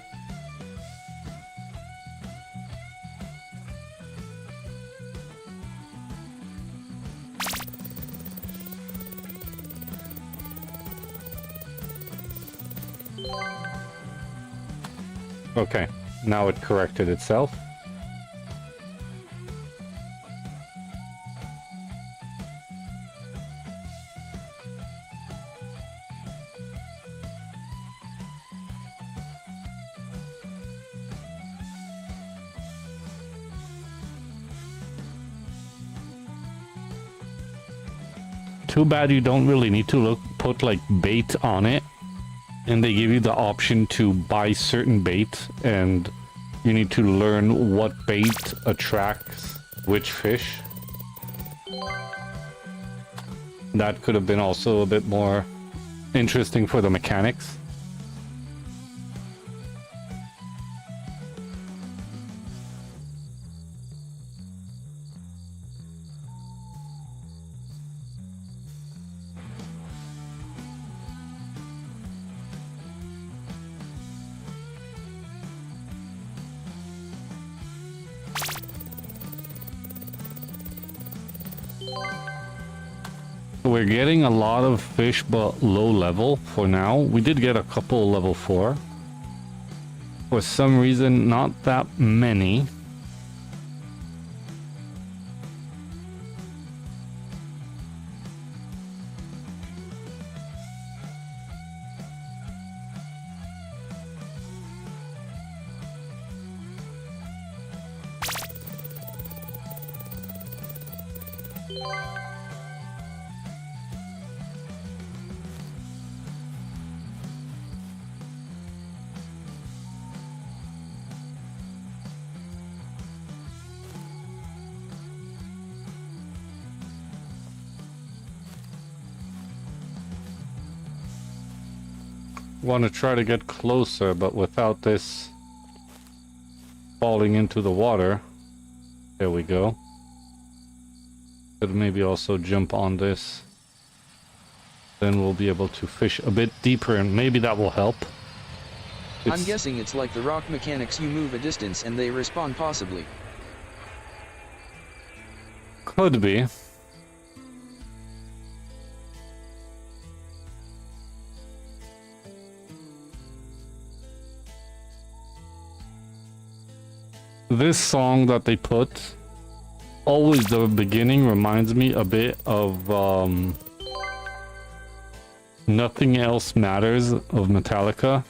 Okay, now it corrected itself. Too bad you don't really need to put like bait on it, and they give you the option to buy certain bait, and you need to learn what bait attracts which fish. That could have been also a bit more interesting for the mechanics. We're getting a lot of fish, but low level for now. We did get a couple level 4. For some reason, not that many. Want to try to get closer, but without this falling into the water. There we go. Could maybe also jump on this. Then we'll be able to fish a bit deeper, and maybe that will help. I'm guessing it's like the rock mechanics, you move a distance and they respawn possibly. Could be. This song that they put, always the beginning reminds me a bit of Nothing Else Matters of Metallica.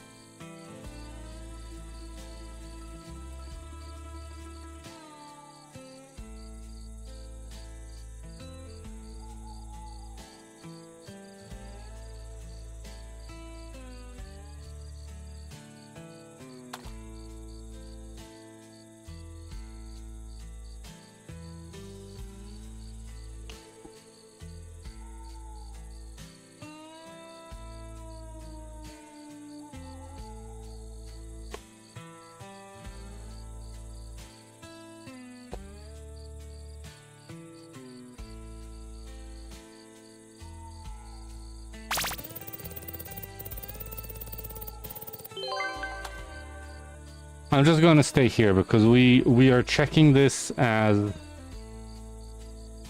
I'm just going to stay here because we are checking this as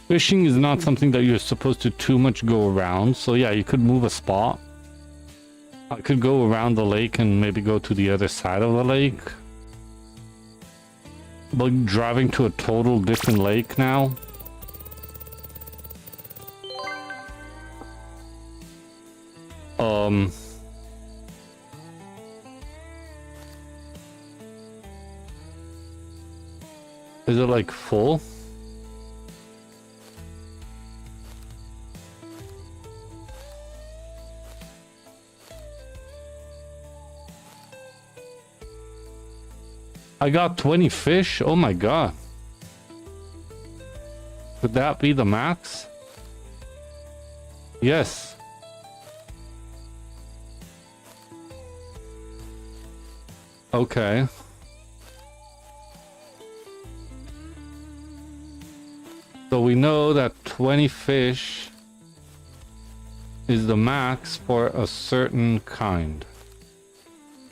fishing is not something that you're supposed to too much go around. So yeah, you could move a spot. I could go around the lake and maybe go to the other side of the lake. But driving to a total different lake now. Is it like full? I got 20 fish? Oh my god. Could that be the max? Yes. Okay. So we know that 20 fish is the max for a certain kind.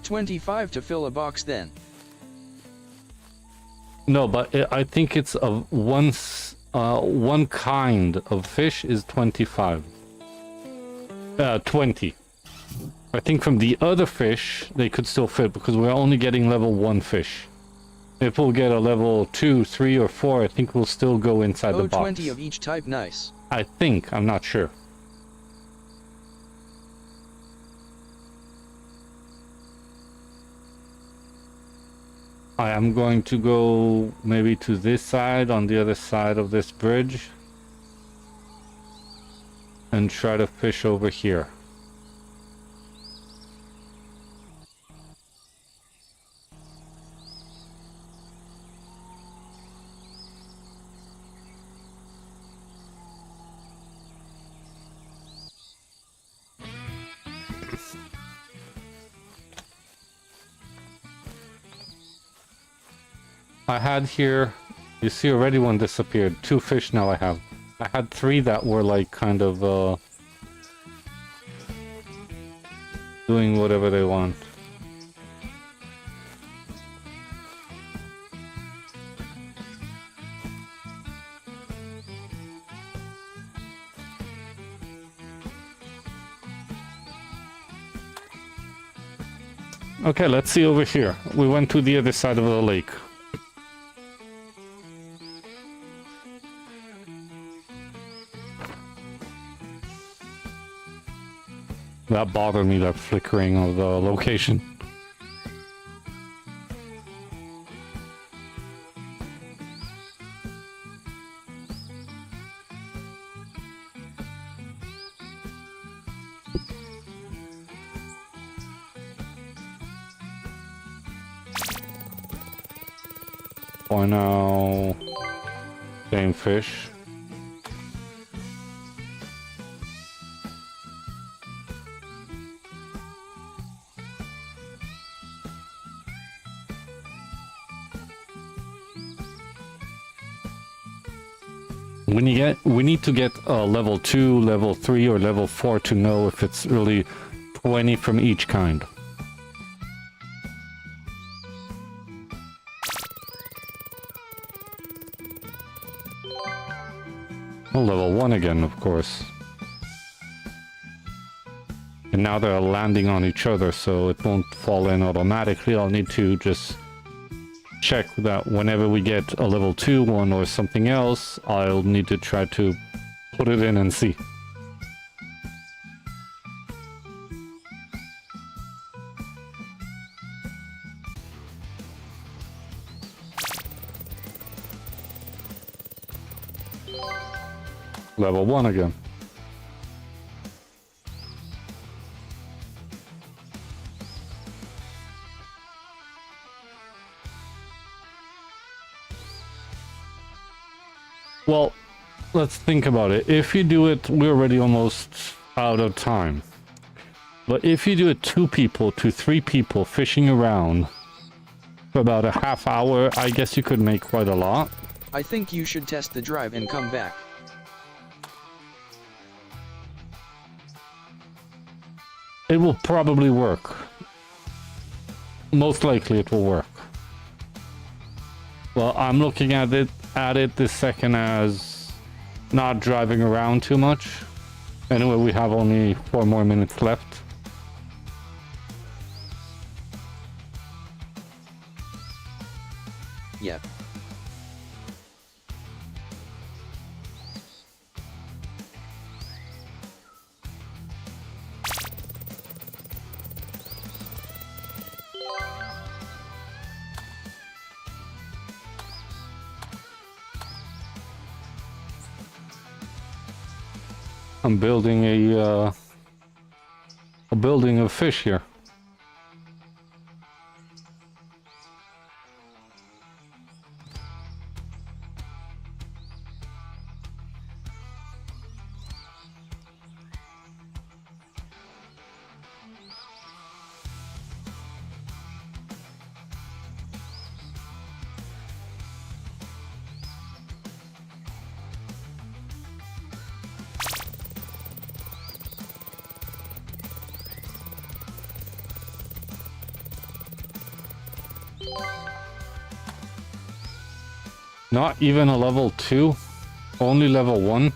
25 to fill a box then. No, but I think it's of one kind of fish is 25. 20. I think from the other fish, they could still fit because we're only getting level 1 fish. If we'll get a level 2, 3, or 4, I think we'll still go inside the box. 20 of each type, nice. I think, I'm not sure. I am going to go maybe to this side, on the other side of this bridge. And try to fish over here. I had here, you see already one disappeared. 2 fish now I have. I had 3 that were like kind of doing whatever they want. Okay, let's see over here. We went to the other side of the lake. That bothered me, that flickering of the location. For now, same fish. We need to get level 2, level 3, or level 4 to know if it's really 20 from each kind. Oh, level 1 again, of course. And now they're landing on each other, so it won't fall in automatically. I'll need to just check that whenever we get a level 2 one or something else, I'll need to try to put it in and see. Level 1 again. Well, let's think about it. If you do it, we're already almost out of time. But if you do it 2 people to 3 people fishing around for about a half hour, I guess you could make quite a lot. I think you should test the drive and come back. It will probably work. Most likely it will work. Well, I'm looking at it this second as not driving around too much. Anyway, we have only 4 more minutes left. Yep. I'm building a building of fish here. Not even a level 2, only level 1.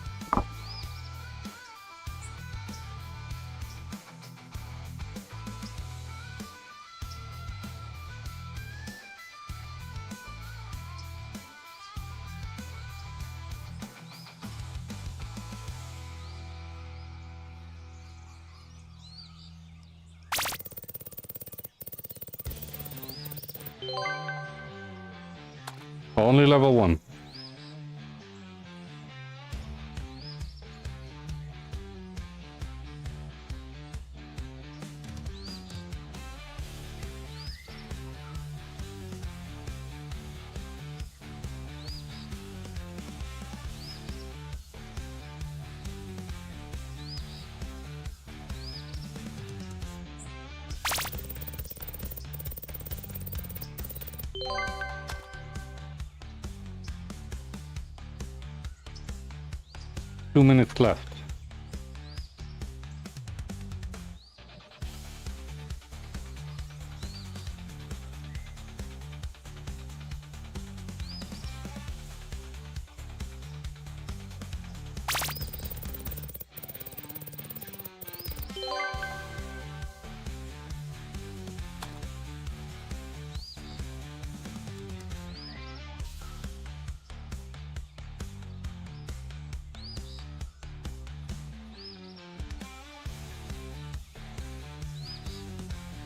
Only level 1. Two minutes left.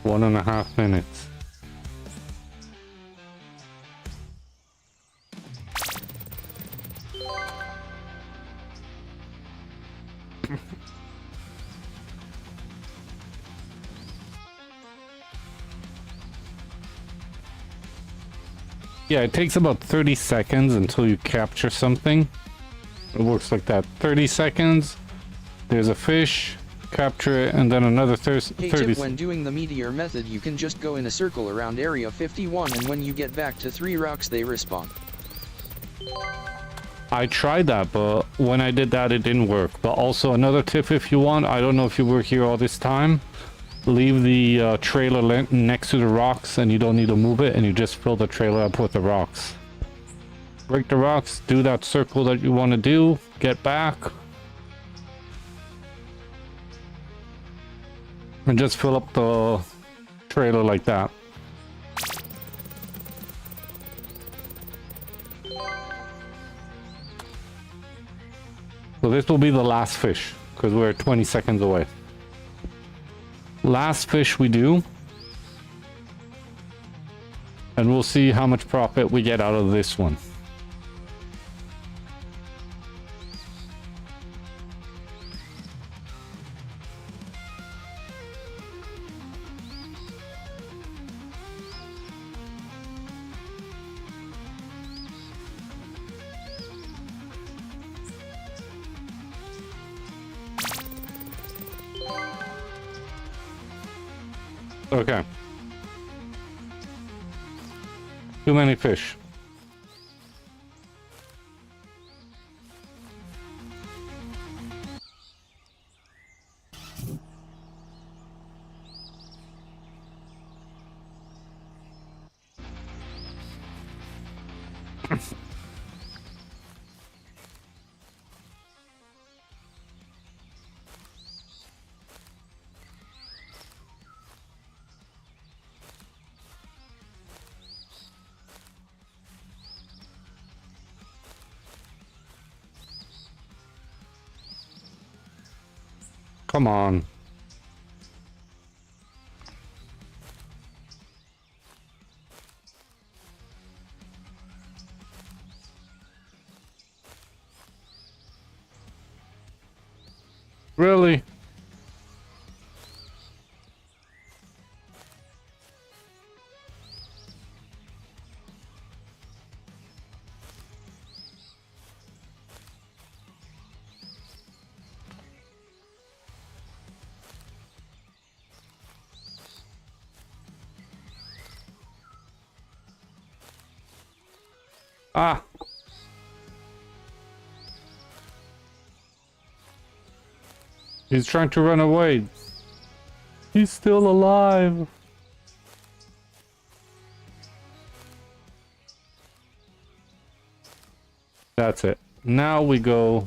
One and a half minutes. Yeah, it takes about 30 seconds until you capture something. It works like that. 30 seconds, there's a fish, capture it, and then another 30 Hey, tip, when doing the meteor method, you can just go in a circle around area 51, and when you get back to 3 rocks they respawn. I tried that, but when I did that, it didn't work. But also another tip if you want, I don't know if you were here all this time, leave the trailer next to the rocks and you don't need to move it, and you just fill the trailer up with the rocks. Break the rocks, do that circle that you want to do, get back, and just fill up the trailer like that. So this will be the last fish, because we're 20 seconds away. Last fish we do. And we'll see how much profit we get out of this one. Okay. Too many fish. Come on. Really? Ah. He's trying to run away. He's still alive. That's it. Now we go.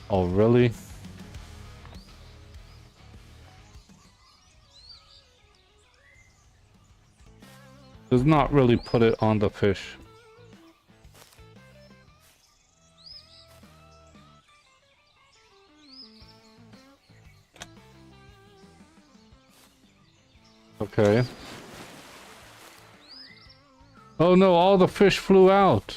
Oh, really? Does not really put it on the fish. Okay. Oh no, all the fish flew out.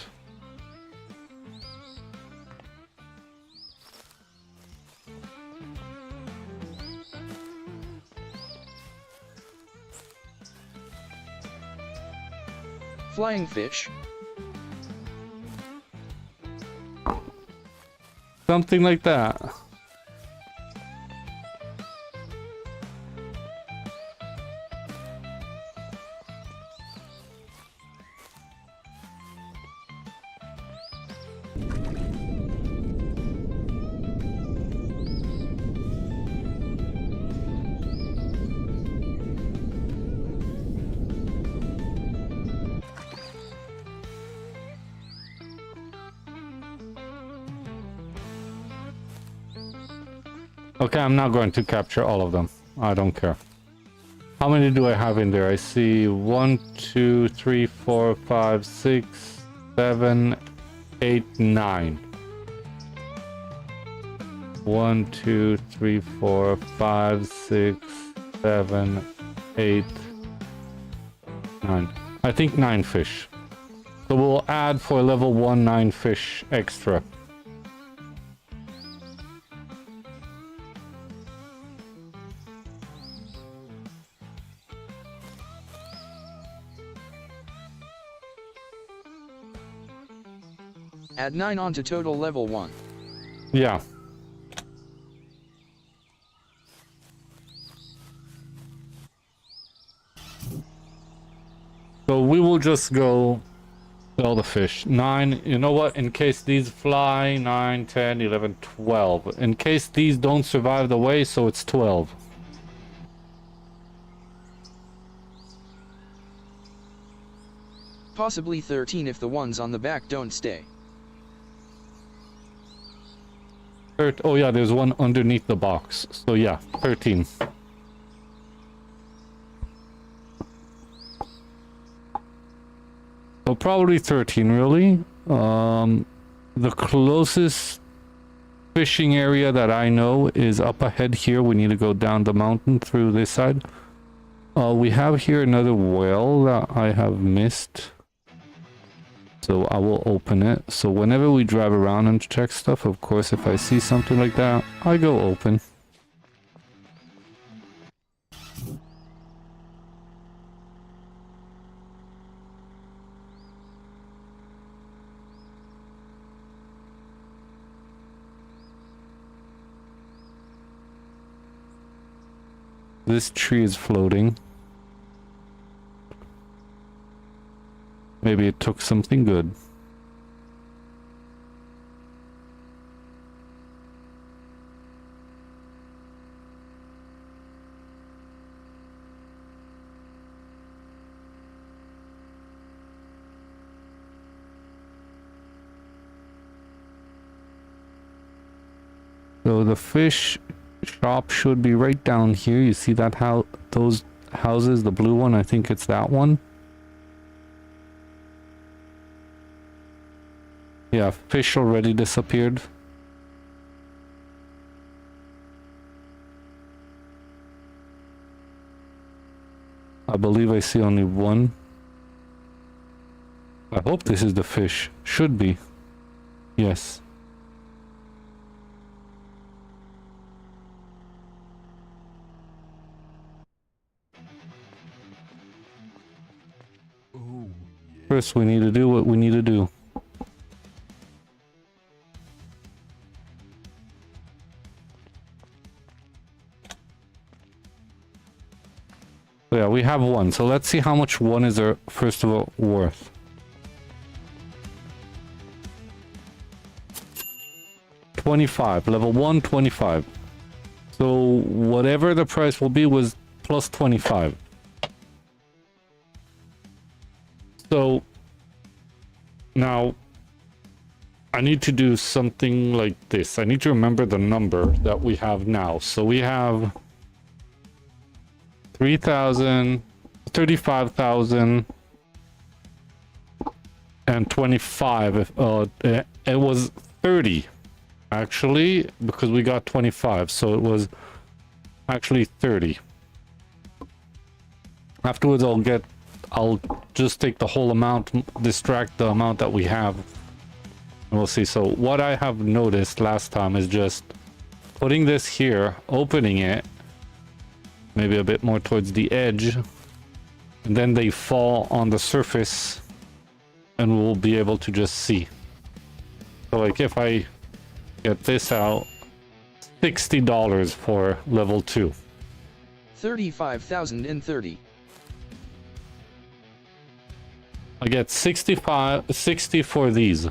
Flying fish. Something like that. Okay, I'm not going to capture all of them. I don't care. How many do I have in there? I see 1, 2, 3, 4, 5, 6, 7, 8, 9. 1, 2, 3, 4, 5, 6, 7, 8, 9. I think 9 fish. So we'll add for level 1 9 fish extra. Add 9 on to total level 1. Yeah. So we will just go All the fish. 9. You know what? In case these fly, 9, 10, 11, 12. In case these don't survive the way, so it's 12. Possibly 13 if the ones on the back don't stay. Oh yeah, there's one underneath the box. So yeah, 13. So probably 13 really. The closest fishing area that I know is up ahead here. We need to go down the mountain through this side. We have here another well that I have missed. So I will open it. So whenever we drive around and check stuff, of course, if I see something like that, I go open. This tree is floating. Maybe it took something good. So the fish shop should be right down here. You see that how those houses, the blue one, I think it's that one. Yeah, fish already disappeared. I believe I see only one. I hope this is the fish. Should be. Yes. Oh, First, we need to do what we need to do. So yeah, we have one. So let's see how much one is first of all worth. $25. Level 1, 25. So whatever the price will be was plus 25. So now I need to do something like this. I need to remember the number that we have now. So we have 3,000, 35,000, and 25. It was 30 actually, because we got 25, so it was actually 30. Afterwards, I'll just take the whole amount, distract the amount that we have, and we'll see. So what I have noticed last time is just putting this here, opening it, maybe a bit more towards the edge, and then they fall on the surface and we'll be able to just see. So like if I get this out, $60 for level 2. 35,030. I get 60 for these.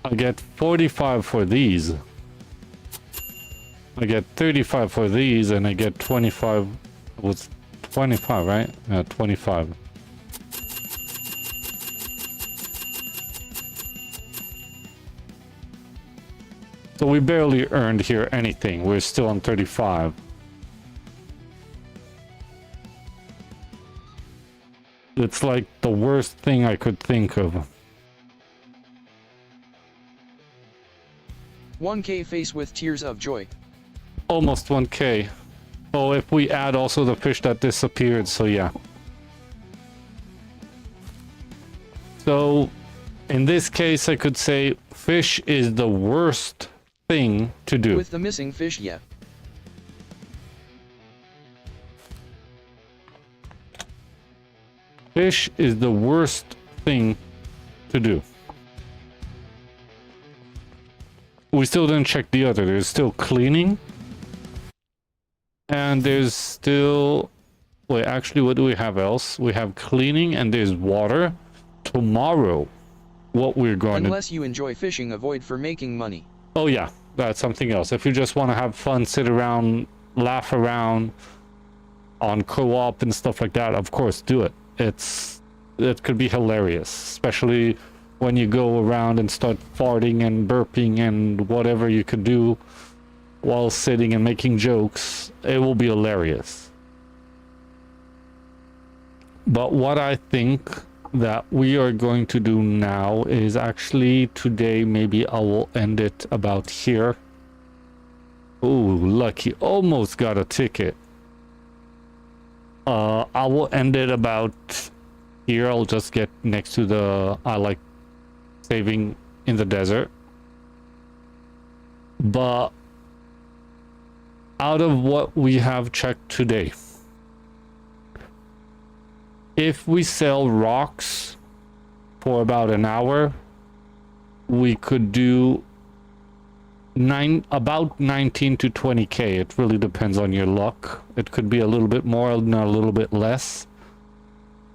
I get 45 for these. I get 35 for these, and I get 25. Was 25, right? Yeah, 25. So we barely earned here anything. We're still on 35. It's like the worst thing I could think of. 1K face with tears of joy. Almost 1K. Oh, if we add also the fish that disappeared, so yeah. So, in this case, I could say fish is the worst thing to do. With the missing fish, yeah. Fish is the worst thing to do. We still didn't check the other. There's still cleaning. And And there's still... Wait, actually, what do we have else? We have cleaning and there's water. Tomorrow, what we're going Unless you enjoy fishing, avoid for making money. Oh yeah, that's something else. If you just want to have fun, sit around, laugh around on co-op and stuff like that, of course, do it. It could be hilarious, especially when you go around and start farting and burping and whatever you could do while sitting and making jokes. It will be hilarious. But what I think that we are going to do now is actually today, maybe I will end it about here. Oh, lucky, almost got a ticket. I will end it about here. I'll just get next to the, I like saving in the desert. But out of what we have checked today, if we sell rocks for about an hour, we could do about 19 to 20k. It really depends on your luck. It could be a little bit more and a little bit less.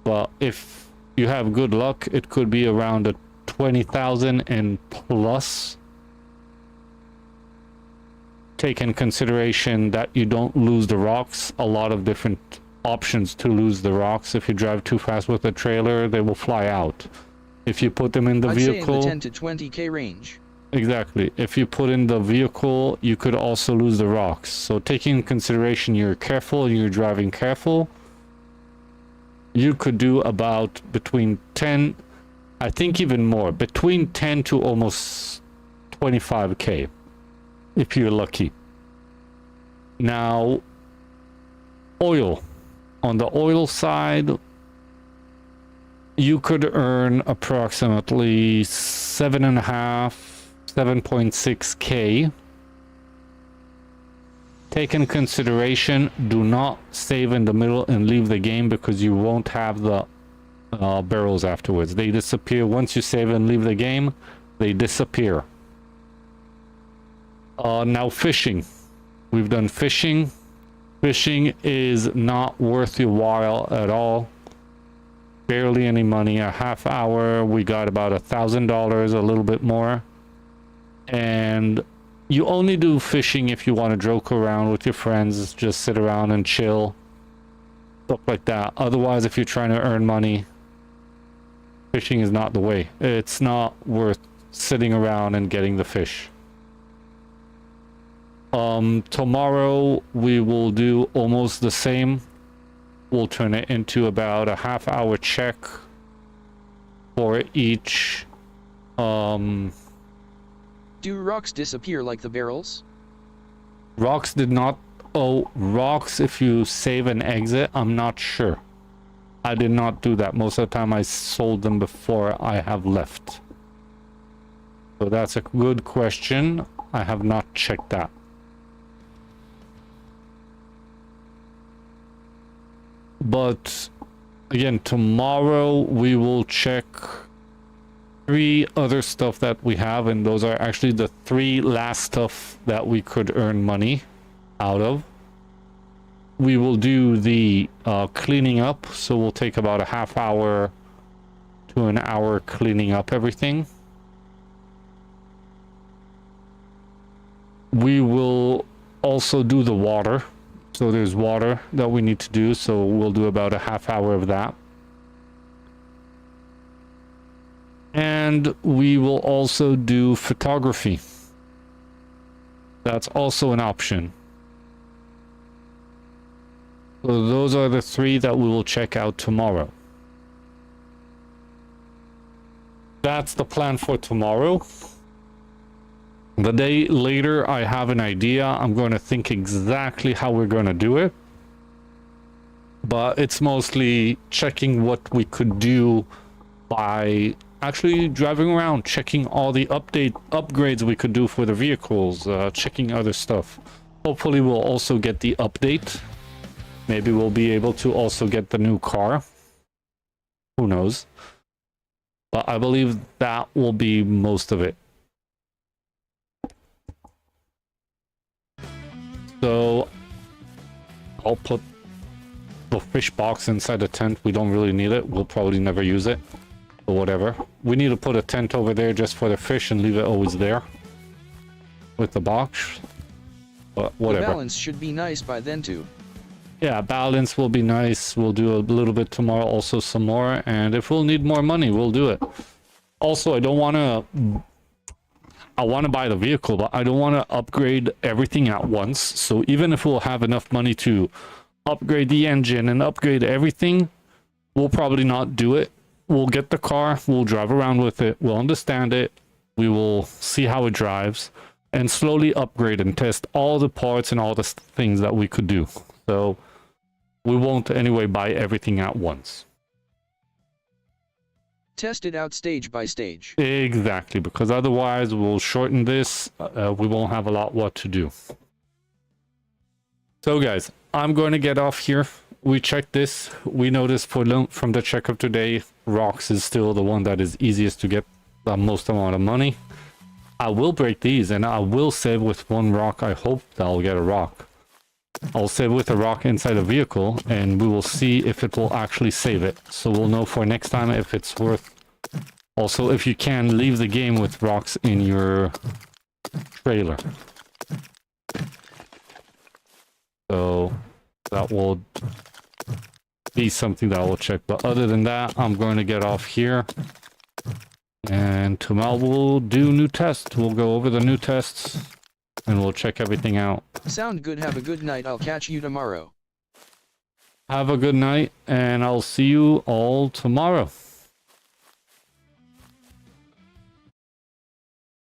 But if you have good luck, it could be around a 20,000 and plus. Take in consideration that you don't lose the rocks. A lot of different options to lose the rocks. If you drive too fast with a trailer, they will fly out. If you put them in the vehicle, say in the 10 to 20k range. Exactly. If you put in the vehicle, you could also lose the rocks. So taking in consideration you're careful and you're driving careful, you could do about between 10, I think even more, between 10 to almost 25k if you're lucky. Now, oil. On the oil side, you could earn approximately 7.6k. Take in consideration, do not save in the middle and leave the game because you won't have the barrels afterwards. They disappear once you save and leave the game. They disappear. Now fishing. We've done fishing. Fishing is not worth your while at all. Barely any money. A half hour, we got about $1,000, a little bit more. And you only do fishing if you want to joke around with your friends, just sit around and chill, stuff like that. Otherwise, if you're trying to earn money, fishing is not the way. It's not worth sitting around and getting the fish. Tomorrow we will do almost the same. We'll turn it into about a half-hour check for each. Do rocks disappear like the barrels? Rocks did not. Oh, rocks if you save and exit, I'm not sure. I did not do that. Most of the time I sold them before I have left. So that's a good question. I have not checked that. But again, tomorrow we will check 3 other stuff that we have, and those are actually the 3 last stuff that we could earn money out of. We will do the cleaning up, so we'll take about a half hour to an hour cleaning up everything. We will also do the water. So there's water that we need to do, so we'll do about a half hour of that. And we will also do photography. That's also an option. So those are the 3 that we will check out tomorrow. That's the plan for tomorrow. The day later, I have an idea. I'm going to think exactly how we're going to do it. But it's mostly checking what we could do by actually driving around, checking all the upgrades we could do for the vehicles, checking other stuff. Hopefully we'll also get the update. Maybe we'll be able to also get the new car. Who knows? But I believe that will be most of it. So I'll put the fish box inside the tent. We don't really need it. We'll probably never use it. But whatever. We need to put a tent over there just for the fish and leave it always there. With the box. But whatever. The balance should be nice by then too. Yeah, balance will be nice. We'll do a little bit tomorrow, also some more. And if we'll need more money, we'll do it. Also, I don't want to... I want to buy the vehicle, but I don't want to upgrade everything at once. So even if we'll have enough money to upgrade the engine and upgrade everything, we'll probably not do it. We'll get the car, we'll drive around with it, we'll understand it, we will see how it drives, and slowly upgrade and test all the parts and all the things that we could do. So we won't anyway buy everything at once. Test it out stage by stage. Exactly, because otherwise we'll shorten this. We won't have a lot what to do. So guys, I'm going to get off here. We checked this. We noticed from the checkup today, rocks is still the one that is easiest to get the most amount of money. I will break these and I will save with one rock. I hope that I'll get a rock. I'll save with a rock inside a vehicle and we will see if it will actually save it. So we'll know for next time if it's worth. Also, if you can, leave the game with rocks in your trailer. So that will be something that I will check. But other than that, I'm going to get off here. And tomorrow we'll do new tests. We'll go over the new tests. And we'll check everything out. Sound good. Have a good night. I'll catch you tomorrow. Have a good night, and I'll see you all tomorrow.